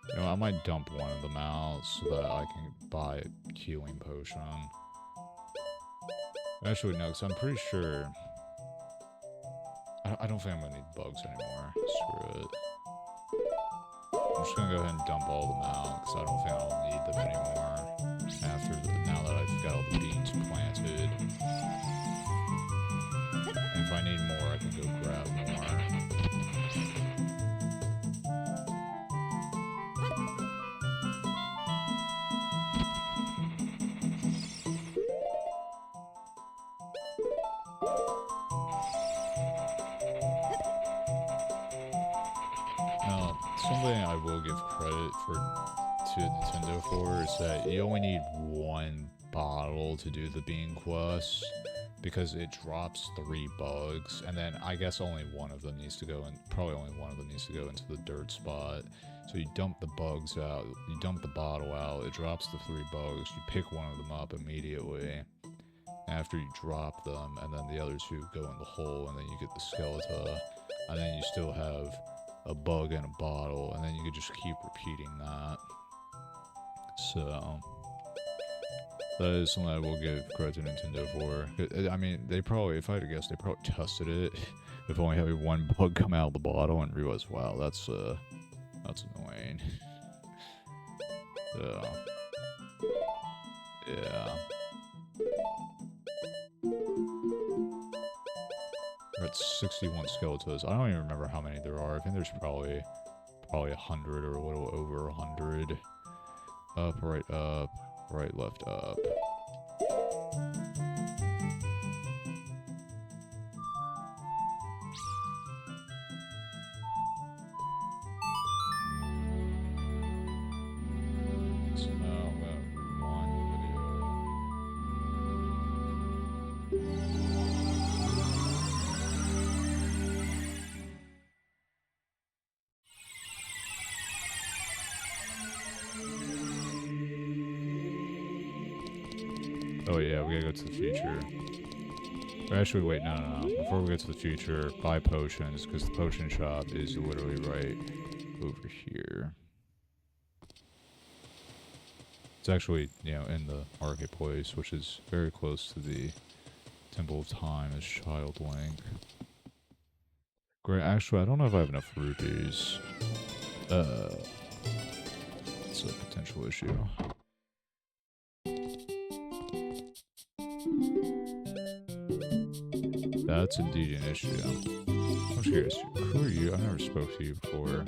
You know, I might dump one of them out so that I can buy a healing potion. Actually, no, because I'm pretty sure... I don't think I'm gonna need bugs anymore. Screw it. I'm just gonna go ahead and dump all of them out, because I don't think I'll need them anymore now that I've got all the beans planted. And if I need more, I can go grab more. Now, something I will give credit to Nintendo for is that you only need one bottle to do the bean quest, because it drops 3 bugs, and then I guess only one of them needs to go in, probably only one of them needs to go into the dirt spot. So you dump the bugs out, you dump the bottle out, it drops the 3 bugs, you pick one of them up immediately after you drop them, and then the other 2 go in the hole, and then you get the skeleton, and then you still have a bug in a bottle, and then you can just keep repeating that. So that is something I will give credit to Nintendo for. I mean, they probably, if I had to guess, they probably tested it with only having one bug come out of the bottle and realized, wow, that's annoying. So, yeah. We're at 61 skeletons. I don't even remember how many there are. I think there's probably 100 or a little over 100. Up, right, left, up. So now I'm gonna rewind the video. Oh yeah, we gotta go to the future. Or actually, wait, no. Before we get to the future, buy potions, because the potion shop is literally right over here. It's actually, you know, in the marketplace, which is very close to the Temple of Time as Child Link. Great, actually, I don't know if I have enough rupees. It's a potential issue. That's indeed an issue. I'm curious. Who are you? I never spoke to you before.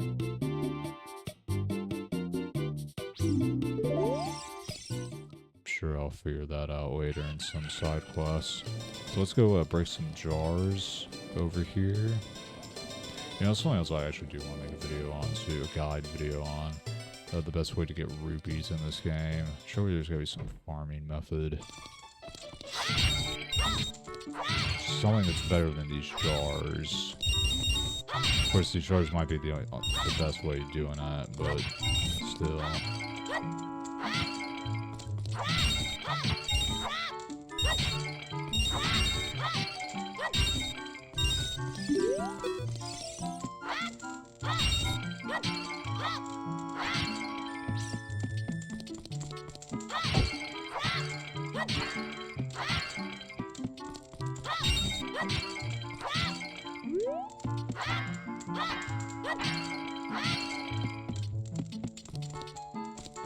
Sure, I'll figure that out later in some side quests. So let's go break some jars over here. You know, something else I actually do want to make a video on too, a guide video on the best way to get rupees in this game. Surely there's gotta be some farming method. Something that's better than these jars. Of course, these jars might be the best way of doing that, but still.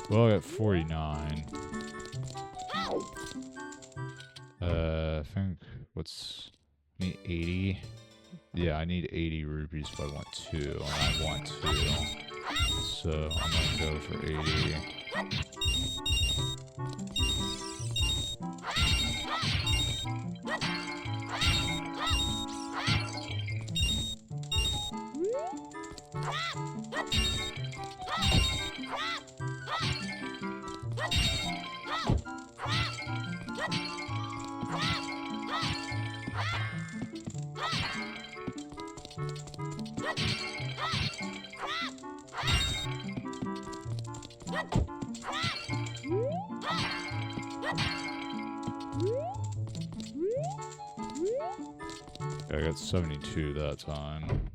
Well, I got 49. I think, I need 80? Yeah, I need 80 rupees if I want 2, and I want 2. So, I'm gonna go for 80. I got 72 that time.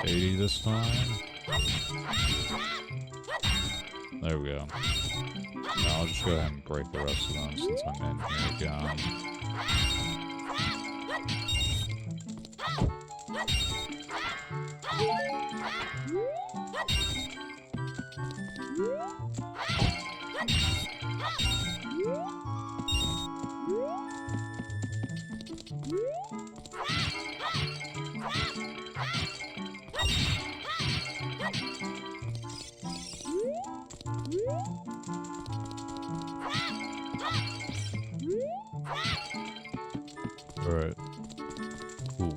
$80 this time. There we go. Now I'll just go ahead and break the rest of them since I'm in here again. Alright. Cool.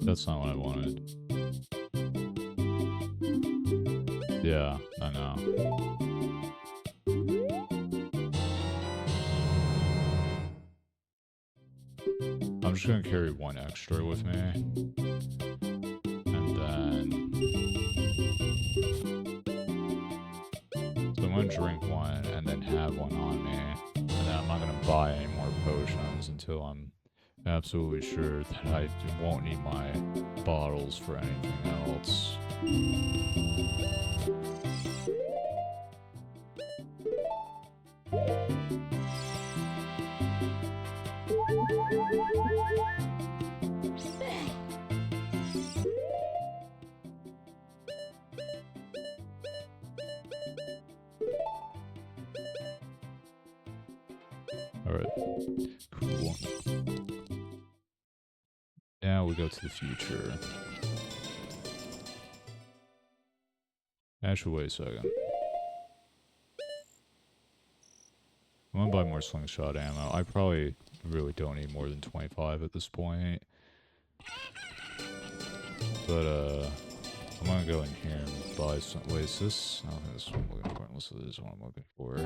That's not what I wanted. Yeah, I know. I'm just gonna carry one extra with me. And then... So I'm gonna drink one and then have one on me. And then I'm not gonna buy any more potions until I'm absolutely sure that I won't need my bottles for anything else. Alright, cool. Now we go to the future. Actually, wait a second. I'm gonna buy more slingshot ammo. I probably really don't need more than 25 at this point. But, I'm gonna go in here and buy some. Wait, is this? I don't think this is what I'm looking for, unless it is what I'm looking for.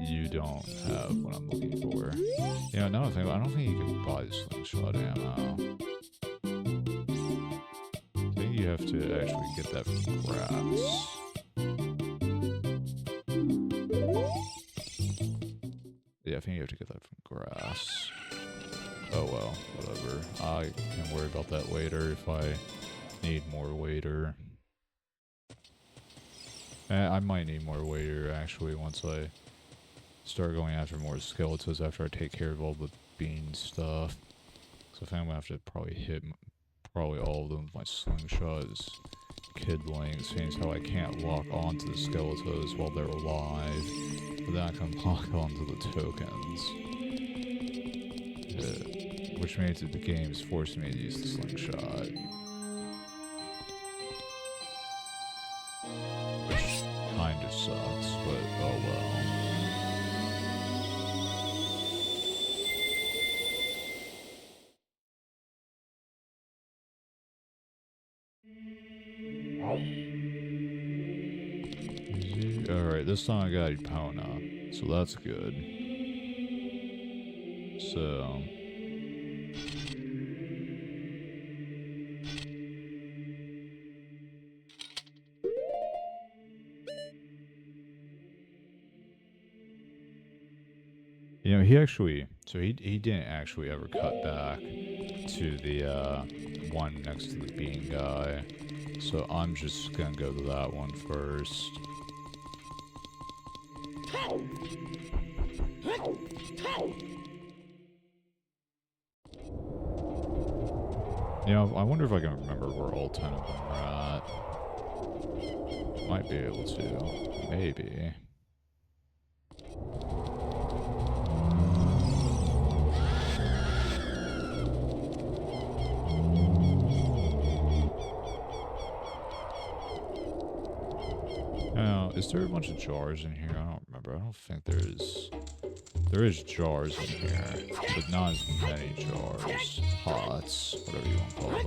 You don't have what I'm looking for. You know, now I don't think you can buy slingshot ammo. I think you have to actually get that from grass. Yeah, I think you have to get that from grass. Oh well, whatever. I can worry about that later if I need more later. I might need more later actually once I start going after more skeletons after I take care of all the bean stuff. So I think I'm gonna have to probably hit probably all of them with my slingshot as Kid Link, seeing as how I can't lock onto the skeletons while they're alive. But then I can lock onto the tokens. Which means that the game is forcing me to use the slingshot. Which kind of sucks, but oh well. Alright, this time I got Epona, so that's good. So... You know, he didn't actually ever cut back to the one next to the bean guy. So I'm just gonna go to that one first. You know, I wonder if I can remember where all 10 of them are at. Might be able to. Maybe. Now, is there a bunch of jars in here? I don't remember. I don't think there is. There is jars in here, but not as many jars. Pots, whatever you want to call them.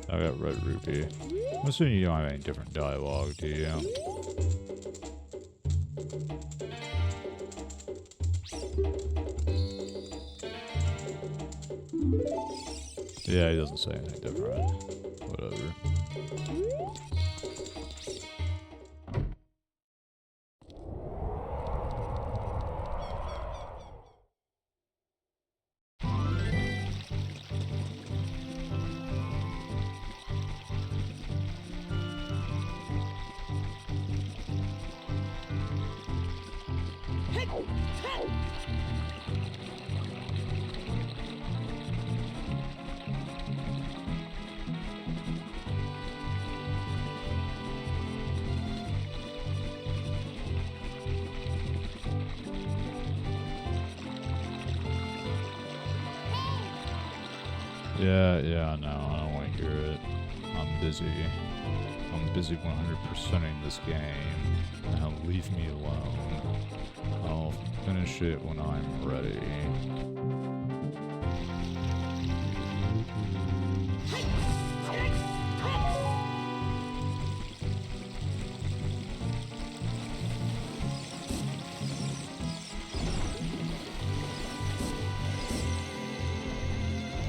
I got red ruby. I'm assuming you don't have any different dialogue, do you? Yeah, he doesn't say anything different. Whatever. Yeah, no, I don't want to hear it. I'm busy. I'm busy 100%ing this game. Now leave me alone. I'll finish it when I'm ready.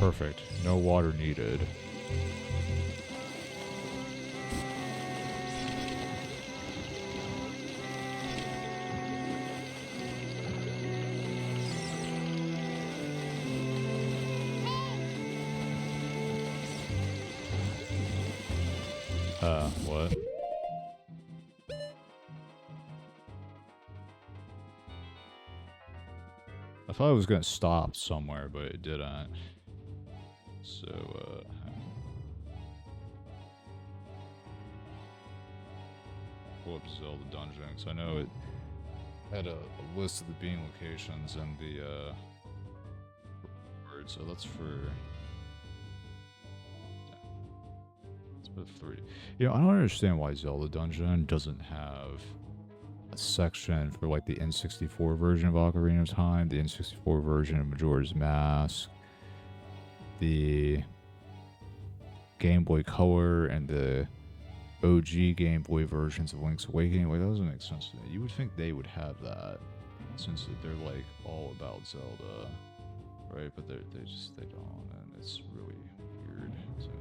Perfect. No water needed. What? I thought it was gonna stop somewhere, but it didn't. So, pull up Zelda Dungeon, because I know it had a list of the bean locations and the, word, so that's for 3. You know, I don't understand why Zelda Dungeon doesn't have a section for, like, the N64 version of Ocarina of Time, the N64 version of Majora's Mask, the Game Boy Color, and the OG Game Boy versions of Link's Awakening. Wait, that doesn't make sense to me. You would think they would have that, since they're like all about Zelda, right? But they don't, and it's really weird to me.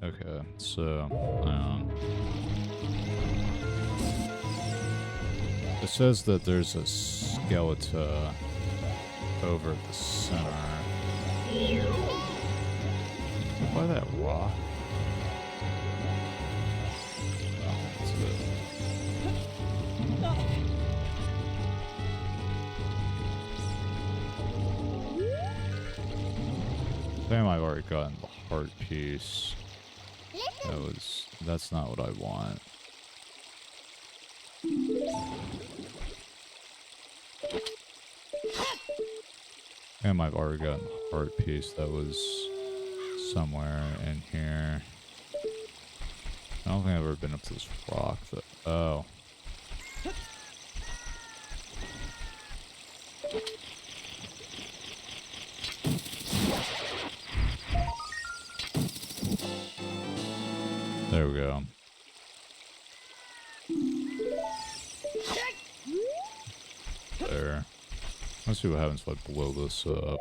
Okay, so it says that there's a skeleton over at the center. Why that rock? Oh, that's it. Damn, I've already gotten the heart piece. That's not what I want. Damn, I've already gotten the heart piece that was somewhere in here. I don't think I've ever been up to this rock. Oh. There we go. There. Let's see what happens if I blow this up.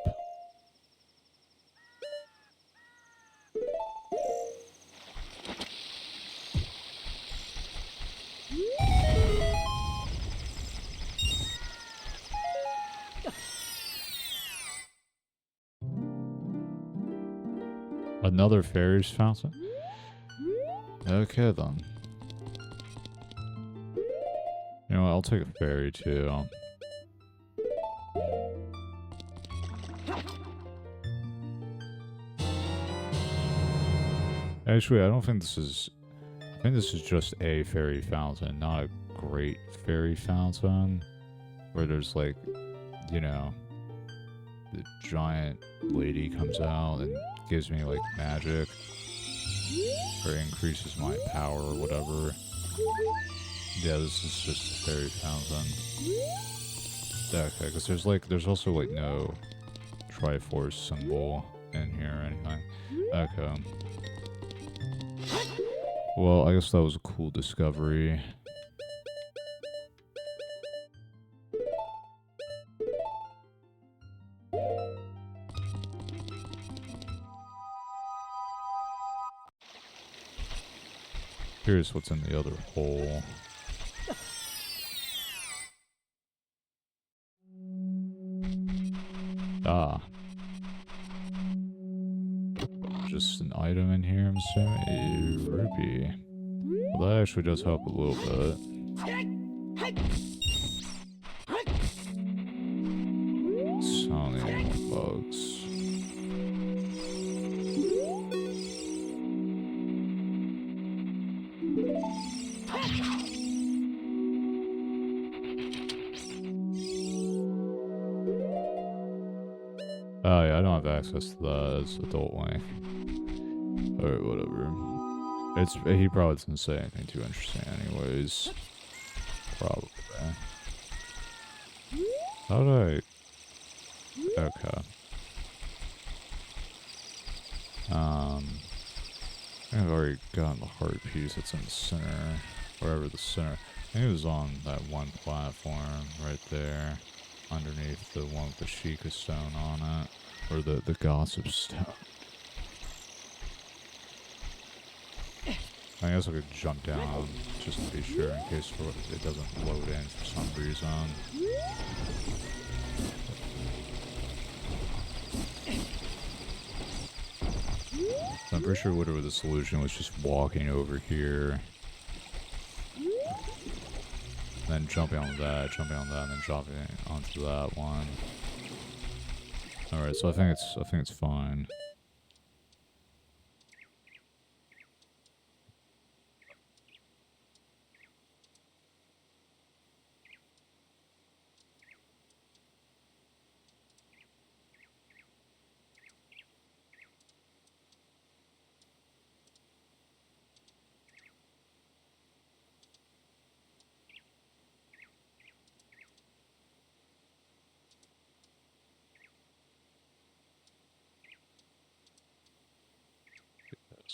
Another fairy's fountain? Okay then. You know what, I'll take a fairy too. Actually, I don't think this is... I think this is just a fairy fountain, not a great fairy fountain. Where there's like, you know, the giant lady comes out and gives me like magic. Or increases my power or whatever. Yeah, this is just a fairy fountain. Okay, because there's also like no Triforce symbol in here or anything. Okay. Well, I guess that was a cool discovery. Here's what's in the other hole. Ah. Just an item in here, I'm assuming. A rupee. Well, that actually does help a little bit. So many more bugs. Oh yeah, I don't have access to that as adult Link. Alright, whatever. He probably doesn't say anything too interesting anyways. Probably. How did I... Okay. I've already gotten the heart piece that's in the center. Wherever the center... I think it was on that one platform right there. Underneath the one with the Sheikah stone on it. Or the gossip stone. I guess I could jump down just to be sure in case it doesn't load in for some reason. So I'm pretty sure whatever the solution was, just walking over here. Then jumping on that, and then jumping onto that one. Alright, so I think it's fine.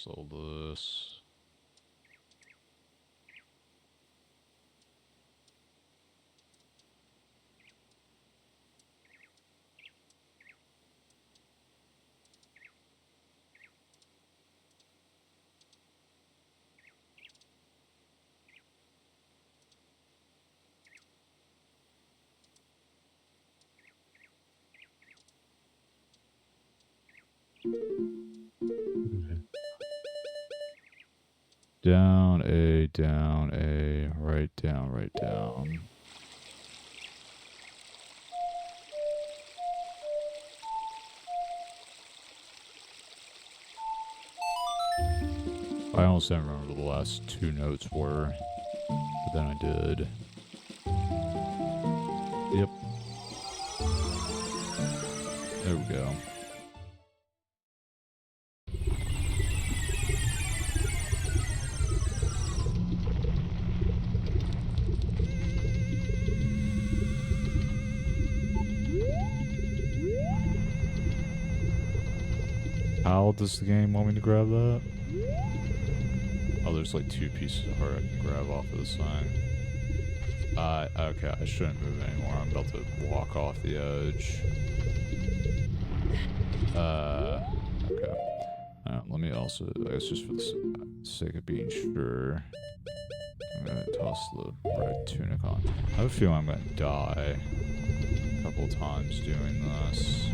Sell this. Down, A, right down, right down. I almost don't remember the last two notes were, but then I did. Yep. There we go. How does the game want me to grab that? Oh, there's like two pieces of heart I can grab off of this thing. Okay, I shouldn't move anymore. I'm about to walk off the edge. Okay. Let me also, I guess just for the sake of being sure, I'm gonna toss the red tunic on. I have a feeling I'm gonna die a couple times doing this.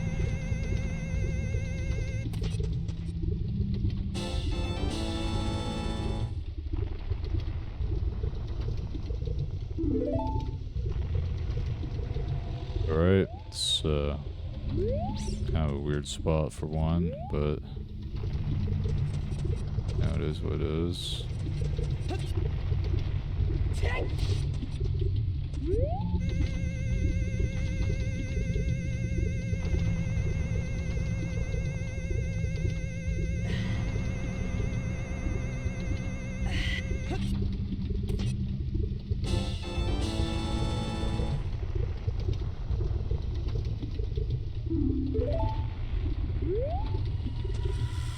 Alright, it's kind of a weird spot for one, but it is what it is.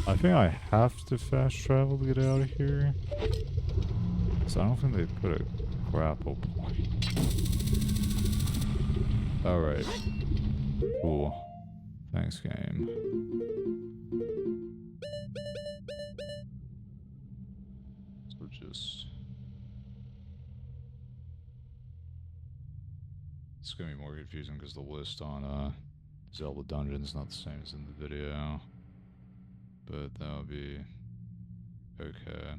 I think I have to fast travel to get out of here. So I don't think they put a grapple point. Alright. Cool. Thanks, game. So just... It's gonna be more confusing because the list on Zelda Dungeon is not the same as in the video. But that would be okay.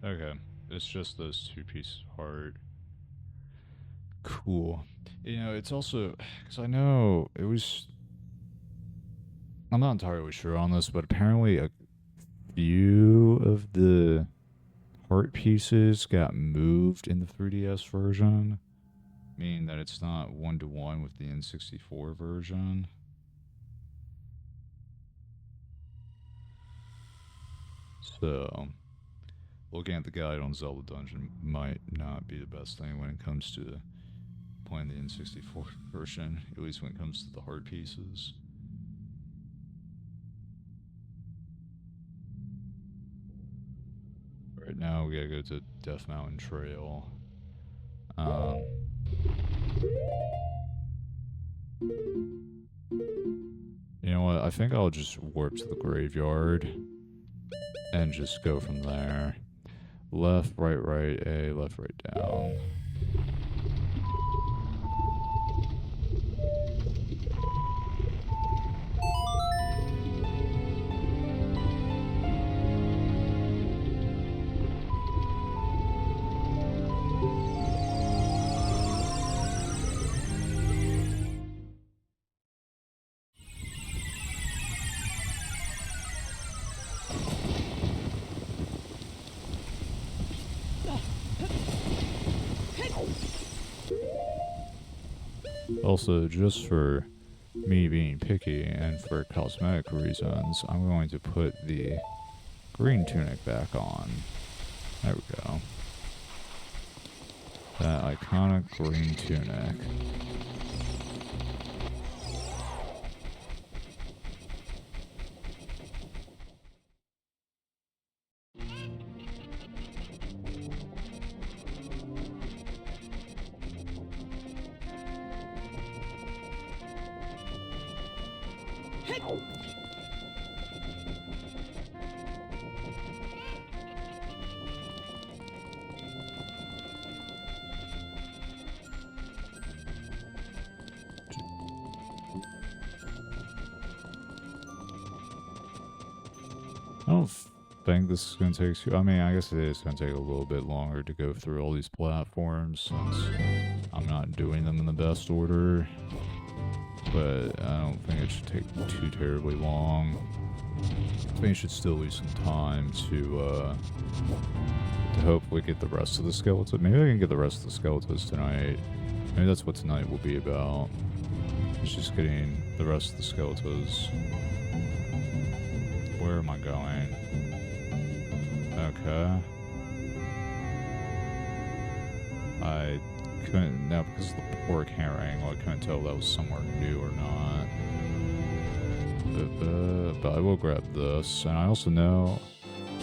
Okay, it's just those two pieces of heart. Cool. You know, it's also, because I know it was, I'm not entirely sure on this, but apparently a few of the heart pieces got moved in the 3DS version, meaning that it's not one-to-one with the N64 version. So, looking at the guide on Zelda Dungeon might not be the best thing when it comes to playing the N64 version, at least when it comes to the hard pieces. Right now, we gotta go to Death Mountain Trail. You know what? I think I'll just warp to the graveyard and just go from there. Left, right, A, left, right, down. Also, just for me being picky and for cosmetic reasons, I'm going to put the green tunic back on. There we go. That iconic green tunic. I don't think this is going to take too... I mean, I guess it is going to take a little bit longer to go through all these platforms since I'm not doing them in the best order. But I don't think it should take too terribly long. I think it should still leave some time to hopefully get the rest of the skeletons. Maybe I can get the rest of the skeletons tonight. Maybe that's what tonight will be about. It's just getting the rest of the skeletons. Where am I going? Okay. I couldn't, now because of the pork herring, I couldn't tell if that was somewhere new or not. But I will grab this, and I also know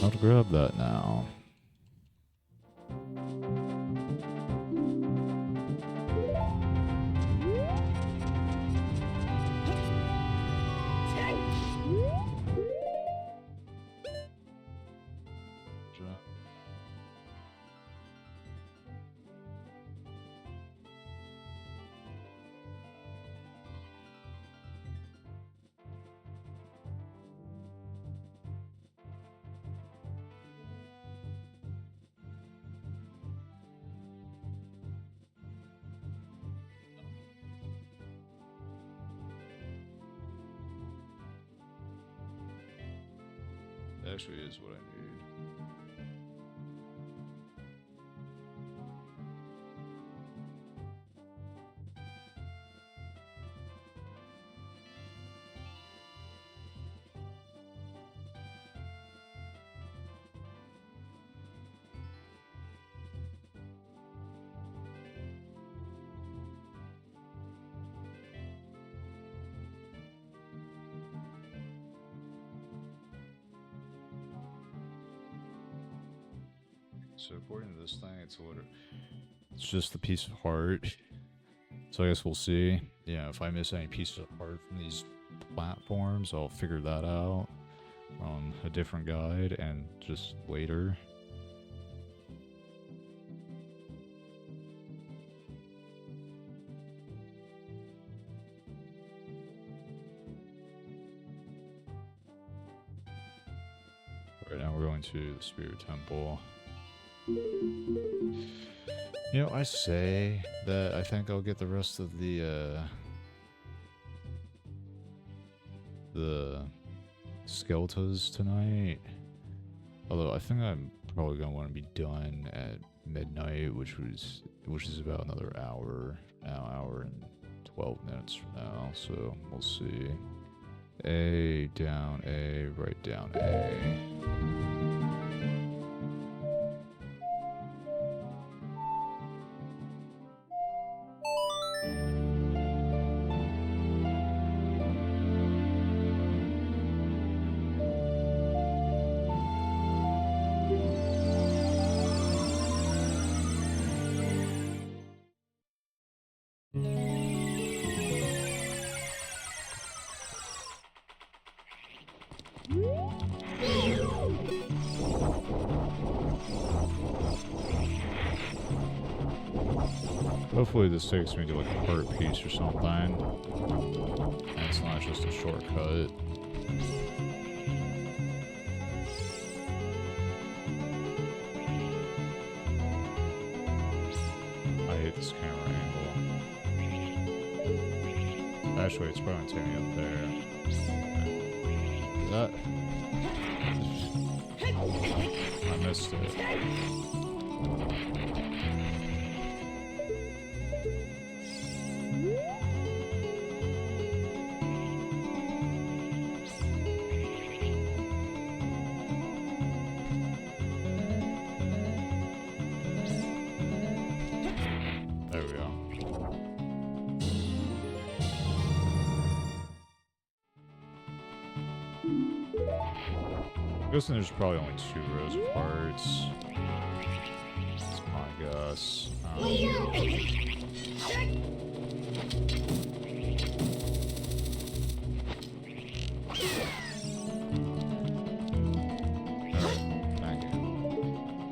how to grab that now. That actually is what I need. So according to this thing, it's just a piece of heart. So I guess we'll see. Yeah, if I miss any pieces of heart from these platforms, I'll figure that out on a different guide and just later. Right now we're going to the Spirit Temple. You know, I say that I think I'll get the rest of the skeletons tonight. Although I think I'm probably gonna want to be done at midnight, which is about another hour and 12 minutes from now. So we'll see. A down A, right down A. Hopefully this takes me to like a heart piece or something. And it's not just a shortcut. I hate this camera angle. Actually, it's probably gonna take me up there. That... I missed it. I'm guessing there's probably only 2 rows of hearts. That's my guess. I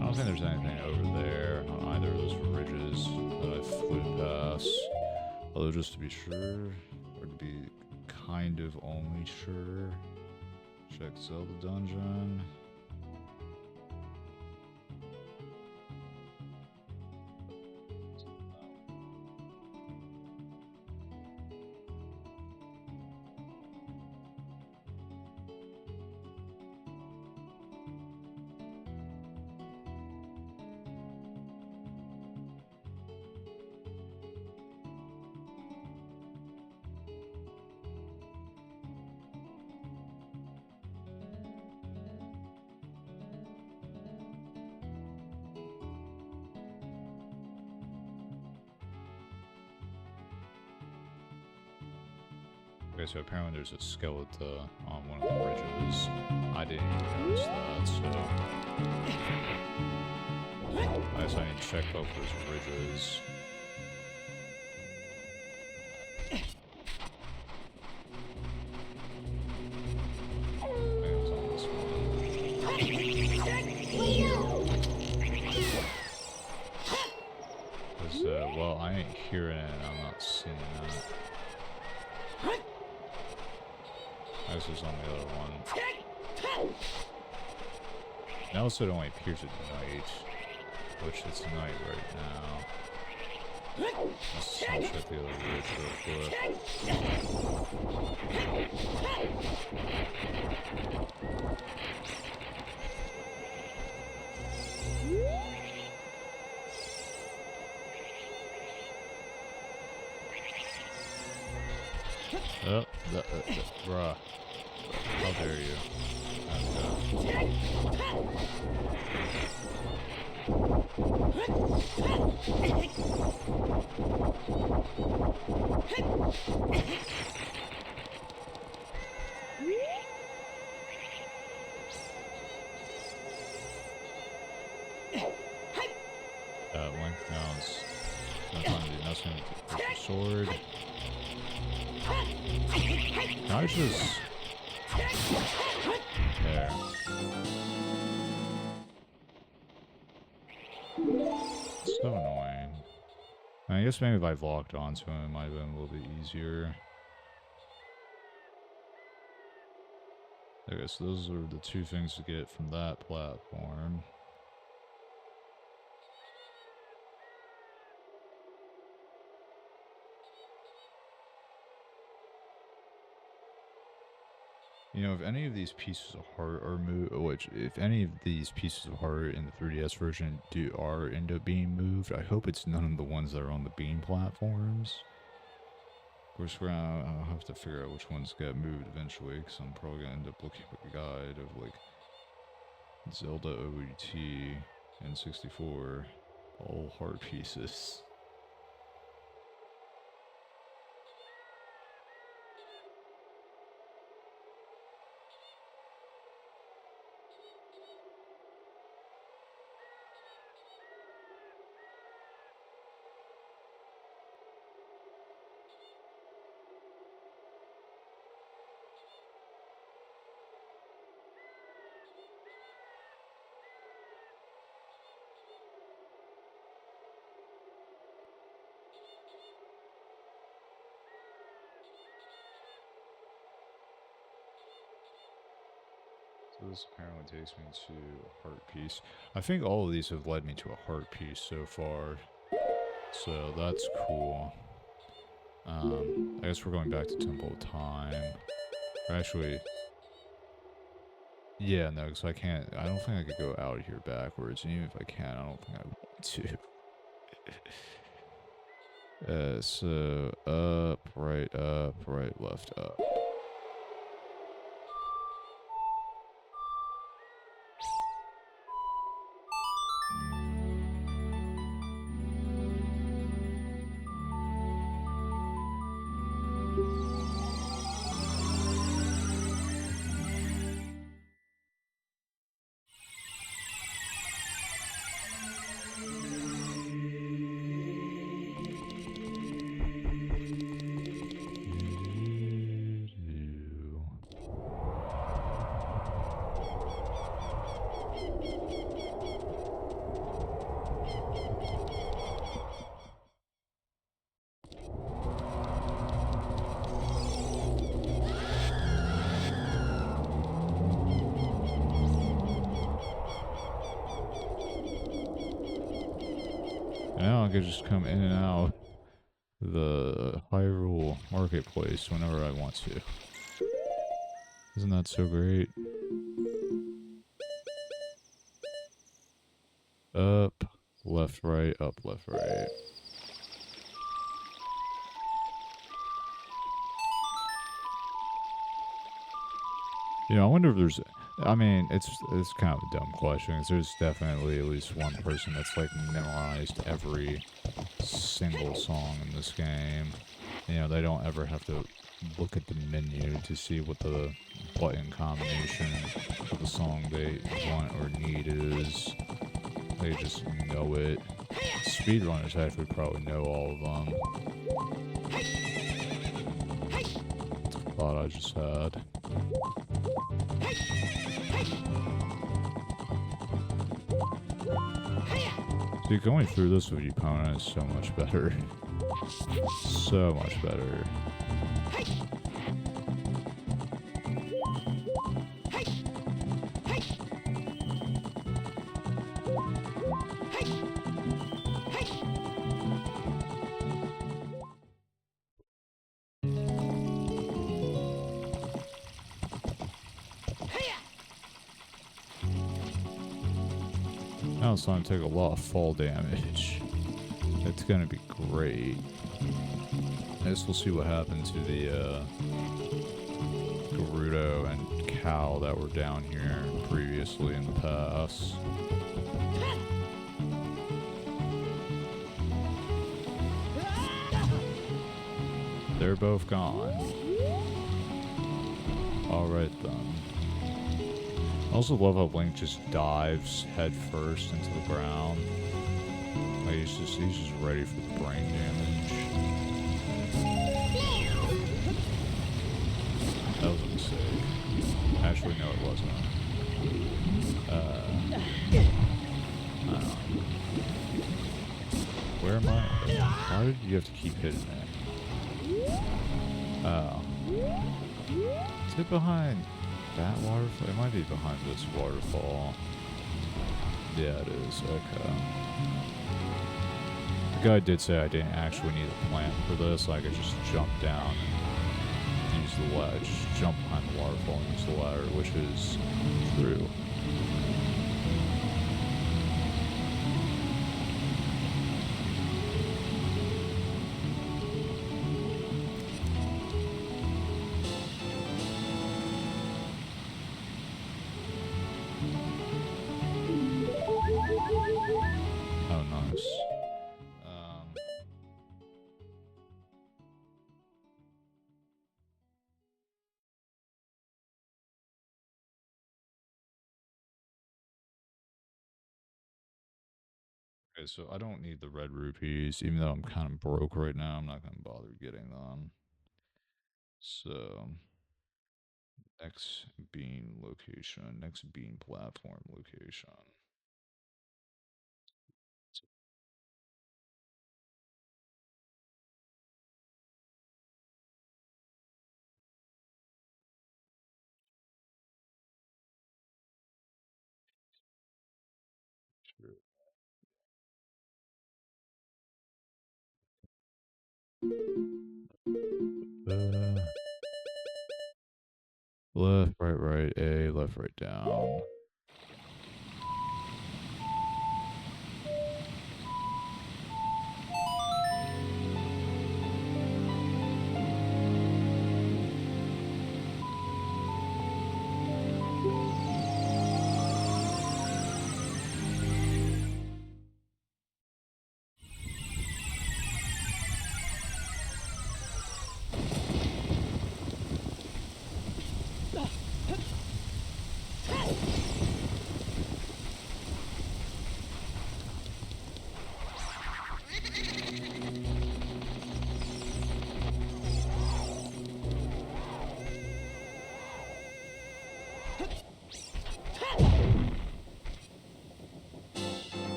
don't think there's anything over there on either of those ridges that I flew past. Although, just to be sure, or to be kind of only sure, check Zelda dungeon. Okay, so apparently there's a skeleton on one of the ridges. I didn't even notice that, so... I guess I need to check both those ridges. I think it was on this one. Because, well, I ain't hearing it, and I'm not seeing it. I guess there's on the other one. Now it only appears at night, which it's night right now. Let's check the other ridge real quick. Oh, bruh. How dare you? Link mounts. Not trying to do nothing with the sword. Can I just... There. So annoying. I guess maybe if I locked onto him, it might have been a little bit easier. Okay, so those are the 2 things to get from that platform. You know, if any of these pieces of heart are moved, which if any of these pieces of heart in the 3DS version are end up being moved, I hope it's none of the ones that are on the beam platforms. Of course, I'll have to figure out which ones get moved eventually, because I'm probably gonna end up looking at a guide of like Zelda OET N64, all heart pieces. So this apparently takes me to a heart piece. I think all of these have led me to a heart piece so far. So that's cool. I guess we're going back to Temple of Time. Or actually... Yeah, no, because I can't... I don't think I could go out here backwards. And even if I can, I don't think I want to. So... up, right, left, up. can just come in and out the Hyrule Marketplace whenever I want to. Isn't that so great? Up, left, right, up, left, right. You know, I wonder if there's. I mean, it's kind of a dumb question. 'Cause there's definitely at least one person that's like memorized every single song in this game. You know, they don't ever have to look at the menu to see what the button combination for the song they want or need is. They just know it. Speedrunners actually probably know all of them. Thought I just had. See, going through this with your opponent is so much better. So much better. Now it's going to take a lot of fall damage. It's going to be great. I guess we'll see what happened to the Gerudo and Cow that were down here previously in the past. They're both gone. Alright then. I also love how Link just dives head first into the ground. Like he's just ready for the brain damage. That was a mistake. Actually, no, it wasn't. Where am I? Why did you have to keep hitting it? Oh. Is it behind that waterfall? It might be behind this waterfall. Yeah, it is. Okay. The guy did say I didn't actually need a plant for this. I could just jump down and use the ladder. Just jump behind the waterfall and use the ladder, which is true. Oh, nice. Okay, so I don't need the red rupees, even though I'm kind of broke right now. I'm not going to bother getting them. So, next bean location, next bean platform location. Sure. Left, right, right, A, left, right, down.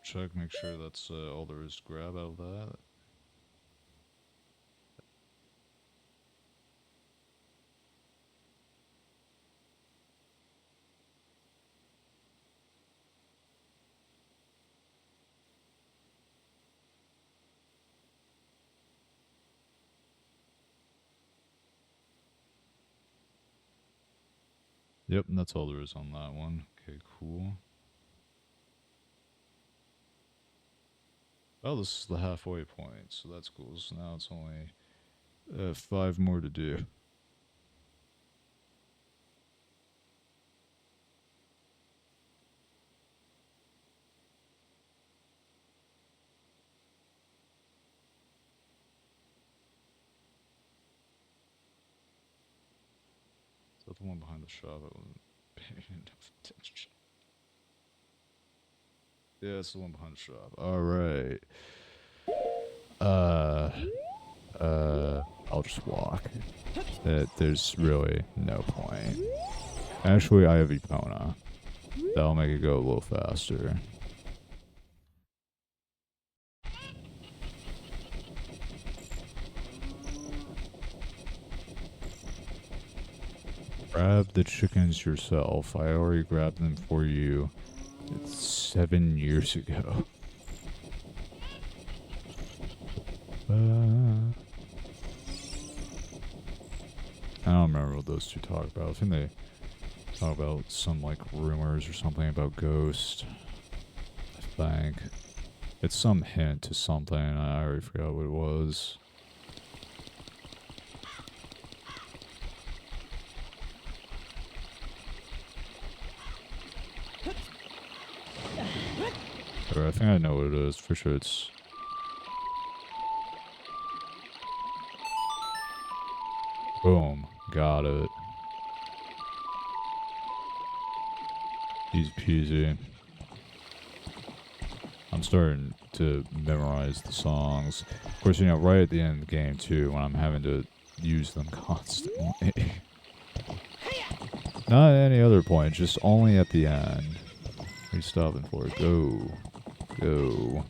Check, make sure that's all there is to grab out of that. Yep, and that's all there is on that one. Okay, cool. Oh, this is the halfway point, so that's cool. So now it's only 5 more to do. Is that the one behind the shop? I wasn't paying enough attention. Yeah, it's the one behind the shop. Alright. I'll just walk. There's really no point. Actually, I have Epona. That'll make it go a little faster. Grab the chickens yourself. I already grabbed them for you. It's 7 years ago. I don't remember what those two talk about. I think they talk about some like rumors or something about Ghost. I think it's some hint to something. I already forgot what it was. Or I think I know what it is. For sure it's... Boom. Got it. Easy peasy. I'm starting to memorize the songs. Of course, you know, right at the end of the game, too, when I'm having to use them constantly. Not at any other point, just only at the end. What are you stopping for? Go. Go.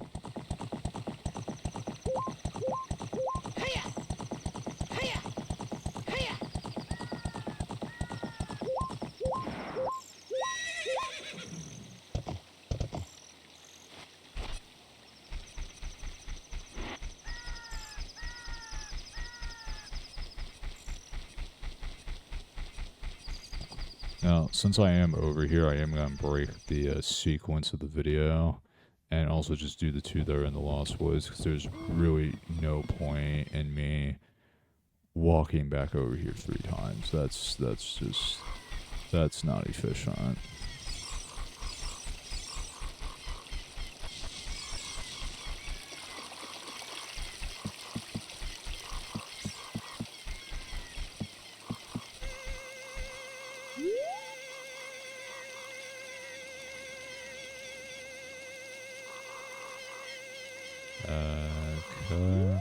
Now, since I am over here, I am going to break the sequence of the video and also just do the two that are in the Lost Woods because there's really no point in me walking back over here 3 times. That's not efficient. Okay.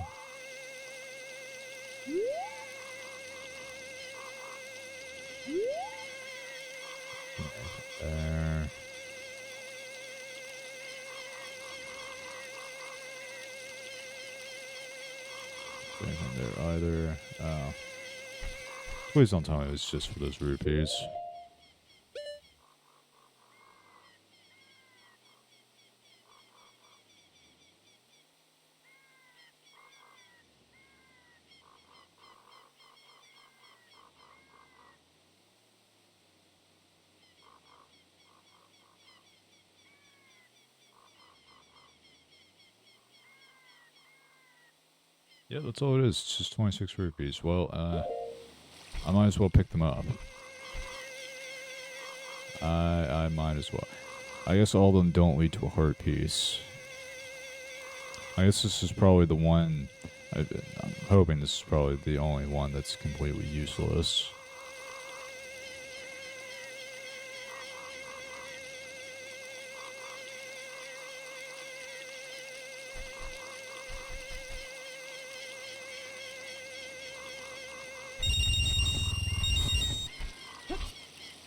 There. Anything there either. Oh. Please don't tell me it's just for those rupees. Yeah, that's all it is. It's just 26 rupees. Well, I might as well pick them up. I might as well. I guess all of them don't lead to a heart piece. I guess this is probably the one... I'm hoping this is probably the only one that's completely useless.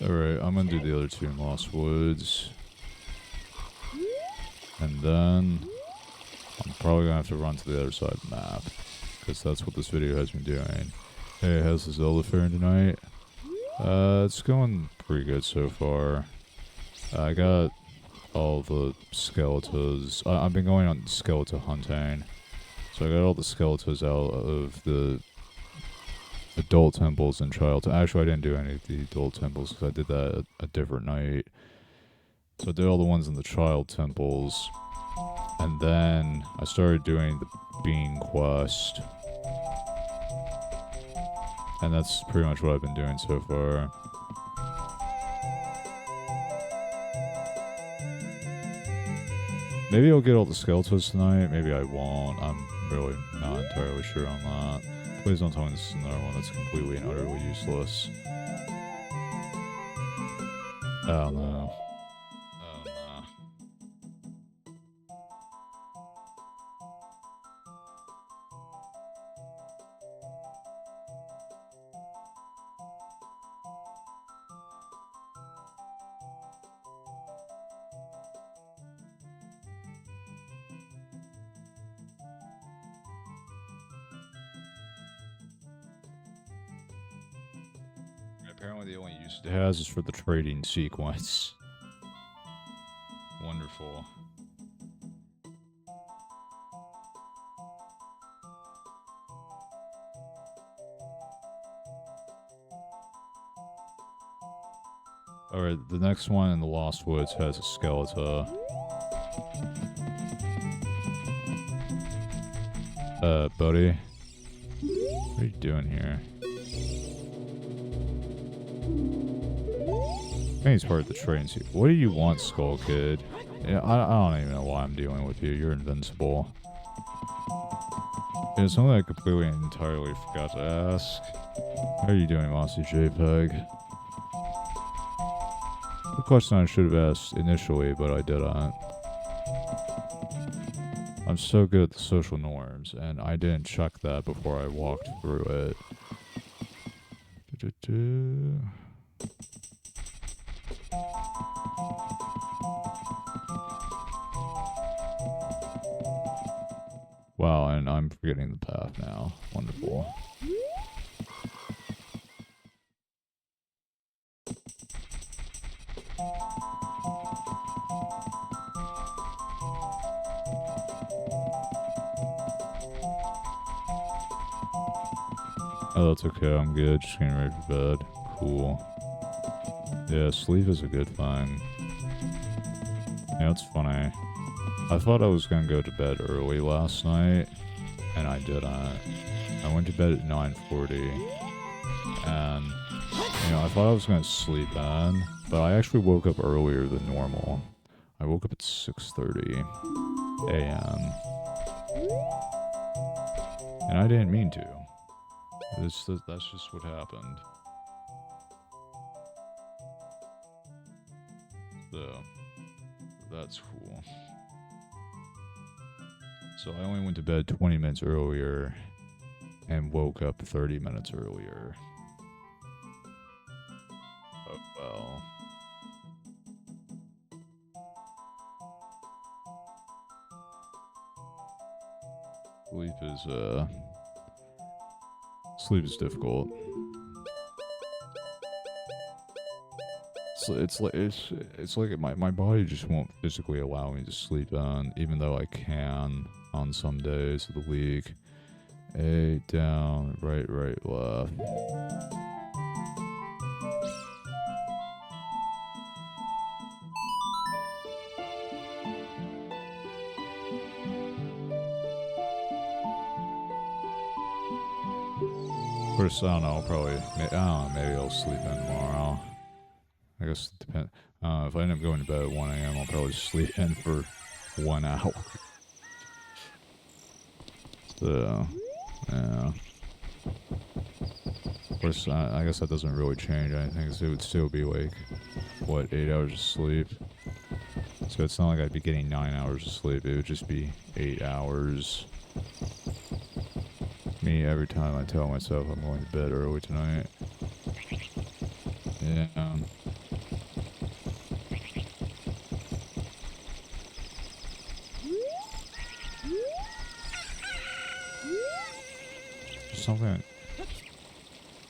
Alright, I'm gonna do the other 2 in Lost Woods. And then... I'm probably gonna have to run to the other side of the map. Because that's what this video has been doing. Hey, how's the Zelda faring tonight? It's going pretty good so far. I got all the skeletons. I've been going on skeleton hunting. So I got all the skeletons out of the adult temples and child. Actually, I didn't do any of the adult temples because I did that a different night. So I did all the ones in the child temples, and then I started doing the bean quest, and that's pretty much what I've been doing so far. Maybe I'll get all the skeletons tonight. Maybe I won't. I'm really not entirely sure on that. Please don't tell me this is another one that's completely and utterly useless. Oh no. Oh no. Apparently the only use it has is for the trading sequence. Wonderful. Alright, the next one in the Lost Woods has a skeleton. Buddy? What are you doing here? I think he's part of the train suit. What do you want, Skull Kid? Yeah, I don't even know why I'm dealing with you. You're invincible. Yeah, something I completely and entirely forgot to ask. How are you doing, Mossy JPEG? The question I should have asked initially, but I didn't. I'm so good at the social norms, and I didn't check that before I walked through it. Wow, and I'm forgetting the path now. Wonderful. Oh, that's okay. I'm good. Just getting ready for bed. Cool. Yeah, sleep is a good thing. Yeah, it's funny. I thought I was gonna go to bed early last night, and I didn't. I went to bed at 9:40, and I thought I was gonna sleep in, but I actually woke up earlier than normal. I woke up at 6:30 a.m. and I didn't mean to. That's just what happened. So that's cool. So I only went to bed 20 minutes earlier and woke up 30 minutes earlier. Oh well. Sleep is difficult. It's like my body just won't physically allow me to sleep in, even though I can on some days of the week. A, down, right, left. Of course, I don't know, I don't know, maybe I'll sleep in tomorrow. I guess it depends. If I end up going to bed at 1 a.m., I'll probably sleep in for 1 hour. So, yeah. Of course, I guess that doesn't really change anything, because it would still be like, what, 8 hours of sleep? So it's not like I'd be getting 9 hours of sleep, it would just be 8 hours. Me, every time I tell myself I'm going to bed early tonight. Yeah. Something.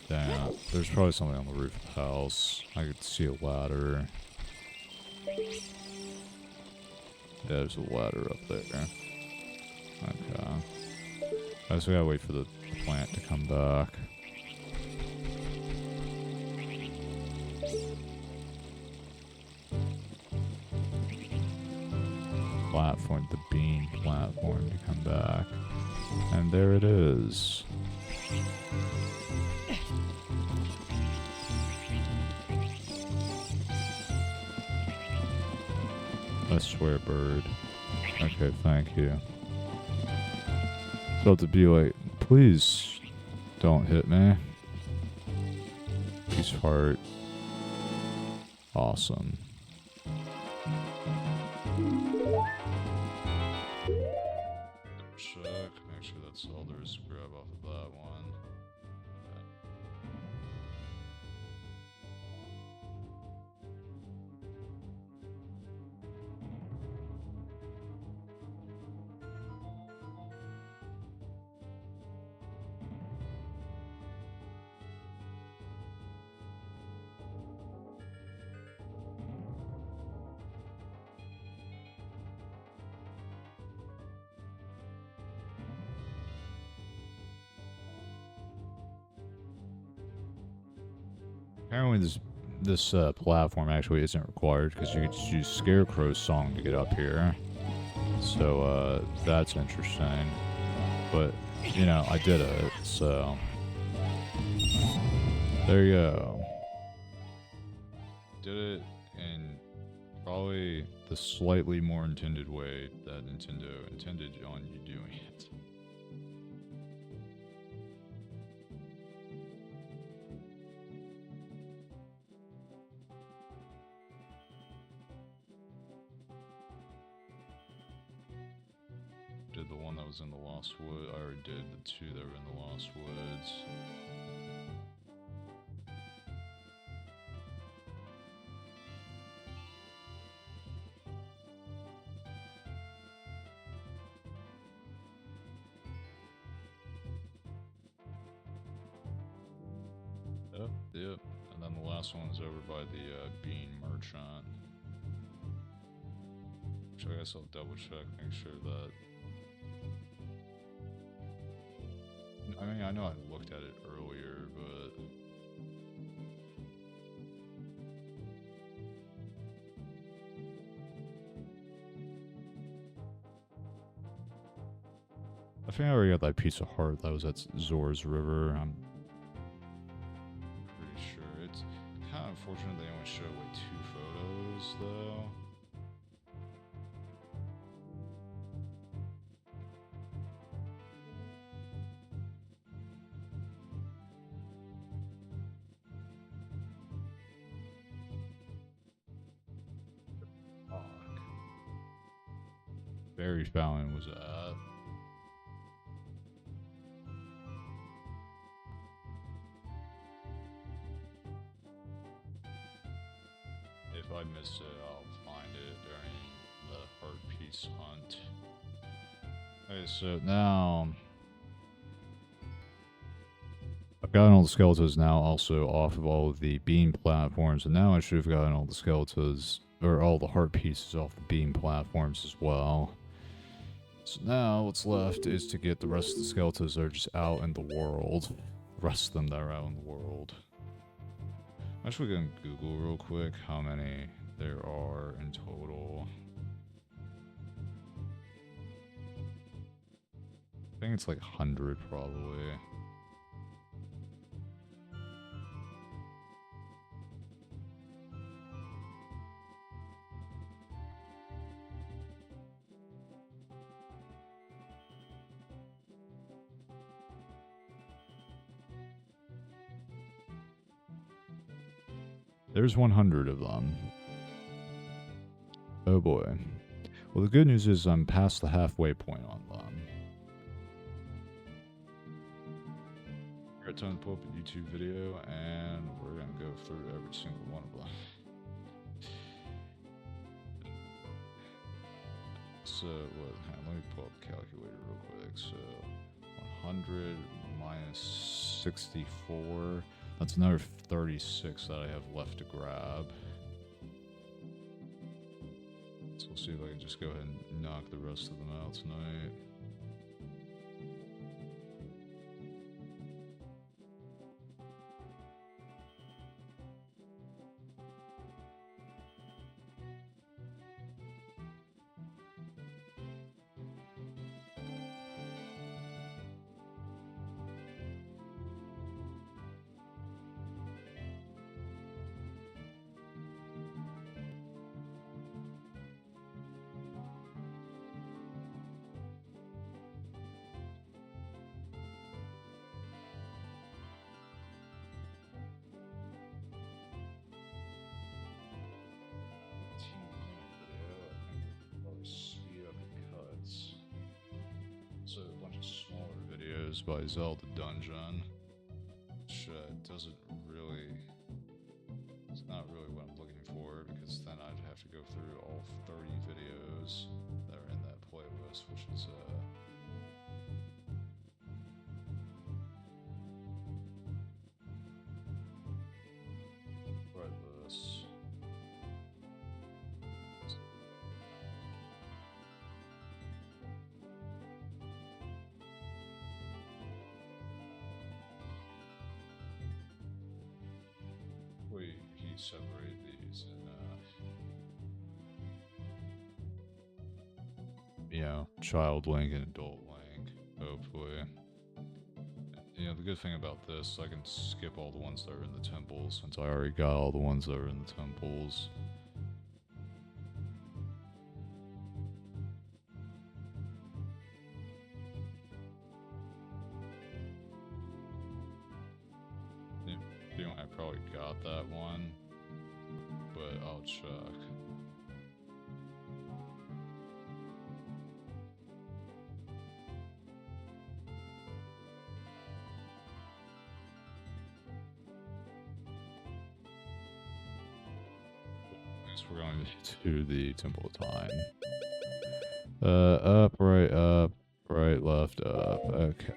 Damn, there's probably something on the roof of the house. I could see a ladder. Yeah, there's a ladder up there. Okay. I just gotta wait for the plant to come back. Platform, the bean platform to come back. And there it is. I swear, bird. Okay, thank you. So to be like, please don't hit me. Peace heart. Awesome. Check. Make sure that's all there is to grab off of that one. Apparently this platform actually isn't required because you could just use Scarecrow's song to get up here. So that's interesting. But you know, I did it, so there you go. Did it in probably the slightly more intended way that Nintendo intended on you doing it. Did the one that was in the Lost Wood. I already did the two that were in the Lost Woods. Yep. And then the last one's over by the Bean Merchant. Which I guess I'll double check, make sure that... I mean, I know I looked at it earlier, but... I think I already got that piece of heart that was at Zor's River. I'm pretty sure. It's kind of unfortunate they only show like 2 photos, though. Berry Fountain was at. If I missed it, I'll find it during the heart piece hunt. Okay, so now I've gotten all the skeletons now also off of all of the beam platforms, and now I should have gotten all the skeletons, or all the heart pieces off the beam platforms as well. So now what's left is to get the rest of the skeletons that are just out in the world. The rest of them that are out in the world. I'm actually going to Google real quick how many there are in total. I think it's like 100 probably. There's 100 of them. Oh boy. Well, the good news is I'm past the halfway point on them. I got time to pull up a YouTube video, and we're gonna go through every single one of them. So, let me pull up the calculator real quick. So, 100 minus 64. That's another 36 that I have left to grab. So we'll see if I can just go ahead and knock the rest of them out tonight. videos by Zelda dungeon. Which doesn't really... It's not really what I'm looking for, because then I'd have to go through all 30 videos that are in that playlist, which is right this. Wait, he separated these in, child Link and adult Link, hopefully. The good thing about this, I can skip all the ones that are in the temples, since I already got all the ones that are in the temples. I probably got that one, but I'll check. I guess we're going to the Temple of Time. Up, right, left, up. Okay.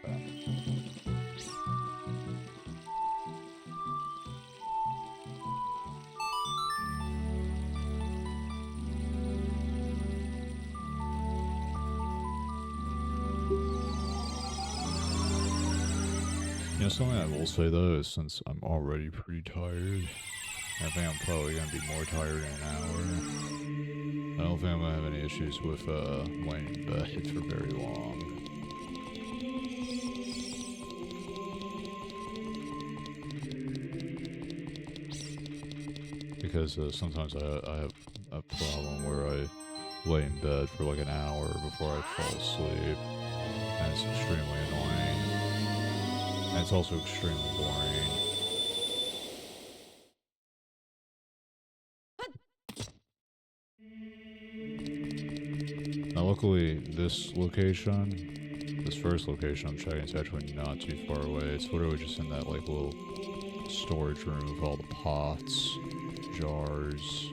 Something I will say though is, since I'm already pretty tired, I think I'm probably going to be more tired in an hour. I don't think I'm going to have any issues with laying in bed for very long. Because sometimes I have a problem where I lay in bed for like an hour before I fall asleep, and it's extremely annoying. And it's also extremely boring. Now luckily, this first location I'm checking is actually not too far away. It's literally just in that like little storage room with all the pots, jars.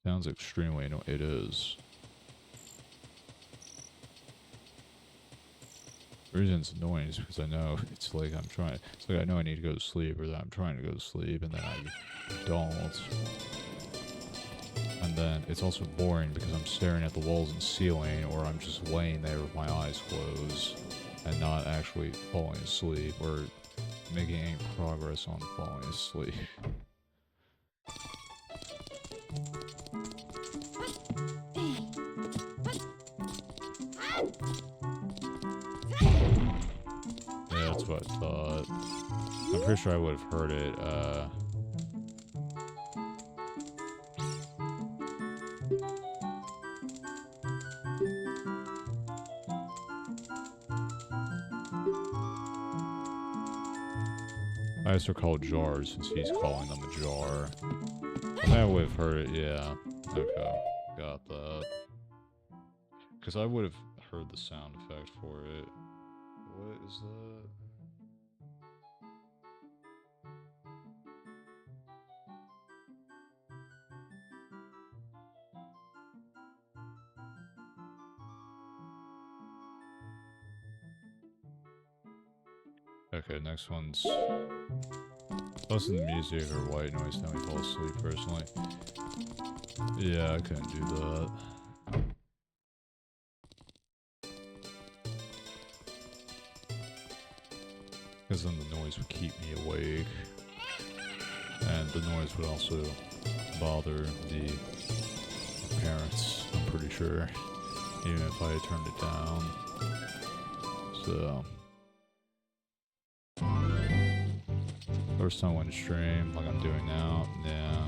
Sounds extremely annoying. It is. The reason it's annoying is because I know it's like I know I need to go to sleep, or that I'm trying to go to sleep, and then I don't. And then it's also boring because I'm staring at the walls and ceiling, or I'm just laying there with my eyes closed and not actually falling asleep or making any progress on falling asleep. Yeah, that's what I thought. I'm pretty sure I would have heard it, I guess they're called jars since he's calling them a jar. I think I would have heard it, yeah. Okay, got that. Because I would have heard the sound effect for it. What is that? Okay, next one's... Plus in the music or white noise, then we fall asleep personally. Yeah, I couldn't do that. Because then the noise would keep me awake. And the noise would also bother the parents, I'm pretty sure. Even if I had turned it down. So... First time I went to stream, like I'm doing now, yeah.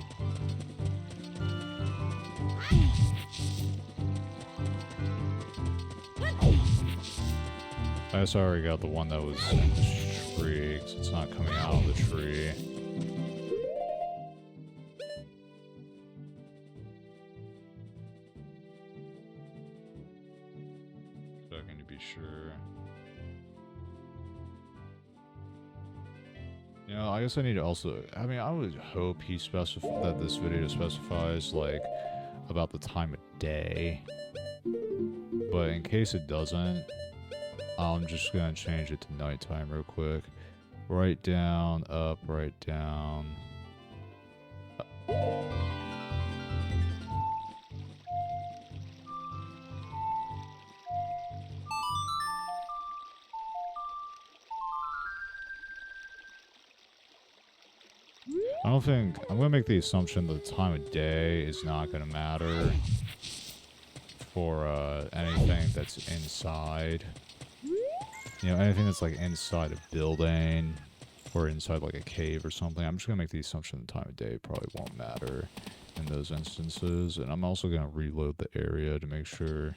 I guess I already got the one that was in the tree, because it's not coming out of the tree. sure. You know, I guess I need to also. I mean, I would hope he that this video specifies like about the time of day. But in case it doesn't, I'm just gonna change it to nighttime real quick. Right down, up, right down. I don't think... I'm gonna make the assumption that the time of day is not gonna matter for anything that's inside. You know, anything that's like inside a building or inside like a cave or something. I'm just gonna make the assumption the time of day probably won't matter in those instances. And I'm also gonna reload the area to make sure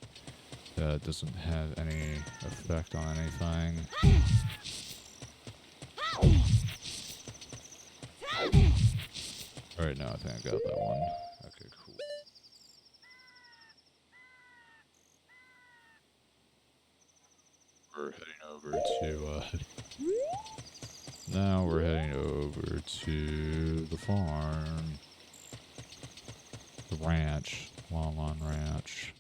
that it doesn't have any effect on anything. Alright, now I think I got that one. Okay, cool. We're heading over to, now we're heading over to the farm. The ranch. Longlawn Ranch.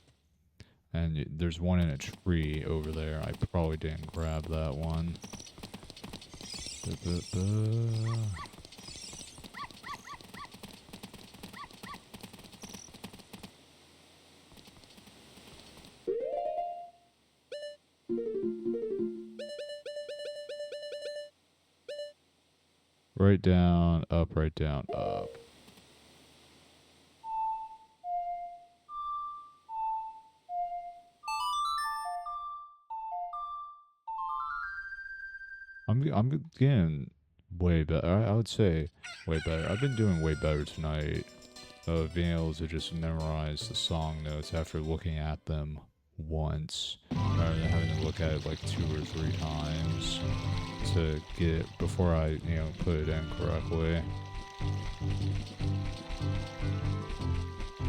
And there's one in a tree over there. I probably didn't grab that one. Right down, up, right down, up. I'm getting way better. I would say way better. I've been doing way better tonight of being able to just memorize the song notes after looking at them once, rather than having to look at it like 2 or 3 times to get before I, you know, put it in correctly.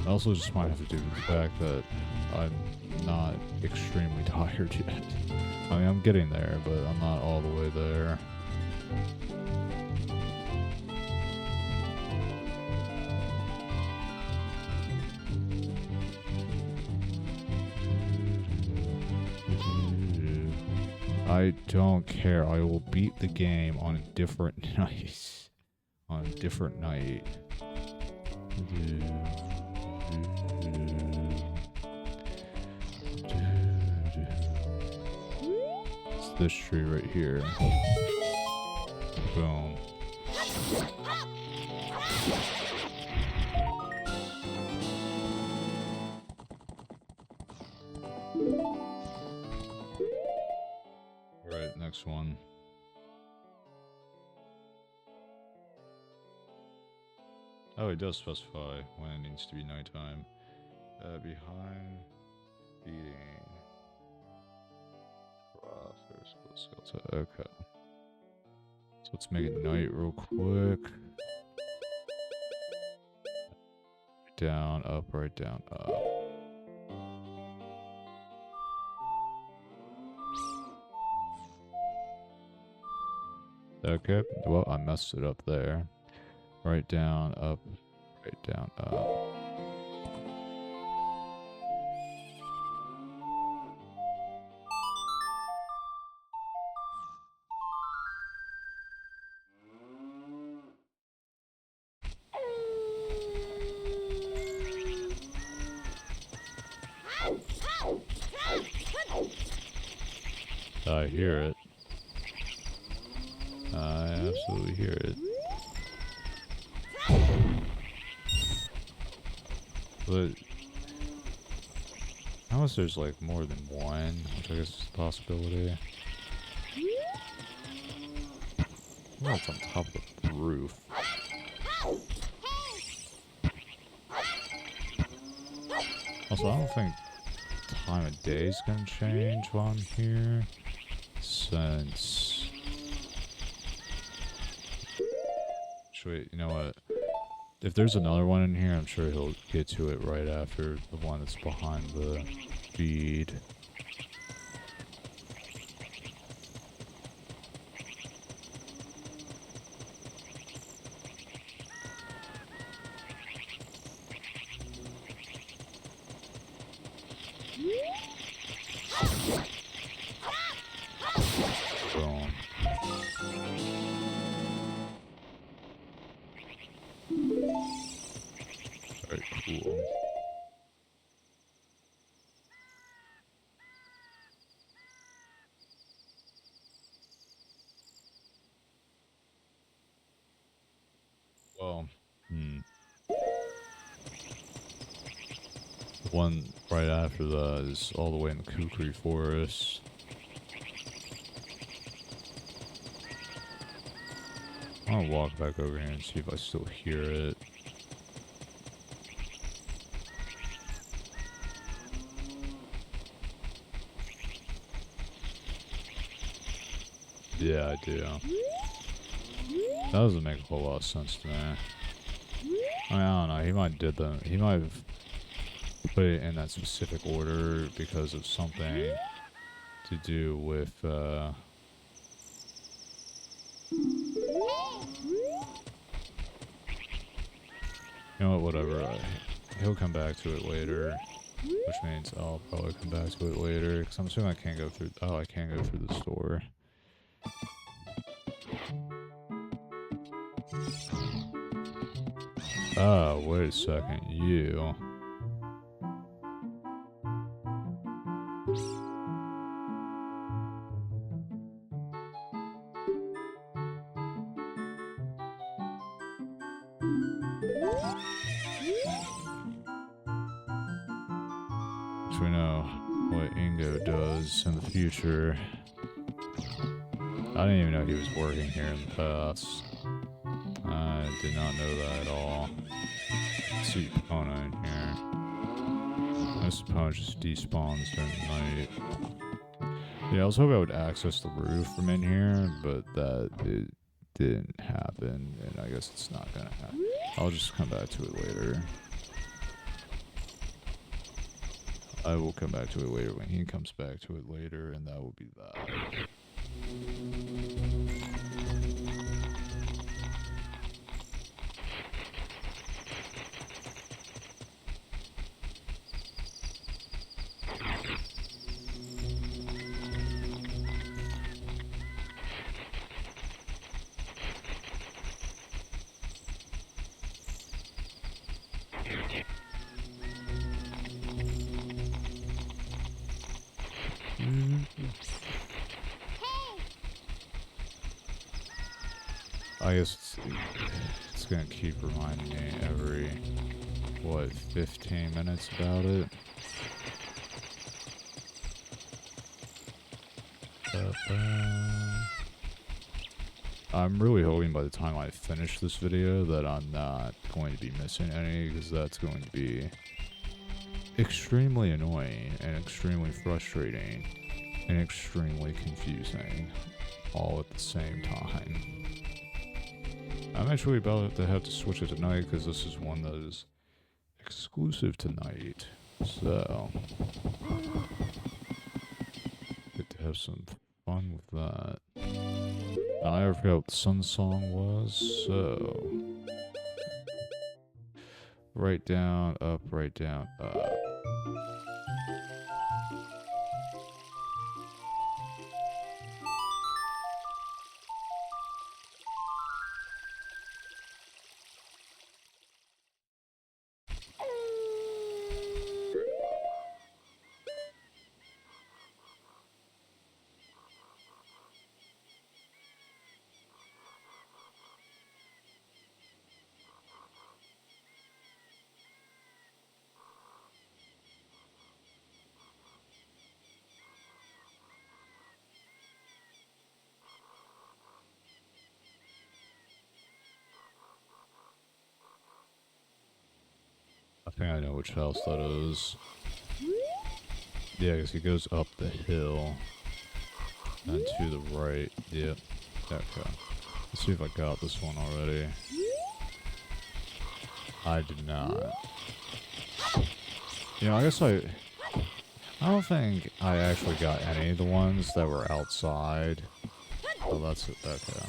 I also just might have to do with the fact that I'm not extremely tired yet. I mean, I'm getting there, but I'm not all the way there. I don't care. I will beat the game on a different night. On a different night. It's this tree right here. Boom. Alright, next one. Oh, it does specify when it needs to be nighttime. Behind feeding. Okay. So let's make it night real quick. Down, up, right down, up. Okay, well, I messed it up there. Right down, up, right down, up. I hear it. I absolutely hear it. But unless there's like more than one, which I guess is a possibility. Well, it's on top of the roof. Also, I don't think time of day is gonna change while I'm here, since... Wait, you know what? If there's another one in here, I'm sure he'll get to it right after the one that's behind the feed. Boom. Alright, cool. Well, the one right after that is all the way in the Kukri Forest. I'll walk back over here and see if I still hear it. Yeah, I do. That doesn't make a whole lot of sense to me. I mean, I don't know. He might have did them. He might have put it in that specific order because of something to do with, you know what, whatever. He'll come back to it later, which means I'll probably come back to it later, because I'm assuming I can't go through, oh, I can't go through the store. Oh, wait a second, you. So we know what Ingo does in the future. I didn't even know he was working here in the past. I did not know that at all. Let's see Epona in here. This Epona just despawns during the night. Yeah, I was hoping I would access the roof from in here, but it didn't happen, and I guess it's not gonna happen. I'll just come back to it later. I will come back to it later when he comes back to it later, and that will be that. I guess it's gonna keep reminding me every, what, 15 minutes about it? I'm really hoping by the time I finish this video that I'm not going to be missing any, because that's going to be extremely annoying and extremely frustrating and extremely confusing all at the same time. I'm actually about to have to switch it tonight because this is one that is exclusive tonight. So, get to have some fun with that. Now, I forgot what the Sun Song was, so... Right down, up, right down, up. I think I know which house that is. Yeah, because he goes up the hill and to the right. Yep. Okay. Let's see if I got this one already. I did not. You know, I guess I don't think I actually got any of the ones that were outside. Oh, that's it. Okay.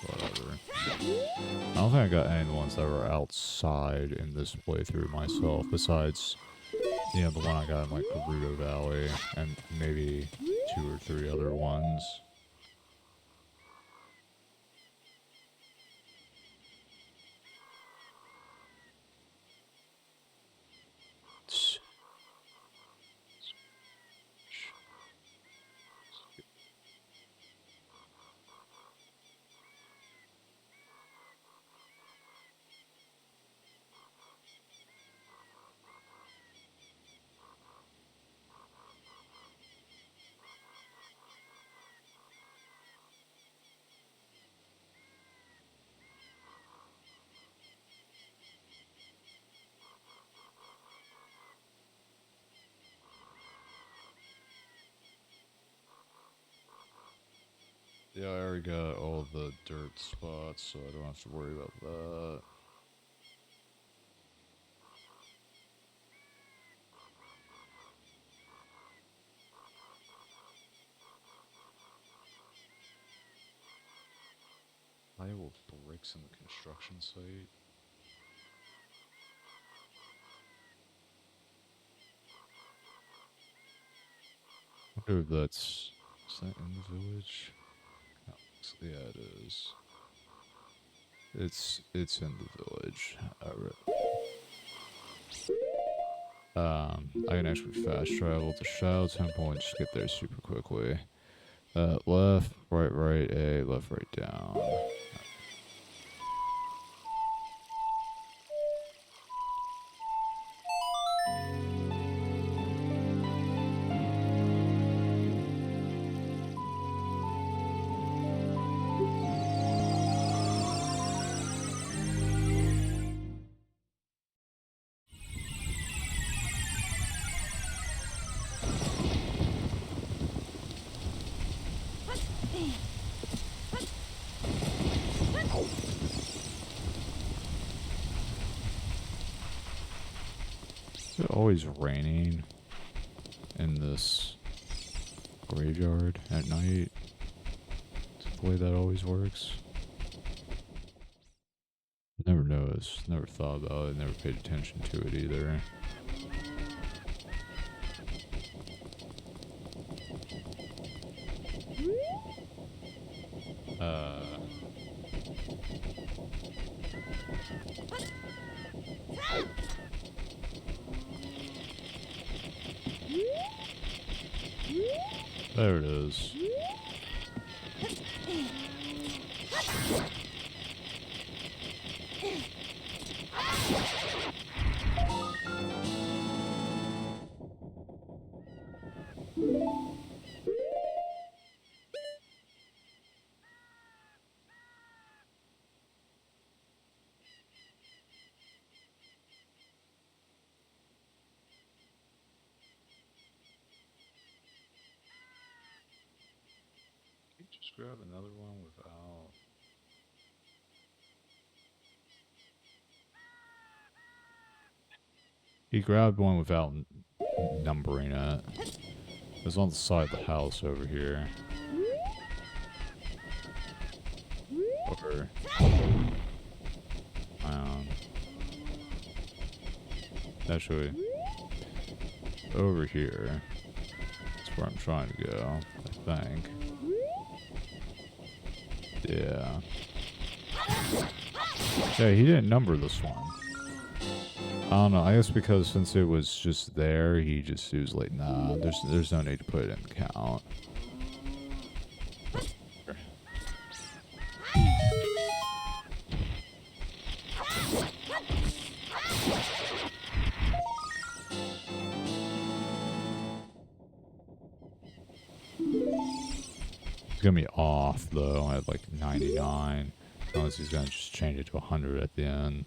Whatever. I don't think I got any of the ones that were outside in this playthrough myself, besides Yeah, the one I got in like Gerudo Valley, and maybe 2 or 3 other ones. Yeah, I already got all the dirt spots, so I don't have to worry about that. Iowa bricks in the construction site. I wonder if that's... Is that in the village? No, yeah, it is. It's in the village. Alright. I can actually fast travel to Shadow Temple and just get there super quickly. Left, right, A, left, right, down. Is it always raining in this graveyard at night? Is that the way that always works? I never noticed, never thought about it, never paid attention to it either. Uh, there it is. Can you just grab another one without... He grabbed one without numbering it. It's on the side of the house over here. Over. Actually, over here. That's where I'm trying to go, I think. Yeah. Yeah, he didn't number this one. I don't know. I guess because since it was just there, he was like, nah, there's no need to put it in the count. It's gonna be off though at like 99, unless he's gonna just change it to 100 at the end.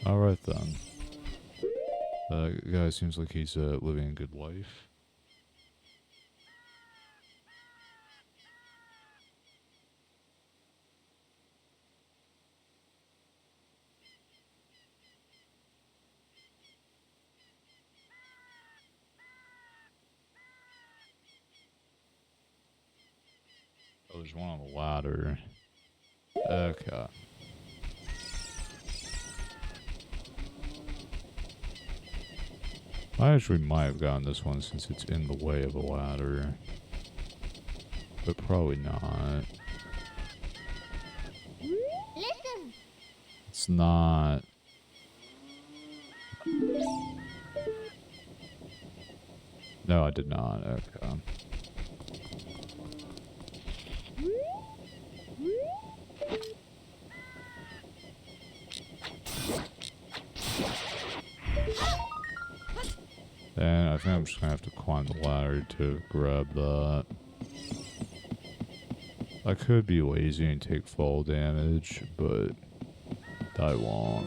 Alright then. Guy seems like he's living a good life. Oh, there's one on the ladder. Okay. I actually might have gotten this one since it's in the way of a ladder. But probably not. Listen. It's not. No, I did not. Okay. And I think I'm just gonna have to climb the ladder to grab that. I could be lazy and take fall damage, but I won't.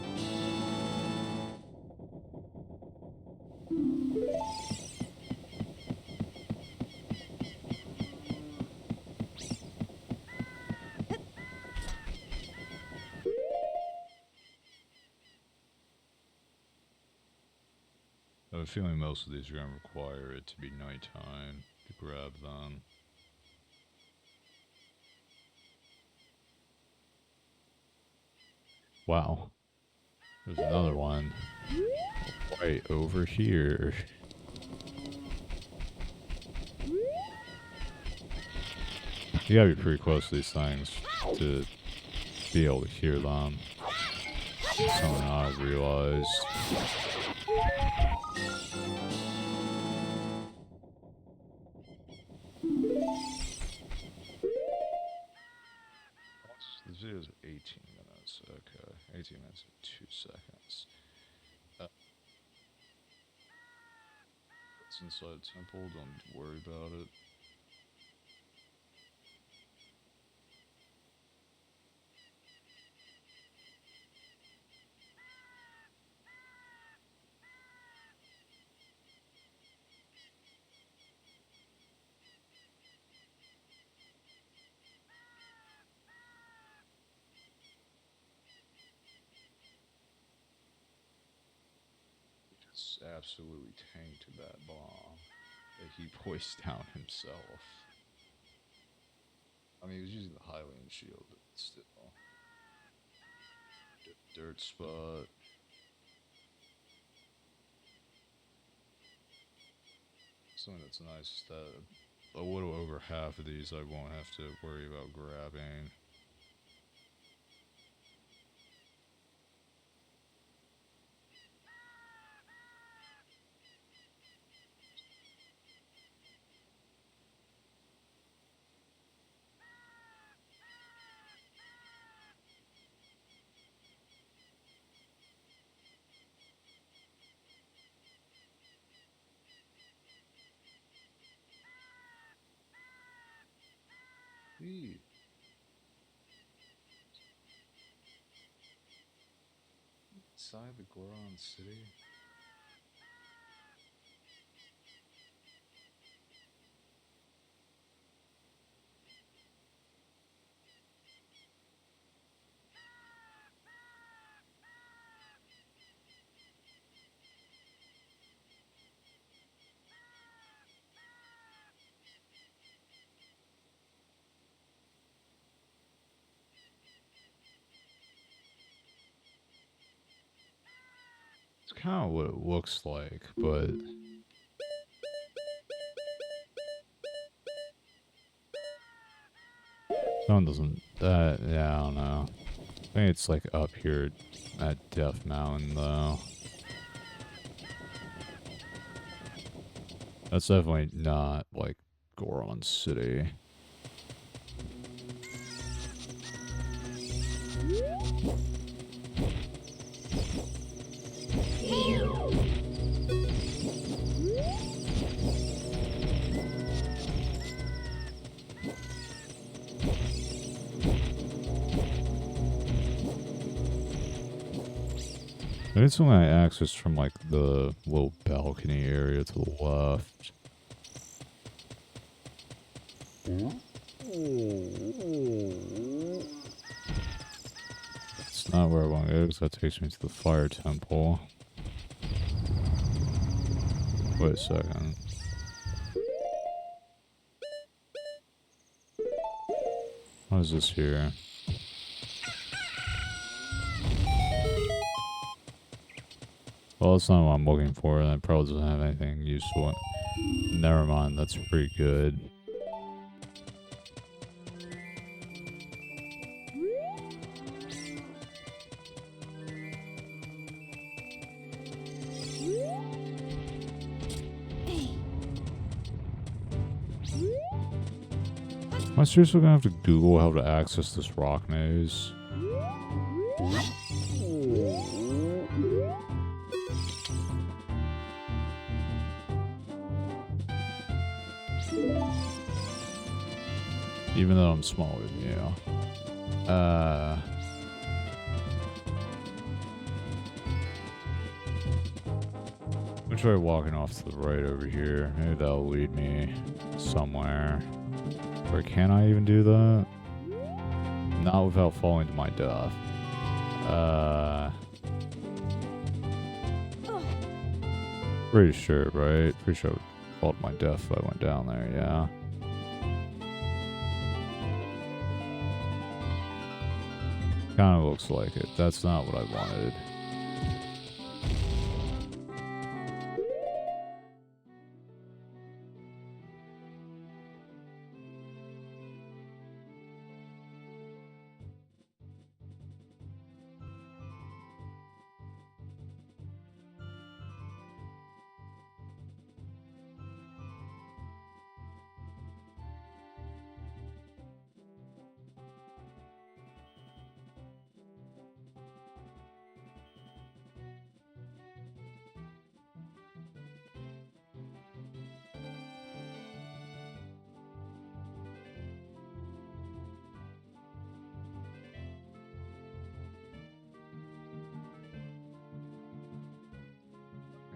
I have a feeling most of these are going to require it to be nighttime to grab them. Wow. There's another one. Right over here. You gotta be pretty close to these things to be able to hear them. Something I realized. This video is 18 minutes. Okay. 18 minutes and 2 seconds. It's inside a temple. Don't need to worry about it. Just absolutely tanked that bomb that he placed down himself. I mean, he was using the Highland shield, but still. Dirt spot. Something that's nice is that a little over half of these I won't have to worry about grabbing. Eee. Inside the Goron City? It's kind of what it looks like, but someone doesn't. Yeah, I don't know. I think it's like up here at Death Mountain, though. That's definitely not like Goron City. It's when I access from like the little balcony area to the left. It's not where I want to go because that takes me to the fire temple. Wait a second. What is this here? Well, that's not what I'm looking for. That probably doesn't have anything useful. Never mind, that's pretty good. Am I seriously gonna have to Google how to access this rock maze? Even though I'm smaller than you. I'm gonna try walking off to the right over here. Maybe that'll lead me somewhere. Or can I even do that? Not without falling to my death. Pretty sure, right? Pretty sure I would fall to my death if I went down there, yeah. Kinda looks like it. That's not what I wanted.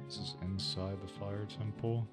This is inside the fire temple.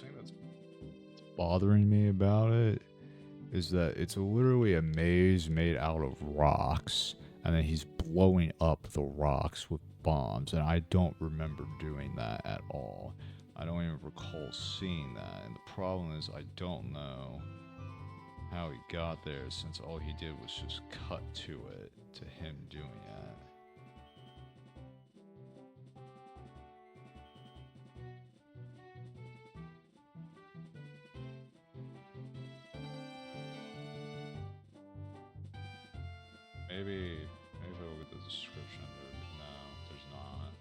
thing that's bothering me about it is that it's literally a maze made out of rocks, and then he's blowing up the rocks with bombs, and I don't remember doing that at all. I don't even recall seeing that, and the problem is I don't know how he got there since all he did was just cut to it, to him doing that. Maybe I'll look at the description, but no, there's not.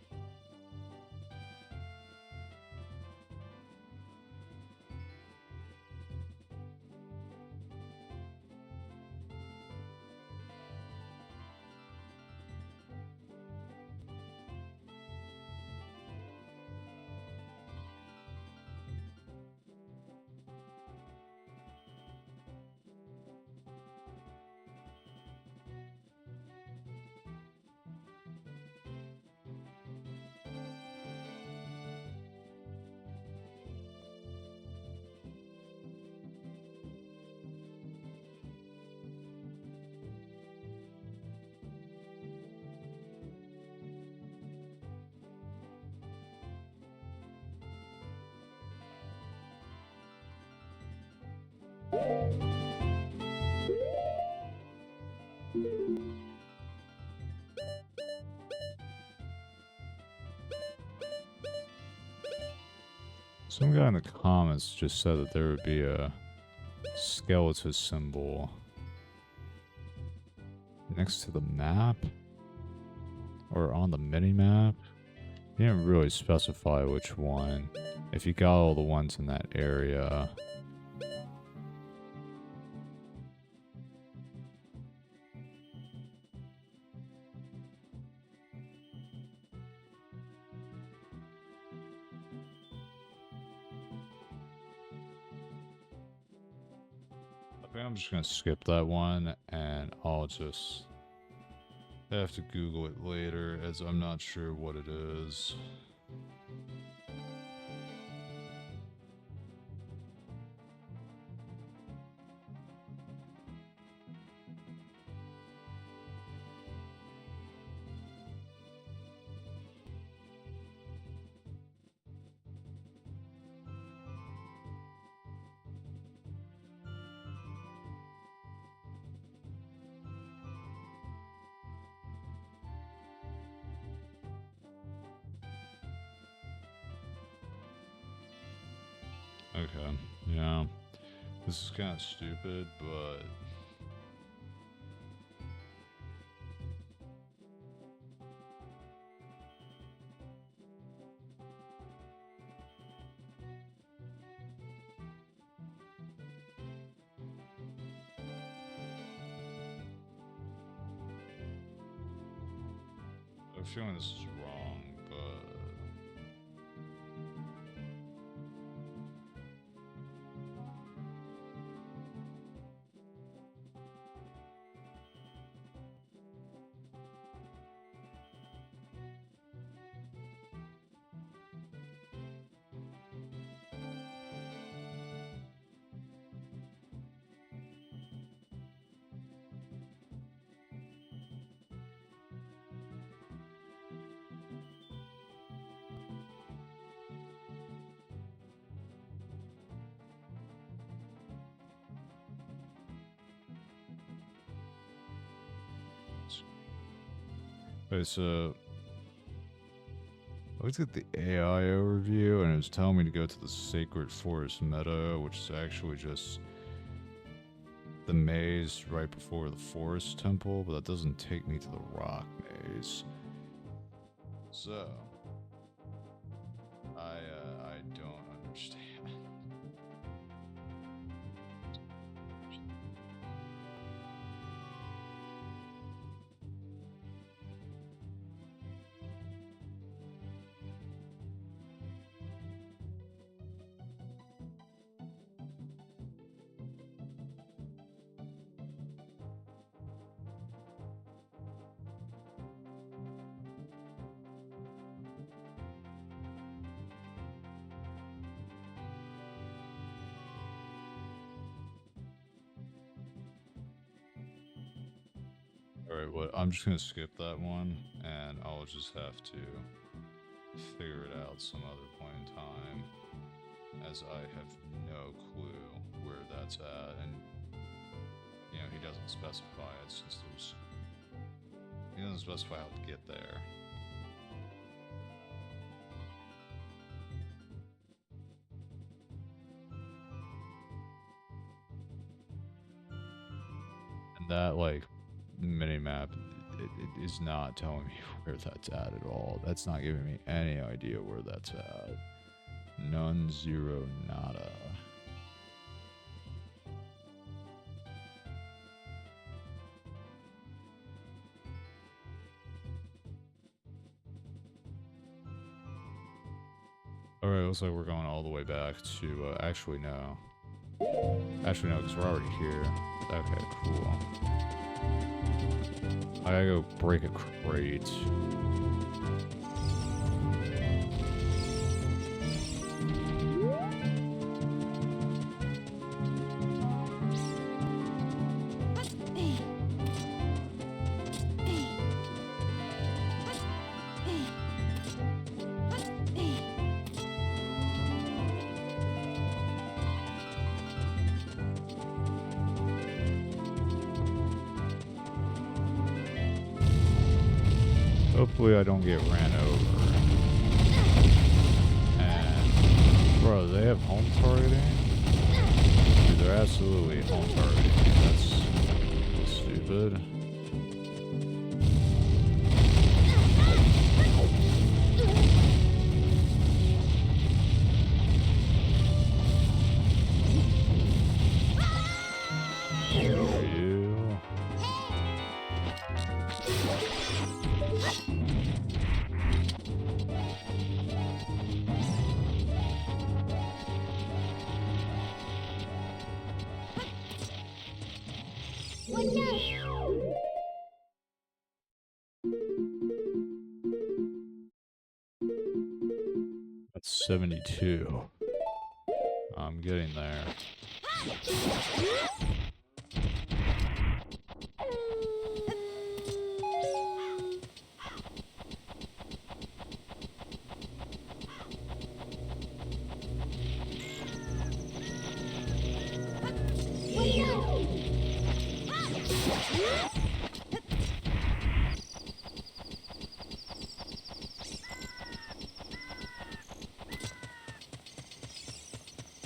Some guy in the comments just said that there would be a skeleton symbol next to the map or on the mini map. He didn't really specify which one. If you got all the ones in that area. I think I'm just gonna skip that one, and I'll just have to Google it later, as I'm not sure what it is. Okay, yeah. This is kind of stupid, but I have a feeling this is wrong, but okay, so I looked at the AI overview, and it was telling me to go to the Sacred Forest Meadow, which is actually just the maze right before the Forest Temple, but that doesn't take me to the Rock Maze. So, I don't understand. Alright, well, I'm just gonna skip that one, and I'll just have to figure it out some other point in time, as I have no clue where that's at, and, you know, he doesn't specify it since he doesn't specify how to get there. And that, like, mini-map, it is not telling me where that's at all. That's not giving me any idea where that's at. None, zero, nada. Alright, looks like we're going all the way back to, actually no. Actually no, because we're already here. Okay, cool. I gotta go break a crate. Hopefully I don't get ran over. And, bro, they have home targeting? Dude, they're absolutely home targeting. That's stupid. That's 72. I'm getting there.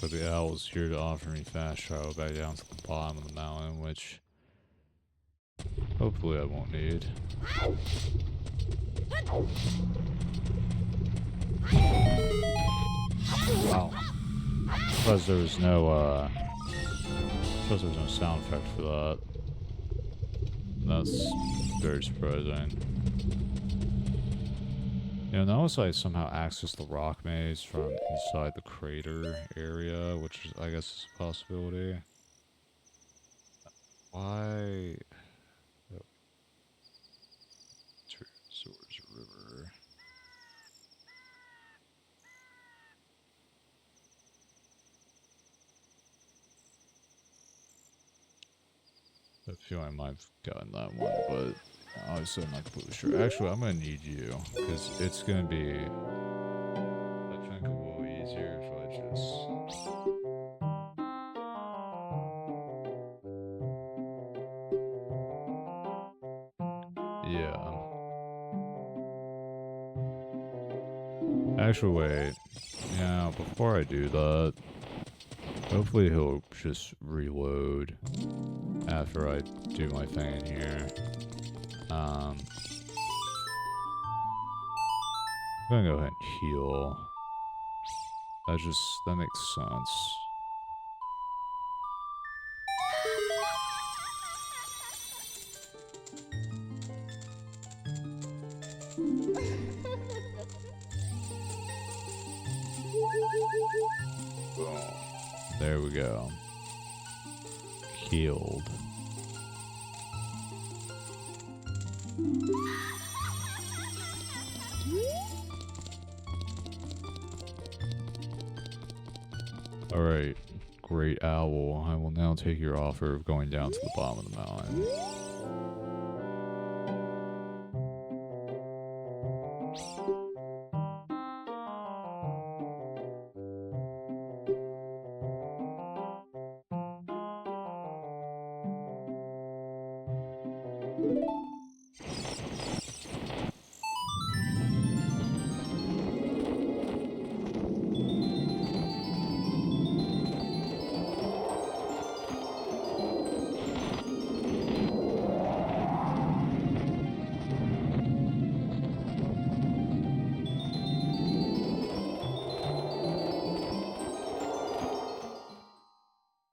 But the owl's here to offer me fast travel back down to the bottom of the mountain, which hopefully I won't need. Wow. Because there was no sound effect for that. That's very surprising. You know, notice I somehow accessed the rock maze from inside the crater area, which is, I guess is a possibility. Why? Oh. Swords River. I feel I might have gotten that one, but obviously I'm not completely sure. Actually, I'm gonna need you, because it's gonna be, I think, a little easier if I just... Yeah. Actually, wait. Yeah, before I do that, hopefully he'll just reload after I do my thing in here. I'm gonna go ahead and heal. That makes sense. Boom. There we go. Healed. Alright, great owl. I will now take your offer of going down to the bottom of the mountain.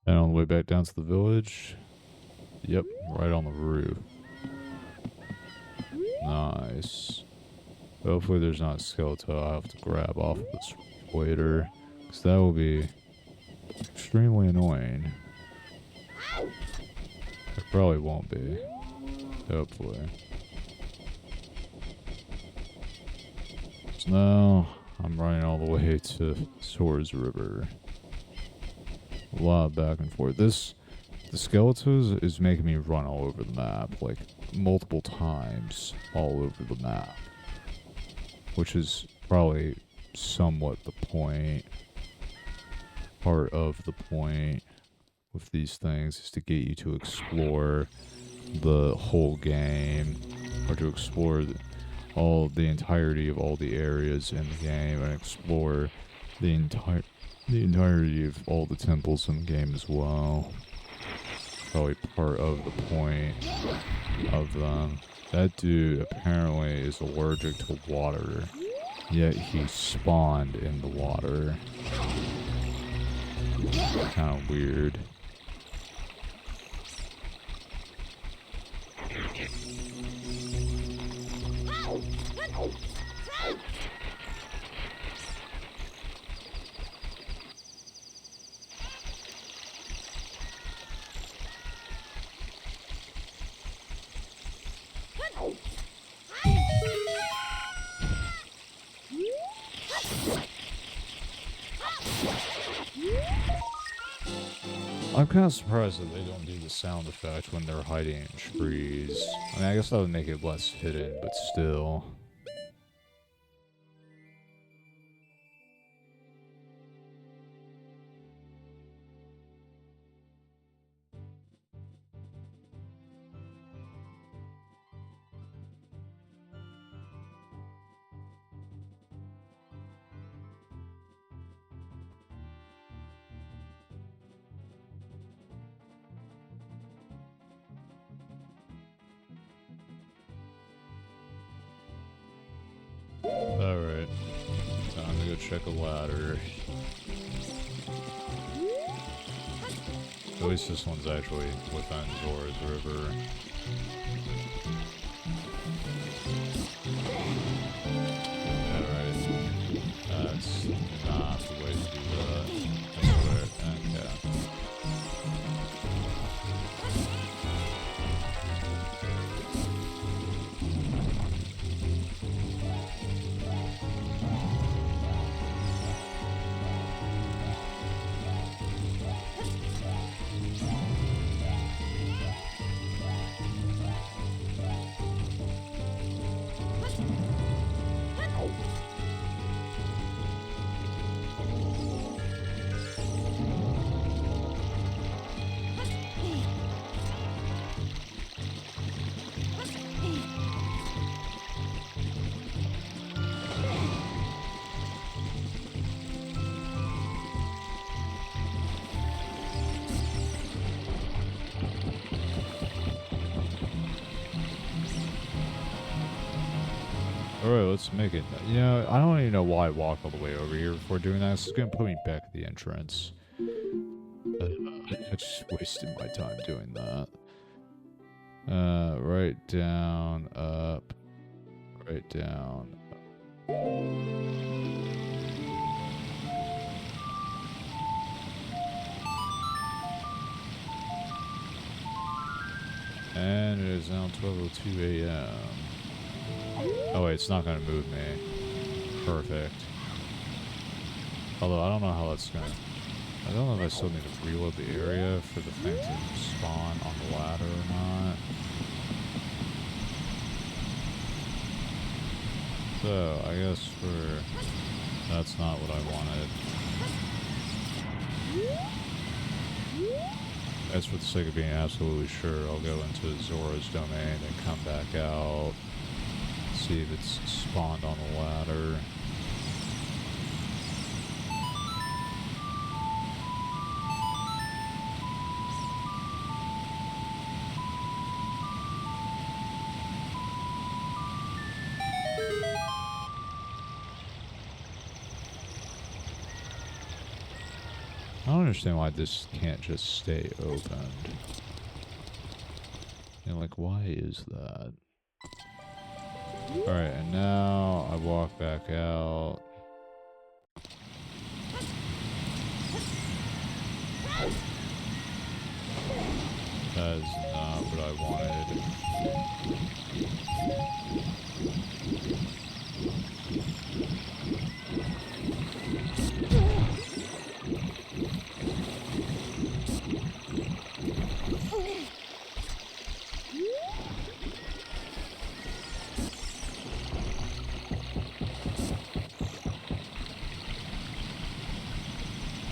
And on the way back down to the village. Yep, right on the roof. Nice. Hopefully there's not a skeleton I'll have to grab off of this later. Because that will be extremely annoying. It probably won't be. Hopefully. So now I'm running all the way to Swords River. A lot of back and forth. The skeletons is making me run all over the map, like multiple times all over the map. Which is probably somewhat the point. Part of the point with these things is to get you to explore the whole game, or to explore the entirety of all the areas in the game, and explore the entirety of all the temples in the game as well. Probably part of the point of them. That dude apparently is allergic to water, yet he spawned in the water. Kind of weird. I'm kind of surprised that they don't do the sound effect when they're hiding in trees. I mean, I guess that would make it less hidden, but still. Alright. Time to go check a ladder. At least this one's actually within Zora's River. Alright. That's not the way to do that. That's where, okay. Alright, let's make it. You know, I don't even know why I walked all the way over here before doing that. This is going to put me back at the entrance. I just wasted my time doing that. Right down, up. Right down. And it is now 12:02 a.m. Oh wait, it's not gonna move me. Perfect. Although I don't know how that's gonna... I don't know if I still need to reload the area for the thing to spawn on the ladder or not. So, I guess that's not what I wanted. As for the sake of being absolutely sure, I'll go into Zora's domain and come back out. See if it's spawned on the ladder. I don't understand why this can't just stay opened. And like, why is that? Alright, and now I walk back out. That is not what I wanted.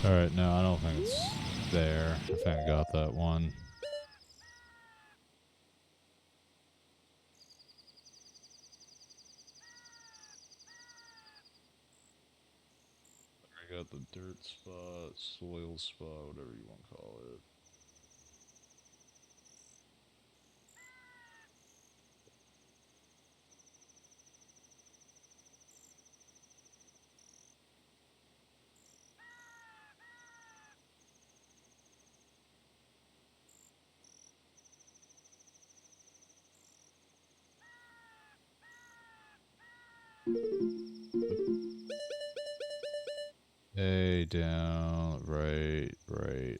Alright, no, I don't think it's there. I think I got that one. I got the dirt spot, soil spot, whatever you want to call it. A, down, right, left.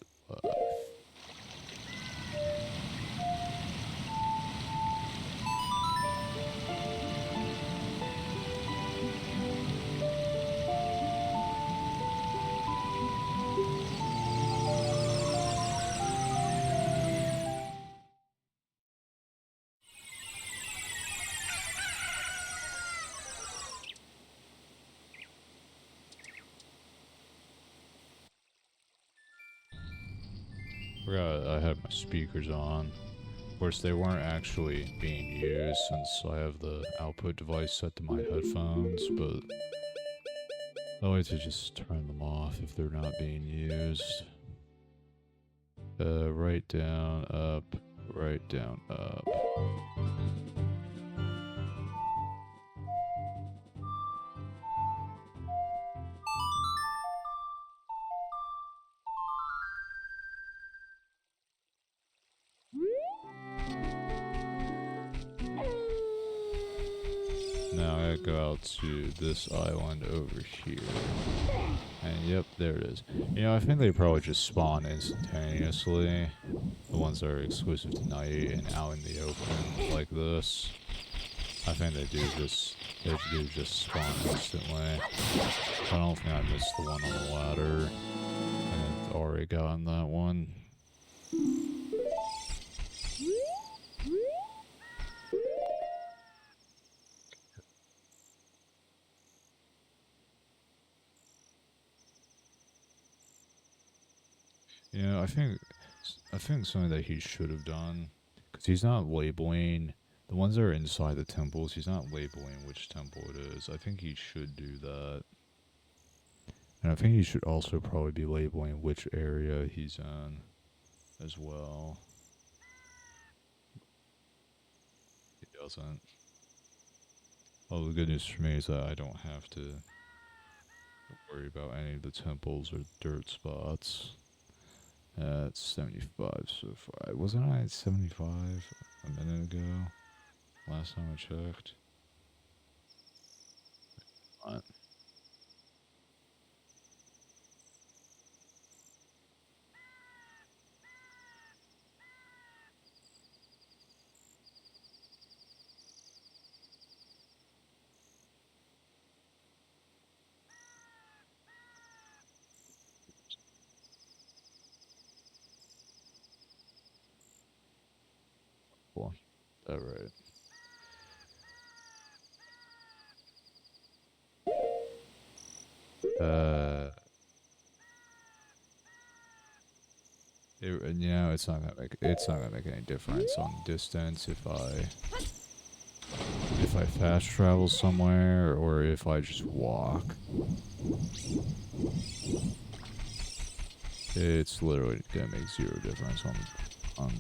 Forgot I had my speakers on. Of course, they weren't actually being used since I have the output device set to my headphones, but I like to just turn them off if they're not being used. Right down, up, right down, up. Now I gotta go out to this island over here. And yep, there it is. You know, I think they probably just spawn instantaneously. The ones that are exclusive to night and out in the open like this. I think they do just spawn instantly. I don't think I missed the one on the ladder. And I've already gotten that one. You know, I think something that he should have done, because he's not labeling the ones that are inside the temples. He's not labeling which temple it is. I think he should do that, and I think he should also probably be labeling which area he's in, as well. He doesn't. Well, the good news for me is that I don't have to worry about any of the temples or dirt spots. It's 75 so far. Wasn't I at 75 a minute ago? Last time I checked. What? Cool. All right. You know, it's not gonna make any difference on distance if I fast travel somewhere or if I just walk. It's literally gonna make zero difference on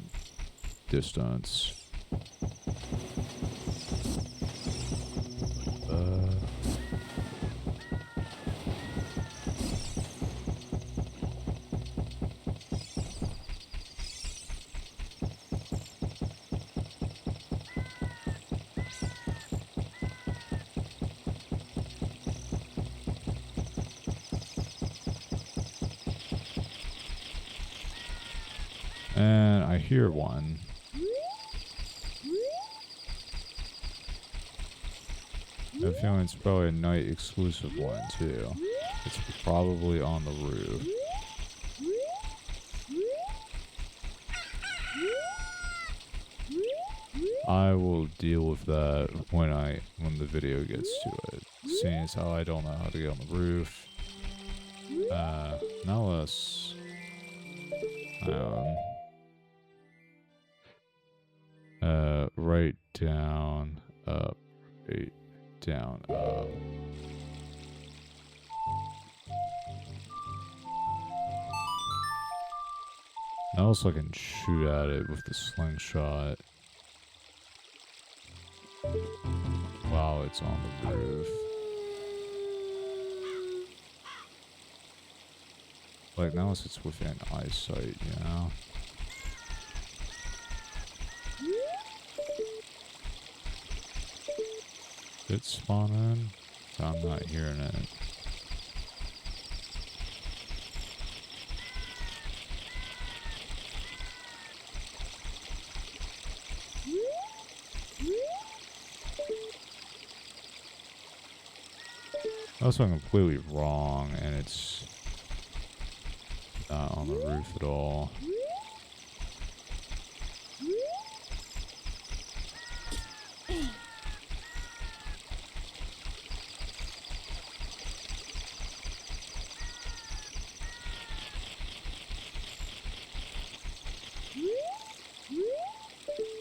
distance. And I hear one. I have a feeling it's probably a night exclusive one too. It's probably on the roof. I will deal with that when the video gets to it. Seeing as how I don't know how to get on the roof. Now let's right down, up, right down, up. Now also I can shoot at it with the slingshot. Wow, it's on the roof. Like, now it's within eyesight, you know? Did it spawn in? I'm not hearing it. Unless I'm completely wrong and it's not on the roof at all.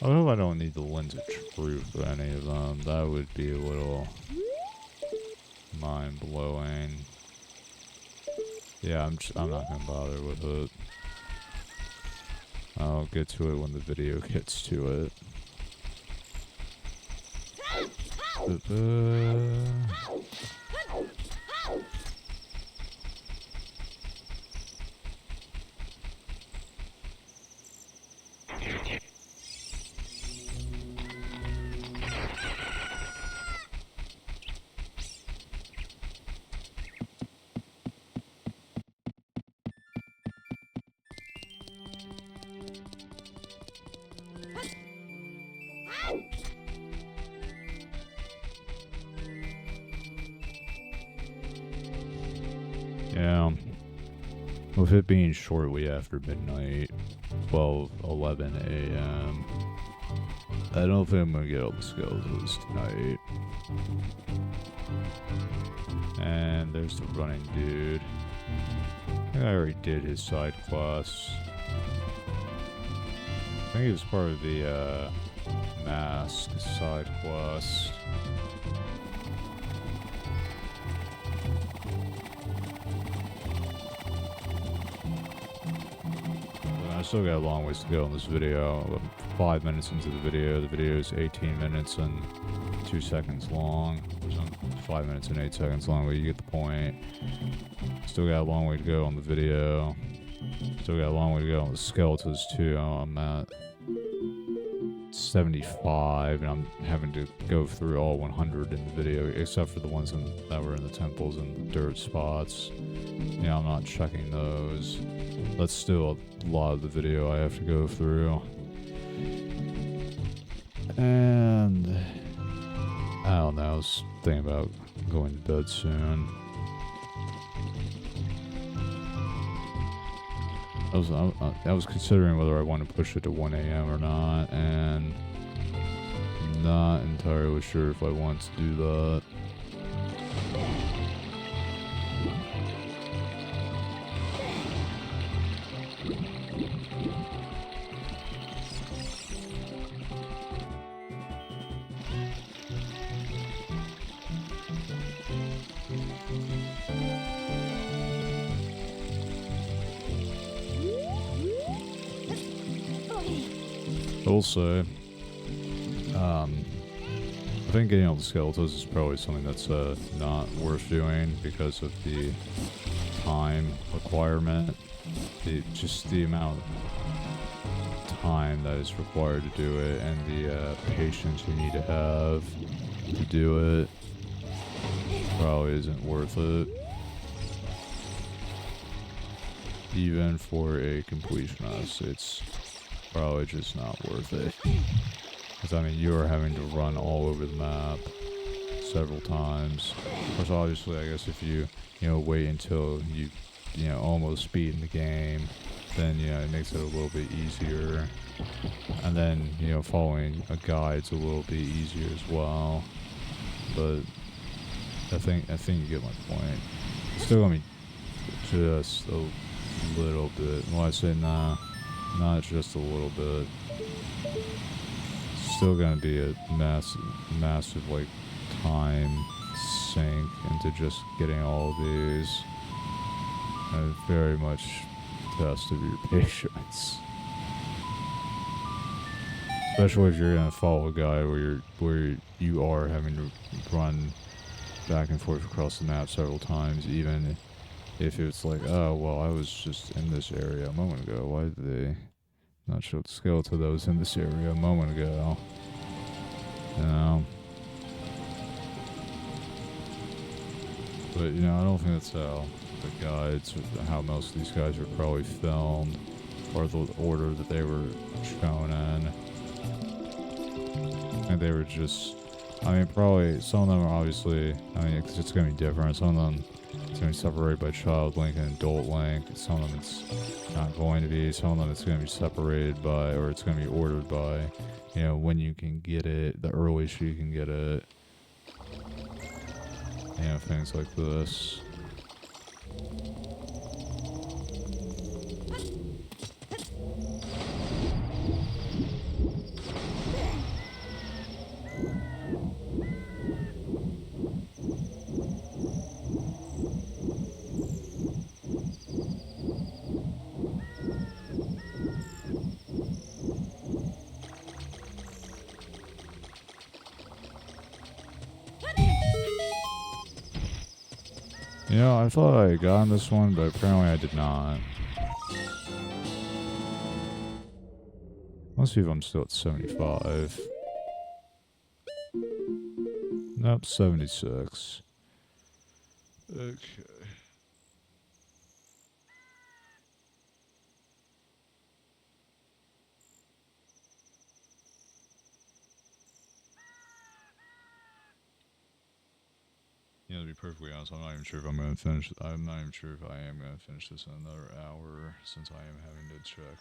I hope I don't need the lens of truth for any of them. That would be a little mind-blowing. Yeah, I'm not gonna bother with it. I'll get to it when the video gets to it. Yeah. With it being shortly after midnight, 12:11 a.m., I don't think I'm gonna get all the skeletons tonight. And there's the running dude. I think I already did his side quests. I think he was part of the mask side quest. I still got a long ways to go in this video. I'm 5 minutes into the video. The video is 18 minutes and 2 seconds long. So 5 minutes and 8 seconds long, but you get the point. Still got a long way to go on the video. Still got a long way to go on the skeletons too. I'm at 75 and I'm having to go through all 100 in the video, except for the ones that were in the temples and the dirt spots. Yeah, I'm not checking those. That's still a lot of the video I have to go through. And I don't know, I was thinking about going to bed soon. I was considering whether I want to push it to 1 a.m. or not, and not entirely sure if I want to do that. Also, I think getting all the skeletons is probably something that's not worth doing because of the time requirement. Just the amount of time that is required to do it and the patience you need to have to do it probably isn't worth it. Even for a completionist, it's probably just not worth it. Because, I mean, you are having to run all over the map several times. Of course, obviously, I guess if you, wait until you almost speed in the game, then, it makes it a little bit easier. And then, following a guide's a little bit easier as well. But I think you get my point. It's still gonna be just a little bit. When I say nah, not just a little bit. It's still gonna be a massive like time sink into just getting all of these. And very much test of your patience. Especially if you're gonna follow a guide where you are having to run back and forth across the map several times, even if it's like, oh well, I was just in this area a moment ago. Why did they not show the skeleton that was in this area a moment ago? But I don't think that's how the guides, or how most of these guys were probably filmed, or the order that they were shown in. And they were just, I mean, probably, some of them are obviously, I mean, it's going to be different. Some of them, it's going to be separated by child link and adult link. Some of them it's not going to be. Some of them it's going to be separated by, or it's going to be ordered by, when you can get it, the earliest you can get it. Things like this. I thought I had gotten this one, but apparently I did not. Let's see if I'm still at 75. Nope, 76. Okay. To be perfectly honest, I'm not even sure if I'm going to finish. I'm not even sure if I am going to finish this in another hour, since I am having to check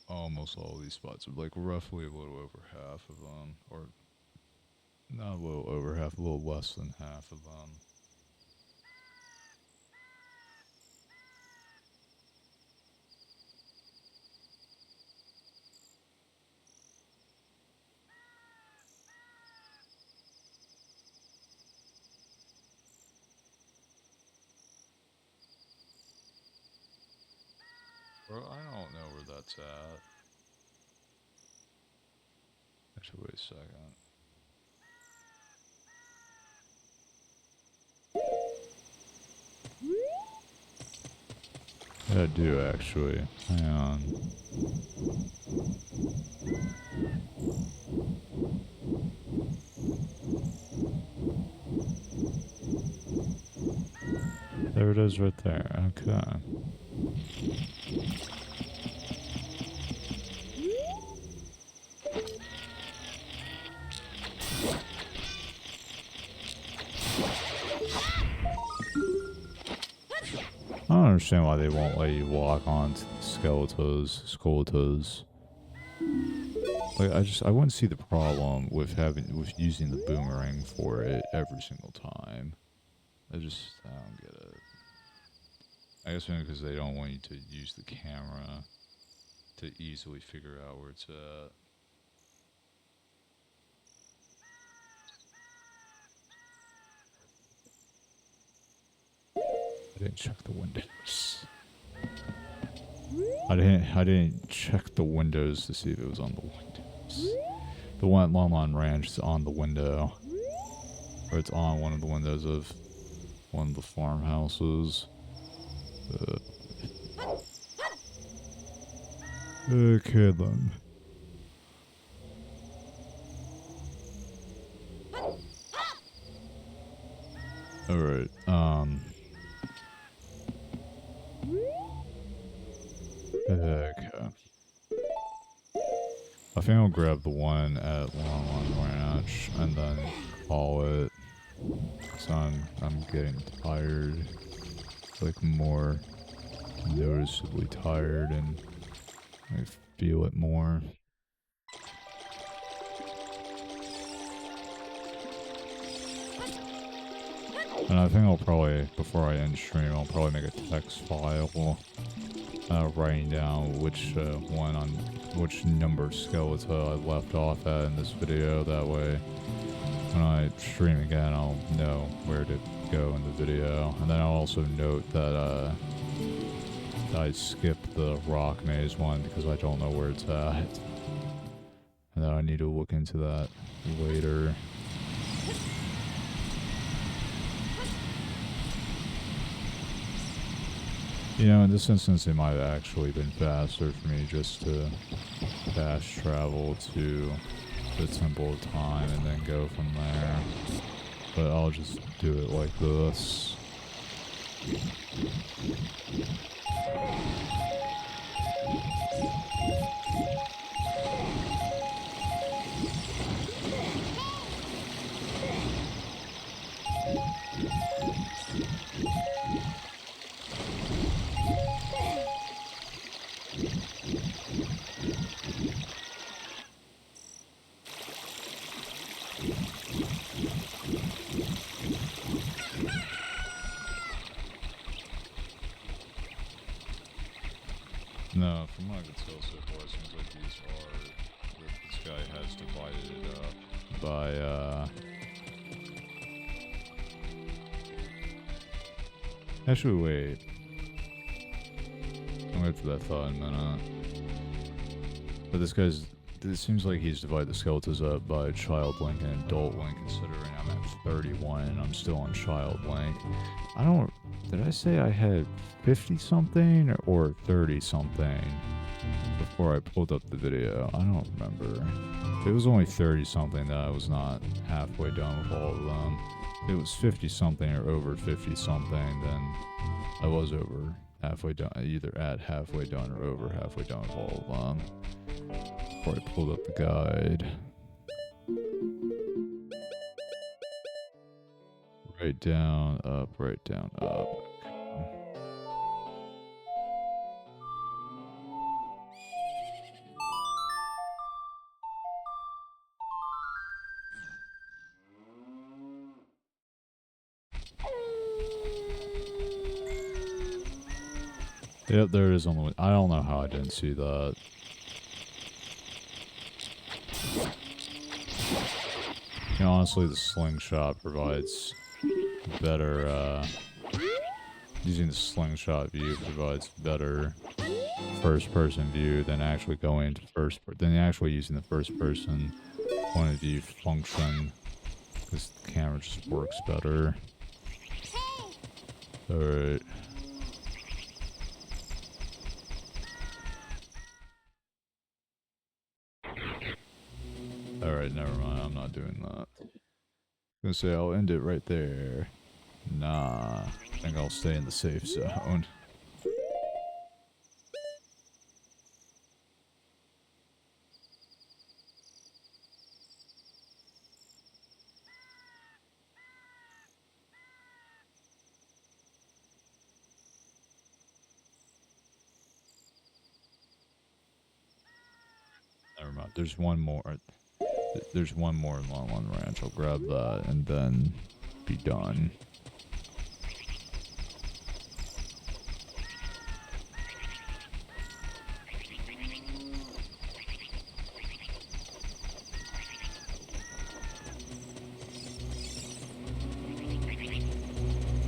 almost all of these spots. Like, roughly a little over half of them. Or, not a little over half, a little less than half of them. Bro, I don't know where that's at. Actually, wait a second. Yeah, I do actually. Hang on. There it is right there. Okay. I don't understand why they won't let you walk on skeletos. Like, I wouldn't see the problem with using the boomerang for it every single time. I don't get it. I guess maybe because they don't want you to use the camera to easily figure out where it's at. I didn't check the windows. I didn't check the windows to see if it was on the windows. The one at Lon Ranch is on the window. Or it's on one of the windows of one of the farmhouses. Okay then. Alright, okay. I think I'll grab the one at Long Ranch and then call it. So I'm getting tired, like more noticeably tired, and I feel it more. And I think I'll probably, before I end stream, I'll probably make a text file writing down which one on which number skeleton I left off at in this video. That way, when I stream again, I'll know where to go in the video. And then I'll also note that I skipped the rock maze one because I don't know where it's at. And then I need to look into that later. You know, in this instance, it might have actually been faster for me just to fast travel to the Temple of Time and then go from there. But I'll just do it like this. No, from what I can tell so far, it seems like these are, this guy has divided it up by, actually, wait. I'll get to that thought in a minute. But this guy's, it seems like he's divided the skeletons up by Child Link and Adult Link, considering I'm at 31 and I'm still on Child Link. I don't, did I say I had 50 something or 30 something before I pulled up the video? I don't remember. It was only 30 something that I was not halfway done with all of them. If it was 50 something or over 50 something, then I was over halfway done, either at halfway done or over halfway done with all of them before I pulled up the guide. Right down, up, right down, up. Yep, there it is on the way. I don't know how I didn't see that. You know, honestly, the slingshot provides better, using the slingshot view provides better first-person view than actually going into than actually using the first-person point of view function. Because the camera just works better. Alright. Alright, never mind. I'm not doing that. I'm gonna say I'll end it right there. Nah. I think I'll stay in the safe zone. Never mind. There's one more. There's one more in Long Ranch. I'll grab that and then be done.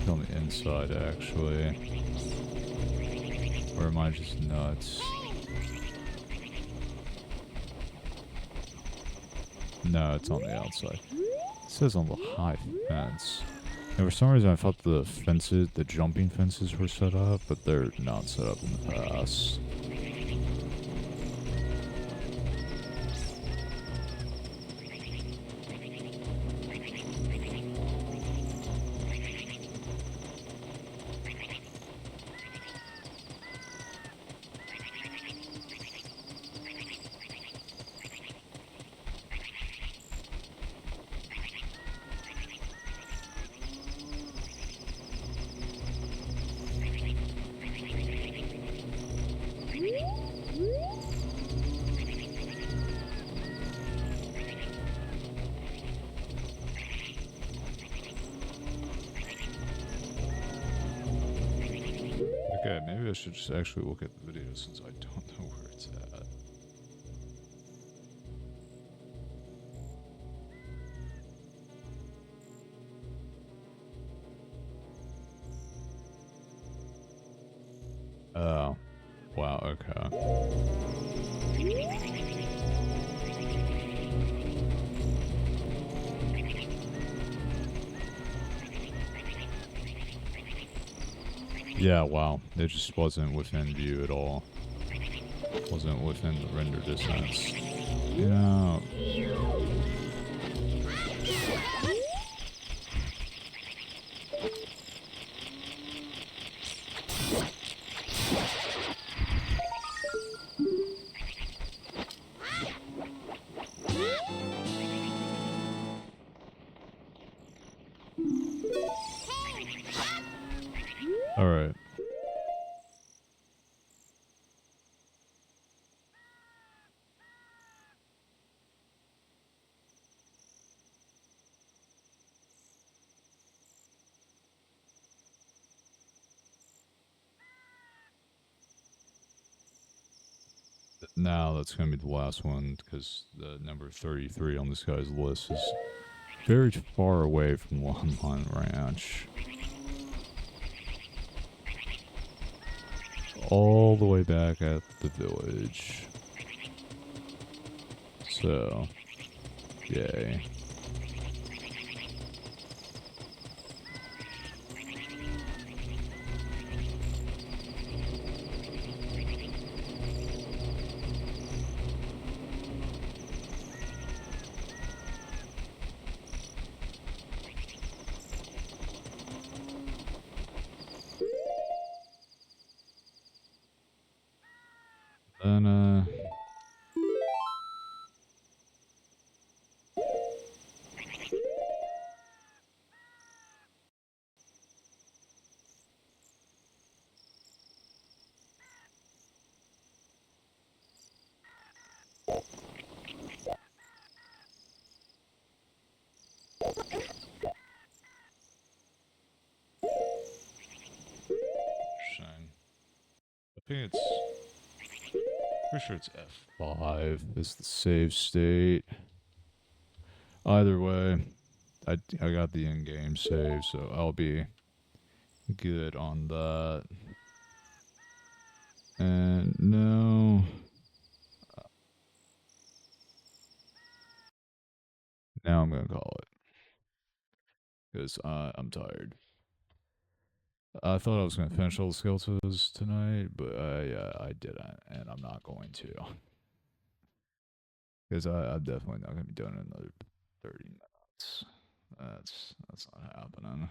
On the inside, actually. Or am I just nuts? No, it's on the outside. It says on the high fence. And for some reason I thought the fences, the jumping fences were set up, but they're not set up in the past. Okay, maybe I should just actually look at the video since I don't know where it's at. Oh, wow, okay. Yeah, wow. It just wasn't within view at all. Wasn't within the render distance. Yeah. Alright. Now that's gonna be the last one because the number 33 on this guy's list is very far away from Longmont Ranch. All the way back at the village. So, yay. Then, interesting. I think it's, pretty sure it's F5 is the save state. Either way, I got the in-game save, so I'll be good on that. And no, now I'm gonna call it because I'm tired. I thought I was gonna finish all the skeletos tonight, but I didn't, and I'm not going to because I'm definitely not gonna be done in another 30 minutes. That's not happening.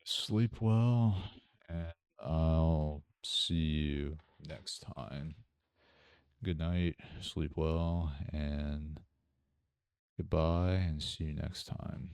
Sleep well, and I'll see you next time. Good night, sleep well, and goodbye, and see you next time.